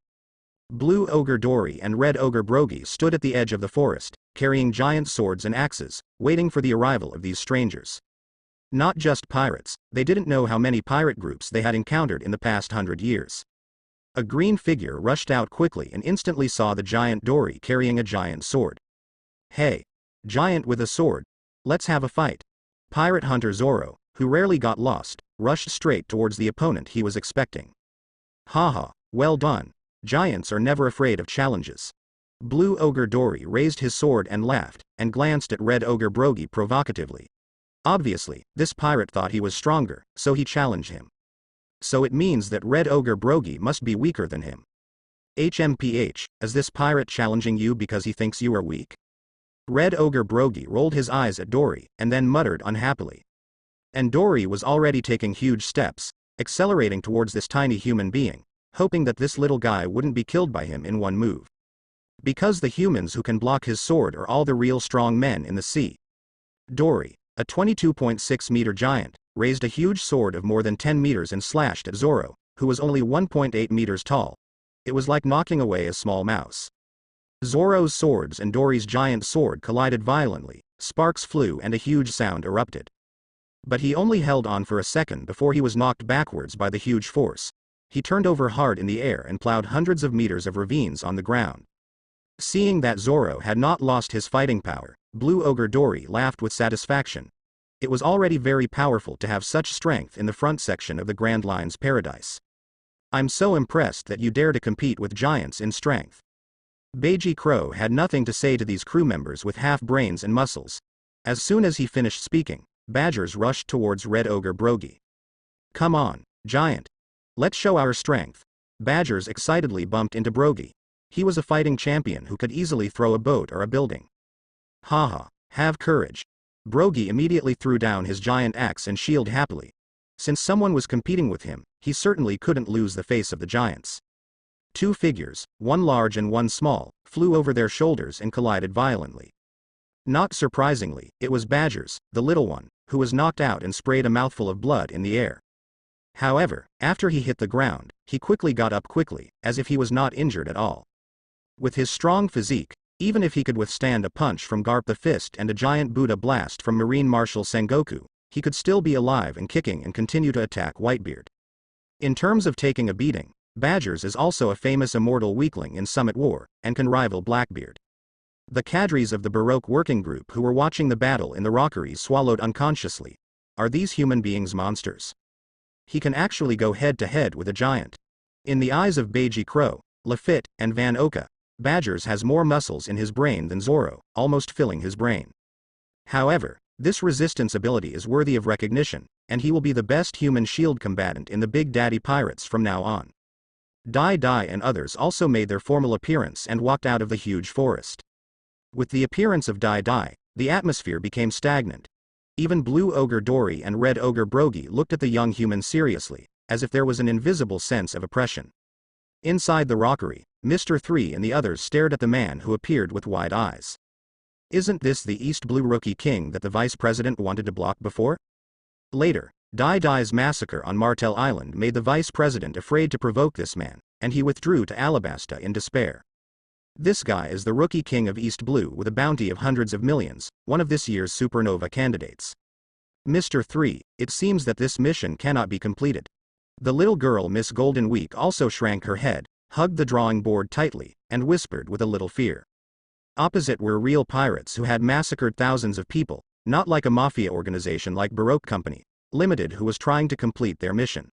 Blue Ogre Dory and Red Ogre Brogy stood at the edge of the forest, carrying giant swords and axes, waiting for the arrival of these strangers. Not just pirates, they didn't know how many pirate groups they had encountered in the past 100 years. A green figure rushed out quickly and instantly saw the giant Dory carrying a giant sword. Hey! Giant with a sword! Let's have a fight! Pirate hunter Zoro, who rarely got lost, rushed straight towards the opponent he was expecting. Haha, well done! Giants are never afraid of challenges. Blue Ogre Dory raised his sword and laughed, and glanced at Red Ogre Brogy provocatively. Obviously, this pirate thought he was stronger, so he challenged him. So it means that Red Ogre Brogy must be weaker than him. HMPH, is this pirate challenging you because he thinks you are weak? Red Ogre Brogy rolled his eyes at Dory, and then muttered unhappily. And Dory was already taking huge steps, accelerating towards this tiny human being, hoping that this little guy wouldn't be killed by him in one move. Because the humans who can block his sword are all the real strong men in the sea. Dory, a 22.6-meter giant, raised a huge sword of more than 10 meters and slashed at Zoro, who was only 1.8 meters tall. It was like knocking away a small mouse. Zoro's swords and Dory's giant sword collided violently, sparks flew and a huge sound erupted. But he only held on for a second before he was knocked backwards by the huge force. He turned over hard in the air and plowed hundreds of meters of ravines on the ground. Seeing that Zoro had not lost his fighting power, Blue Ogre Dory laughed with satisfaction. It was already very powerful to have such strength in the front section of the Grand Line's paradise. I'm so impressed that you dare to compete with giants in strength. Baiji Crow had nothing to say to these crew members with half brains and muscles. As soon as he finished speaking, badgers rushed towards Red Ogre Brogy. Come on, giant. Let's show our strength. Badgers excitedly bumped into Brogy. He was a fighting champion who could easily throw a boat or a building. Haha, have courage. Brogy immediately threw down his giant axe and shield happily. Since someone was competing with him, he certainly couldn't lose the face of the giants. Two figures, one large and one small, flew over their shoulders and collided violently. Not surprisingly, it was Badgers, the little one, who was knocked out and sprayed a mouthful of blood in the air. However, after he hit the ground, he quickly got up quickly, as if he was not injured at all. With his strong physique, even if he could withstand a punch from Garp the Fist and a giant Buddha blast from Marine Marshal Sengoku, he could still be alive and kicking and continue to attack Whitebeard. In terms of taking a beating, Badgers is also a famous immortal weakling in Summit War, and can rival Blackbeard. The cadres of the Baroque working group who were watching the battle in the rockeries swallowed unconsciously. Are these human beings monsters? He can actually go head-to-head with a giant. In the eyes of Baiji Crow, Lafitte, and Van Oka, Badgers has more muscles in his brain than Zoro, almost filling his brain. However, this resistance ability is worthy of recognition, and he will be the best human shield combatant in the Big Daddy Pirates from now on. Dai Dai and others also made their formal appearance and walked out of the huge forest. With the appearance of Dai Dai, the atmosphere became stagnant. Even Blue Ogre Dory and Red Ogre Brogy looked at the young human seriously, as if there was an invisible sense of oppression. Inside the rockery, Mr. 3 and the others stared at the man who appeared with wide eyes. Isn't this the East Blue Rookie King that the Vice President wanted to block before? Later, Dai Dai's massacre on Martel Island made the Vice President afraid to provoke this man, and he withdrew to Alabasta in despair. This guy is the Rookie King of East Blue with a bounty of hundreds of millions, one of this year's supernova candidates. Mr. 3, it seems that this mission cannot be completed. The little girl Miss Golden Week also shrank her head, hugged the drawing board tightly, and whispered with a little fear. Opposite were real pirates who had massacred thousands of people, not like a mafia organization like Baroque Company Limited who was trying to complete their mission.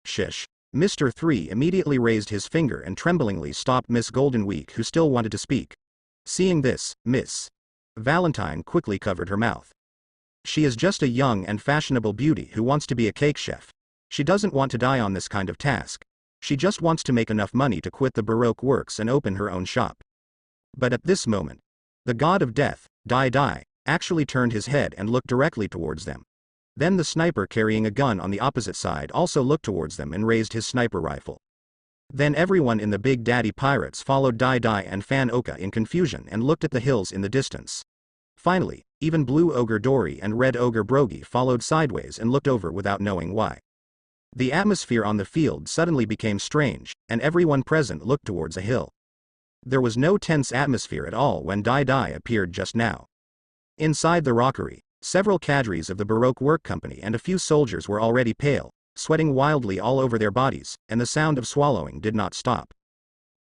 Shish. Mr. 3 immediately raised his finger and tremblingly stopped Miss Golden Week who still wanted to speak. Seeing this, Miss Valentine quickly covered her mouth. She is just a young and fashionable beauty who wants to be a cake chef. She doesn't want to die on this kind of task. She just wants to make enough money to quit the Baroque works and open her own shop. But at this moment, the god of death, Dai Dai, actually turned his head and looked directly towards them. Then the sniper carrying a gun on the opposite side also looked towards them and raised his sniper rifle. Then everyone in the Big Daddy Pirates followed Dai Dai and Fan Oka in confusion and looked at the hills in the distance. Finally, even Blue Ogre Dory and Red Ogre Brogy followed sideways and looked over without knowing why. The atmosphere on the field suddenly became strange, and everyone present looked towards a hill. There was no tense atmosphere at all when Dai Dai appeared just now. Inside the rockery, several cadres of the Baroque Work Company and a few soldiers were already pale, sweating wildly all over their bodies, and the sound of swallowing did not stop.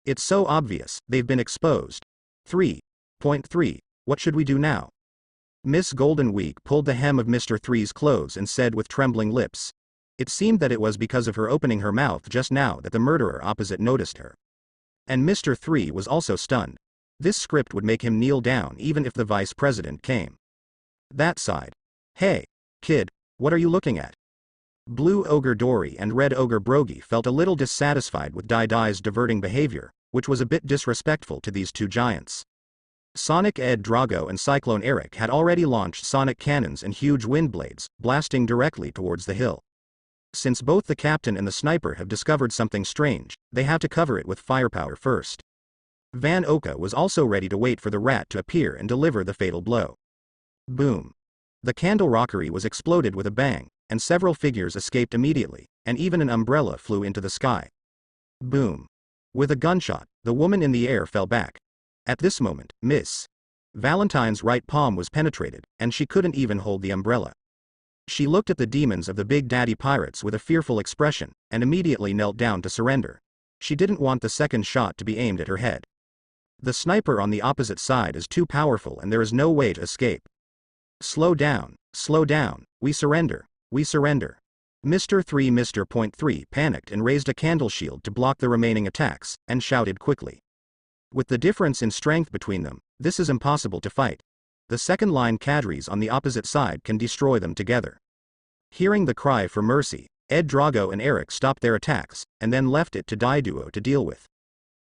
It's so obvious, they've been exposed. 3.3. What should we do now? Miss Golden Week pulled the hem of Mr. 3's clothes and said with trembling lips. It seemed that it was because of her opening her mouth just now that the murderer opposite noticed her. And Mr. 3 was also stunned. This script would make him kneel down even if the Vice President came. That side. Hey, Kid, what are you looking at? Blue Ogre Dory and Red Ogre Brogy felt a little dissatisfied with Dai's diverting behavior, which was a bit disrespectful to these two giants. Sonic Ed Drago and Cyclone Eric had already launched sonic cannons and huge wind blades, blasting directly towards the hill. Since both the captain and the sniper have discovered something strange, they have to cover it with firepower first. Van Oka was also ready to wait for the rat to appear and deliver the fatal blow. Boom. The candle rockery was exploded with a bang, and several figures escaped immediately, and even an umbrella flew into the sky. Boom. With a gunshot, the woman in the air fell back. At this moment, Miss Valentine's right palm was penetrated, and she couldn't even hold the umbrella. She looked at the demons of the Big Daddy Pirates with a fearful expression, and immediately knelt down to surrender. She didn't want the second shot to be aimed at her head. The sniper on the opposite side is too powerful and there is no way to escape. Slow down, we surrender, we surrender. Mr. 3 panicked and raised a candle shield to block the remaining attacks, and shouted quickly. With the difference in strength between them, this is impossible to fight. The second line cadres on the opposite side can destroy them together. Hearing the cry for mercy, Ed Drago and Eric stopped their attacks, and then left it to Dai Duo to deal with.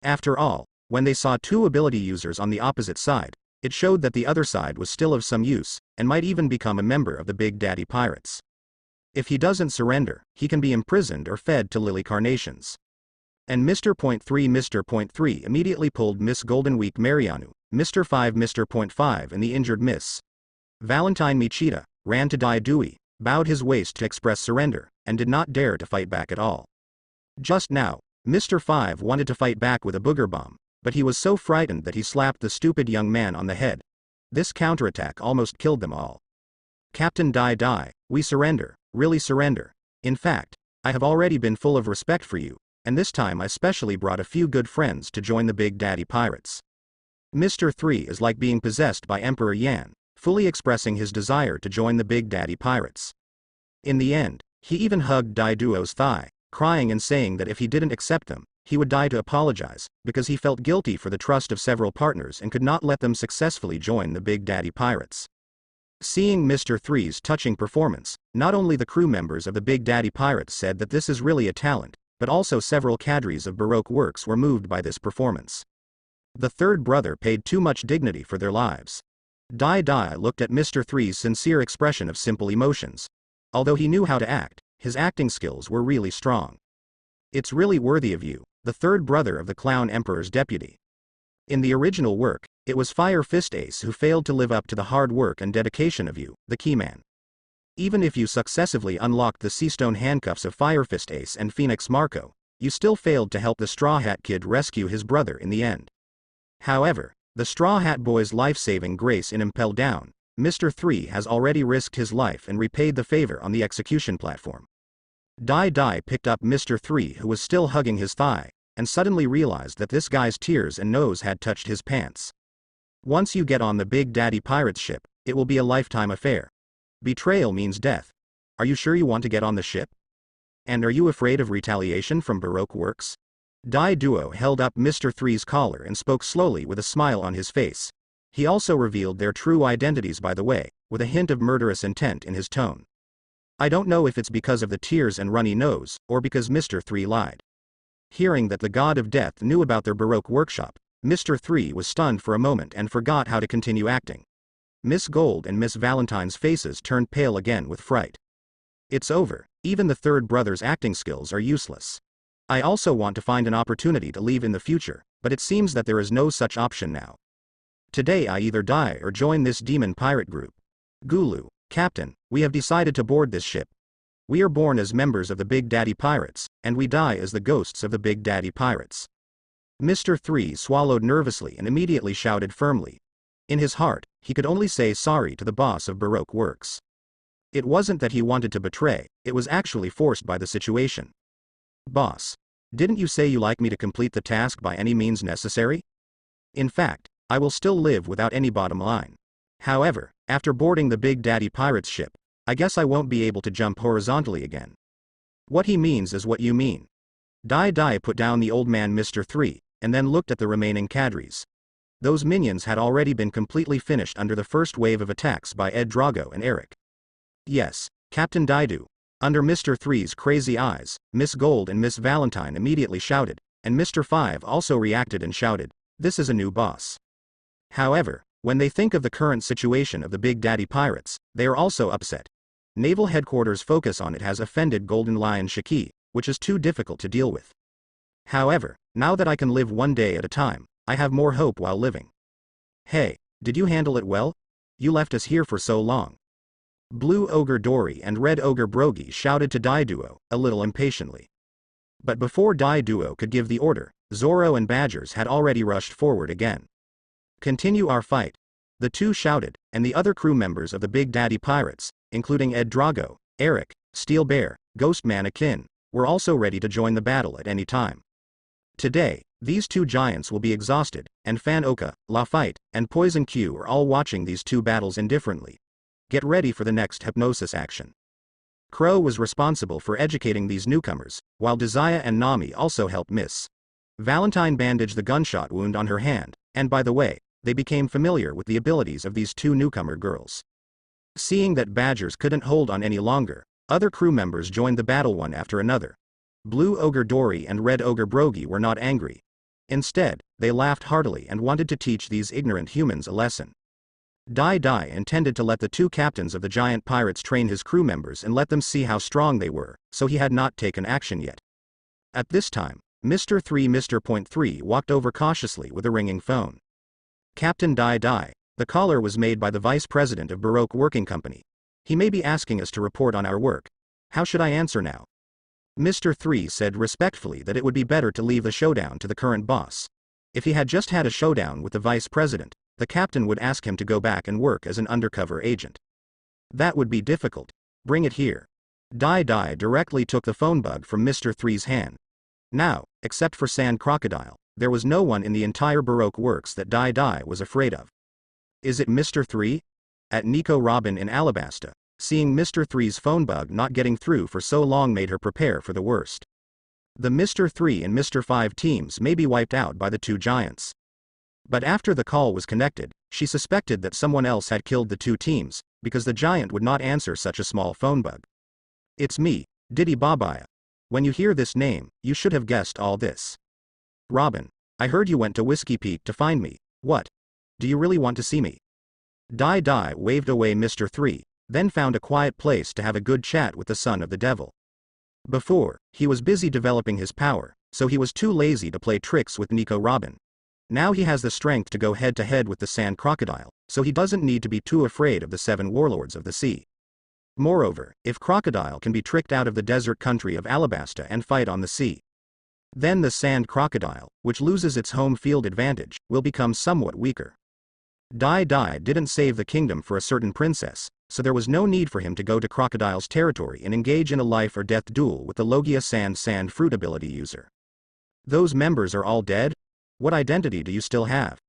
After all, when they saw two ability users on the opposite side, it showed that the other side was still of some use, and might even become a member of the Big Daddy Pirates. If he doesn't surrender, he can be imprisoned or fed to lily carnations. And Mr. 3 immediately pulled Miss Golden Week Marianu, Mr. 5 and the injured Miss Valentine Michita, ran to Dai Dui, bowed his waist to express surrender, and did not dare to fight back at all. Just now, Mr. 5 wanted to fight back with a booger bomb, but he was so frightened that he slapped the stupid young man on the head. This counterattack almost killed them all. Captain Dai, we surrender, really surrender. In fact, I have already been full of respect for you, and this time I specially brought a few good friends to join the Big Daddy Pirates. Mr. 3 is like being possessed by Emperor Yan, fully expressing his desire to join the Big Daddy Pirates. In the end, he even hugged Dai Duo's thigh, crying and saying that if he didn't accept them, he would die to apologize, because he felt guilty for the trust of several partners and could not let them successfully join the Big Daddy Pirates. Seeing Mr. 3's touching performance, not only the crew members of the Big Daddy Pirates said that this is really a talent, but also several cadres of Baroque works were moved by this performance. The third brother paid too much dignity for their lives. Dai looked at Mr. 3's sincere expression of simple emotions. Although he knew how to act, his acting skills were really strong. It's really worthy of you, the third brother of the Clown Emperor's deputy. In the original work, it was Fire Fist Ace who failed to live up to the hard work and dedication of you, the Keyman. Even if you successively unlocked the Seastone handcuffs of Fire Fist Ace and Phoenix Marco, you still failed to help the Straw Hat Kid rescue his brother in the end. However, the Straw Hat Boy's life-saving grace in Impel Down, Mr. 3 has already risked his life and repaid the favor on the execution platform. Dai picked up Mr. 3 who was still hugging his thigh, and suddenly realized that this guy's tears and nose had touched his pants. Once you get on the Big Daddy Pirates ship, it will be a lifetime affair. Betrayal means death. Are you sure you want to get on the ship? And are you afraid of retaliation from Baroque works? Dai Duo held up Mr. 3's collar and spoke slowly with a smile on his face. He also revealed their true identities by the way, with a hint of murderous intent in his tone. I don't know if it's because of the tears and runny nose, or because Mr. 3 lied. Hearing that the god of death knew about their Baroque workshop, Mr. 3 was stunned for a moment and forgot how to continue acting. Miss Gold and Miss Valentine's faces turned pale again with fright. It's over, even the third brother's acting skills are useless. I also want to find an opportunity to leave in the future, but it seems that there is no such option now. Today I either die or join this demon pirate group. Gulu, Captain, we have decided to board this ship. We are born as members of the Big Daddy Pirates, and we die as the ghosts of the Big Daddy Pirates. Mr. 3 swallowed nervously and immediately shouted firmly. In his heart, he could only say sorry to the boss of Baroque Works. It wasn't that he wanted to betray, it was actually forced by the situation. Boss, didn't you say you like me to complete the task by any means necessary? In fact, I will still live without any bottom line. However, after boarding the Big Daddy Pirates ship, I guess I won't be able to jump horizontally again. What he means is what you mean. Dai put down the old man Mr. 3, and then looked at the remaining cadres. Those minions had already been completely finished under the first wave of attacks by Ed Drago and Eric. Yes, Captain Daidu. Under Mr. Three's crazy eyes, Miss Gold and Miss Valentine immediately shouted, and Mr. Five also reacted and shouted, "This is a new boss." However, when they think of the current situation of the Big Daddy Pirates, they are also upset. Naval Headquarters' focus on it has offended Golden Lion Shiki, which is too difficult to deal with. However, now that I can live one day at a time, I have more hope while living. Hey, did you handle it well? You left us here for so long. Blue Ogre Dory and Red Ogre Brogy shouted to Daiduo, a little impatiently. But before Daiduo could give the order, Zoro and Badgers had already rushed forward again. Continue our fight. The two shouted, and the other crew members of the Big Daddy Pirates, including Ed Drago, Eric, Steel Bear, Ghostman Akin, were also ready to join the battle at any time. Today, these two giants will be exhausted, and Fan Oka, Lafite, and Poison Q are all watching these two battles indifferently. Get ready for the next hypnosis action. Crow was responsible for educating these newcomers, while Desire and Nami also helped Miss Valentine bandage the gunshot wound on her hand, and by the way, they became familiar with the abilities of these two newcomer girls. Seeing that Badgers couldn't hold on any longer, other crew members joined the battle one after another. Blue Ogre Dory and Red Ogre Brogy were not angry. Instead, they laughed heartily and wanted to teach these ignorant humans a lesson. Dai Dai intended to let the two captains of the giant pirates train his crew members and let them see how strong they were, so he had not taken action yet. At this time, Mr. 3 Mr. Point 3 walked over cautiously with a ringing phone. Captain Dai Dai, the caller was made by the vice president of Baroque Working Company. He may be asking us to report on our work. How should I answer now? Mr. 3 said respectfully that it would be better to leave the showdown to the current boss. If he had just had a showdown with the vice president, the captain would ask him to go back and work as an undercover agent. That would be difficult. Bring it here. Dai Dai directly took the phone bug from Mr. 3's hand. Now, except for Sand Crocodile, there was no one in the entire Baroque works that Dai Dai was afraid of. Is it Mr. 3? At Nico Robin in Alabasta, seeing Mr. 3's phone bug not getting through for so long made her prepare for the worst. The Mr. 3 and Mr. 5 teams may be wiped out by the two giants. But after the call was connected, she suspected that someone else had killed the two teams, because the giant would not answer such a small phone bug. It's me, Diddy Babaya. When you hear this name, you should have guessed all this. Robin, I heard you went to Whiskey Peak to find me. What? Do you really want to see me? Dai Dai waved away Mr. 3, then found a quiet place to have a good chat with the son of the devil. Before, he was busy developing his power, so he was too lazy to play tricks with Nico Robin. Now he has the strength to go head-to-head with the Sand Crocodile, so he doesn't need to be too afraid of the 7 warlords of the sea. Moreover, if Crocodile can be tricked out of the desert country of Alabasta and fight on the sea, then the Sand Crocodile, which loses its home field advantage, will become somewhat weaker. Dai Dai didn't save the kingdom for a certain princess, so there was no need for him to go to Crocodile's territory and engage in a life-or-death duel with the Logia Sand fruit ability user. Those members are all dead? What identity do you still have?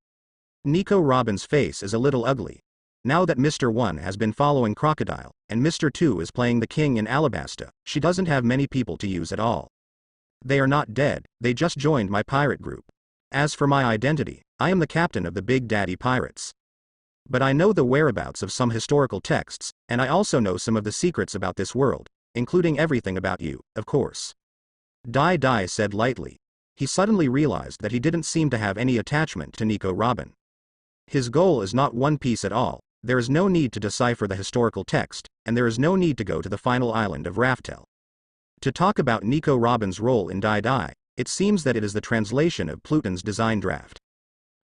Nico Robin's face is a little ugly. Now that Mr. 1 has been following Crocodile, and Mr. 2 is playing the king in Alabasta, she doesn't have many people to use at all. They are not dead, they just joined my pirate group. As for my identity, I am the captain of the Big Daddy Pirates. But I know the whereabouts of some historical texts, and I also know some of the secrets about this world, including everything about you, of course. Dai Dai said lightly. He suddenly realized that he didn't seem to have any attachment to Nico Robin. His goal is not One Piece at all, there is no need to decipher the historical text, and there is no need to go to the final island of Raftel. To talk about Nico Robin's role in Dai Dai, it seems that it is the translation of Pluton's design draft.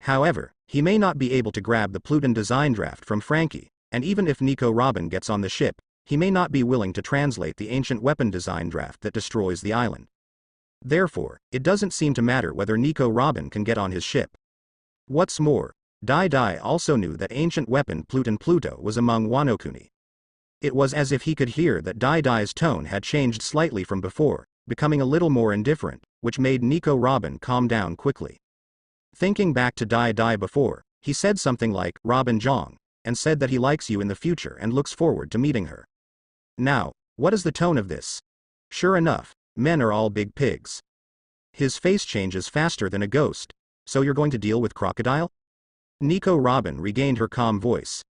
However, he may not be able to grab the Pluton design draft from Frankie, and even if Nico Robin gets on the ship, he may not be willing to translate the ancient weapon design draft that destroys the island. Therefore, it doesn't seem to matter whether Nico Robin can get on his ship. What's more, Dai Dai also knew that ancient weapon Pluto was among Wano Kuni. It was as if he could hear that Dai Dai's tone had changed slightly from before, becoming a little more indifferent, which made Nico Robin calm down quickly. Thinking back to Dai Dai before, he said something like, Robin Zhang, and said that he likes you in the future and looks forward to meeting her. Now, what is the tone of this? Sure enough, men are all big pigs. His face changes faster than a ghost. So you're going to deal with Crocodile? Nico Robin regained her calm voice.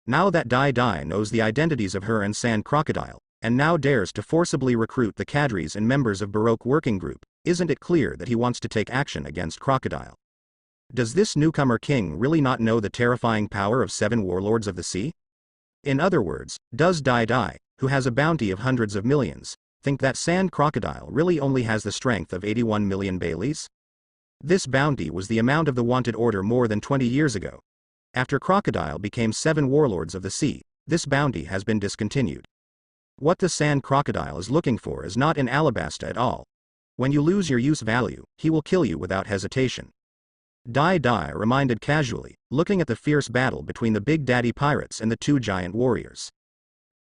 Now that Dai Dai knows the identities of her and Sand Crocodile, and now dares to forcibly recruit the cadres and members of Baroque working group, isn't it clear that he wants to take action against Crocodile? Does this newcomer king really not know the terrifying power of 7 warlords of the sea? In other words, does Dai Dai, who has a bounty of hundreds of millions, think that Sand Crocodile really only has the strength of 81 million Baileys? This bounty was the amount of the wanted order more than 20 years ago. After Crocodile became 7 warlords of the sea, this bounty has been discontinued. What the Sand Crocodile is looking for is not in Alabasta at all. When you lose your use value, he will kill you without hesitation. Dai Dai reminded casually, looking at the fierce battle between the Big Daddy pirates and the 2 giant warriors.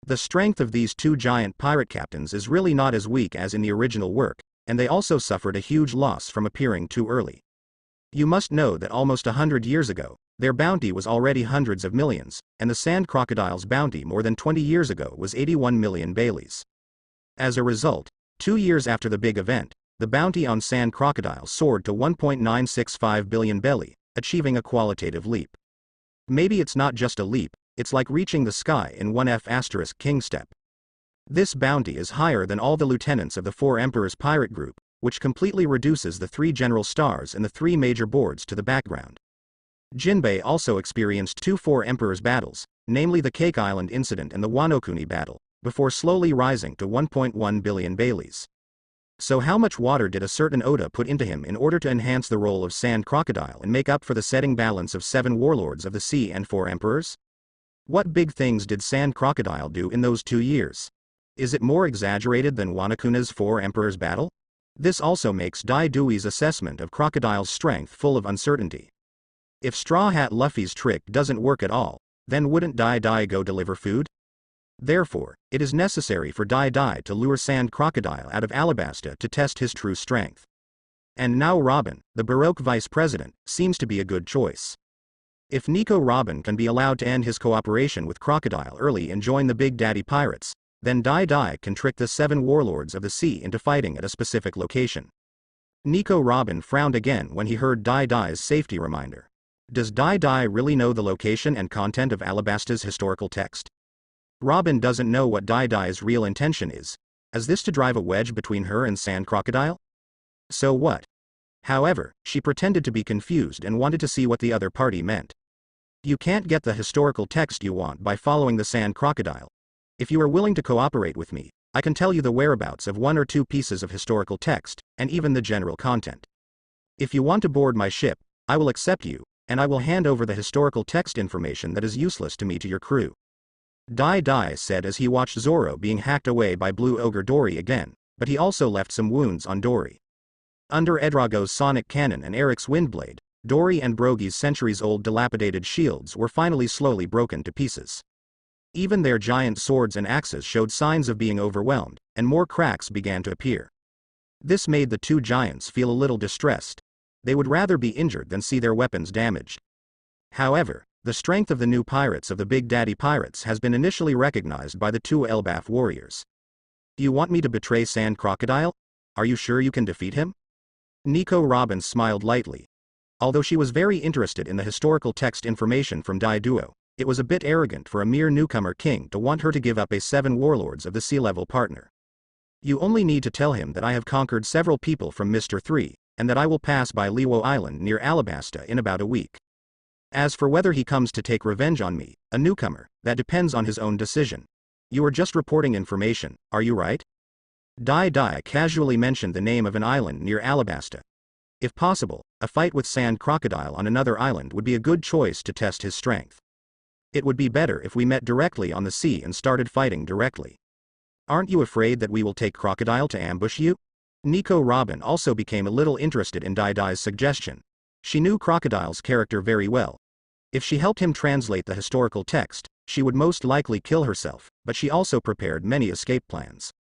The strength of these 2 giant pirate captains is really not as weak as in the original work, and they also suffered a huge loss from appearing too early. You must know that almost 100 years ago, their bounty was already hundreds of millions, and the Sand Crocodile's bounty more than 20 years ago was 81 million Baileys. As a result, 2 years after the big event, the bounty on Sand Crocodile soared to 1.965 billion Bailey, achieving a qualitative leap. Maybe it's not just a leap, it's like reaching the sky in 1F** King Step. This bounty is higher than all the lieutenants of the 4 Emperors pirate group, which completely reduces the 3 general stars and the 3 major boards to the background. Jinbei also experienced 2 4 Emperors battles, namely the Cake Island incident and the Wanokuni battle, before slowly rising to 1.1 billion Baileys. So how much water did a certain Oda put into him in order to enhance the role of Sand Crocodile and make up for the setting balance of 7 warlords of the sea and 4 emperors? What big things did Sand Crocodile do in those 2 years? Is it more exaggerated than Wanakuna's 4 emperors battle? This also makes Dai Dui's assessment of Crocodile's strength full of uncertainty. If Straw Hat Luffy's trick doesn't work at all, then wouldn't Dai Dai go deliver food? Therefore, it is necessary for Dai Dai to lure Sand Crocodile out of Alabasta to test his true strength. And now Robin, the Baroque vice president, seems to be a good choice. If Nico Robin can be allowed to end his cooperation with Crocodile early and join the Big Daddy pirates, then Dai Dai can trick the 7 warlords of the sea into fighting at a specific location. Nico Robin frowned again when he heard Dai Dai's safety reminder. Does Dai Dai really know the location and content of Alabasta's historical text? Robin doesn't know what Dai Dai's real intention is. Is this to drive a wedge between her and Sand Crocodile? So what? However, she pretended to be confused and wanted to see what the other party meant. You can't get the historical text you want by following the Sand Crocodile. If you are willing to cooperate with me, I can tell you the whereabouts of 1 or 2 pieces of historical text, and even the general content. If you want to board my ship, I will accept you, and I will hand over the historical text information that is useless to me to your crew. Dai Dai said as he watched Zoro being hacked away by Blue Ogre Dory again, but he also left some wounds on Dory. Under Edrago's sonic cannon and Eric's windblade, Dory and Brogy's centuries-old dilapidated shields were finally slowly broken to pieces. Even their giant swords and axes showed signs of being overwhelmed, and more cracks began to appear. This made the 2 giants feel a little distressed. They would rather be injured than see their weapons damaged. However, the strength of the new pirates of the Big Daddy pirates has been initially recognized by the 2 Elbaf warriors. You want me to betray Sand Crocodile? Are you sure you can defeat him? Nico Robin smiled lightly. Although she was very interested in the historical text information from Dai Duo, it was a bit arrogant for a mere newcomer king to want her to give up a 7 warlords of the sea-level partner. You only need to tell him that I have conquered several people from Mr. 3, and that I will pass by Liwo Island near Alabasta in about a week. As for whether he comes to take revenge on me, a newcomer, that depends on his own decision. You are just reporting information, are you right? Dai Dai casually mentioned the name of an island near Alabasta. If possible, a fight with Sand Crocodile on another island would be a good choice to test his strength. It would be better if we met directly on the sea and started fighting directly. Aren't you afraid that we will take Crocodile to ambush you? Nico Robin also became a little interested in Dai Dai's suggestion. She knew Crocodile's character very well. If she helped him translate the historical text, she would most likely kill herself, but she also prepared many escape plans.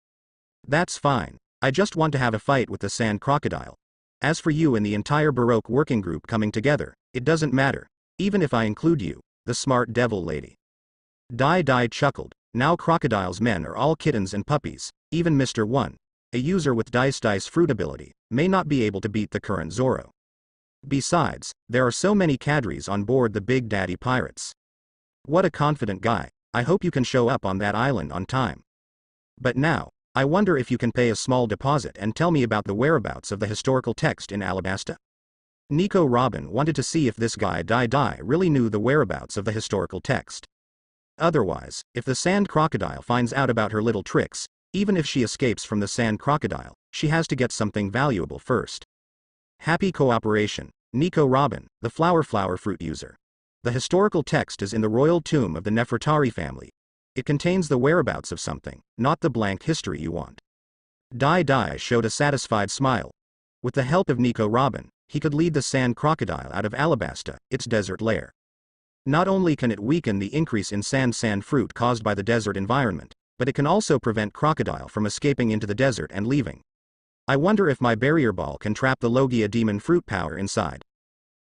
That's fine, I just want to have a fight with the Sand Crocodile. As for you and the entire Baroque working group coming together, it doesn't matter, even if I include you, the smart devil lady. Dai Dai chuckled. Now Crocodile's men are all kittens and puppies, even Mr. 1, a user with dice fruit ability, may not be able to beat the current Zoro. Besides, there are so many cadres on board the Big Daddy pirates. What a confident guy. I hope you can show up on that island on time. But now, I wonder if you can pay a small deposit and tell me about the whereabouts of the historical text in Alabasta. Nico Robin wanted to see if this guy Dai really knew the whereabouts of the historical text. Otherwise, if the sand crocodile finds out about her little tricks, even if she escapes from the sand crocodile, she has to get something valuable first. Happy cooperation, Nico Robin, the flower fruit user. The historical text is in the royal tomb of the Nefertari family. It contains the whereabouts of something, not the blank history you want. Dai showed a satisfied smile. With the help of Nico Robin, he could lead the sand crocodile out of Alabasta, its desert lair. Not only can it weaken the increase in sand fruit caused by the desert environment, but it can also prevent crocodile from escaping into the desert and leaving. I wonder if my barrier ball can trap the Logia demon fruit power inside.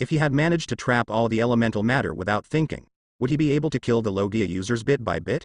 If he had managed to trap all the elemental matter without thinking, would he be able to kill the Logia users bit by bit?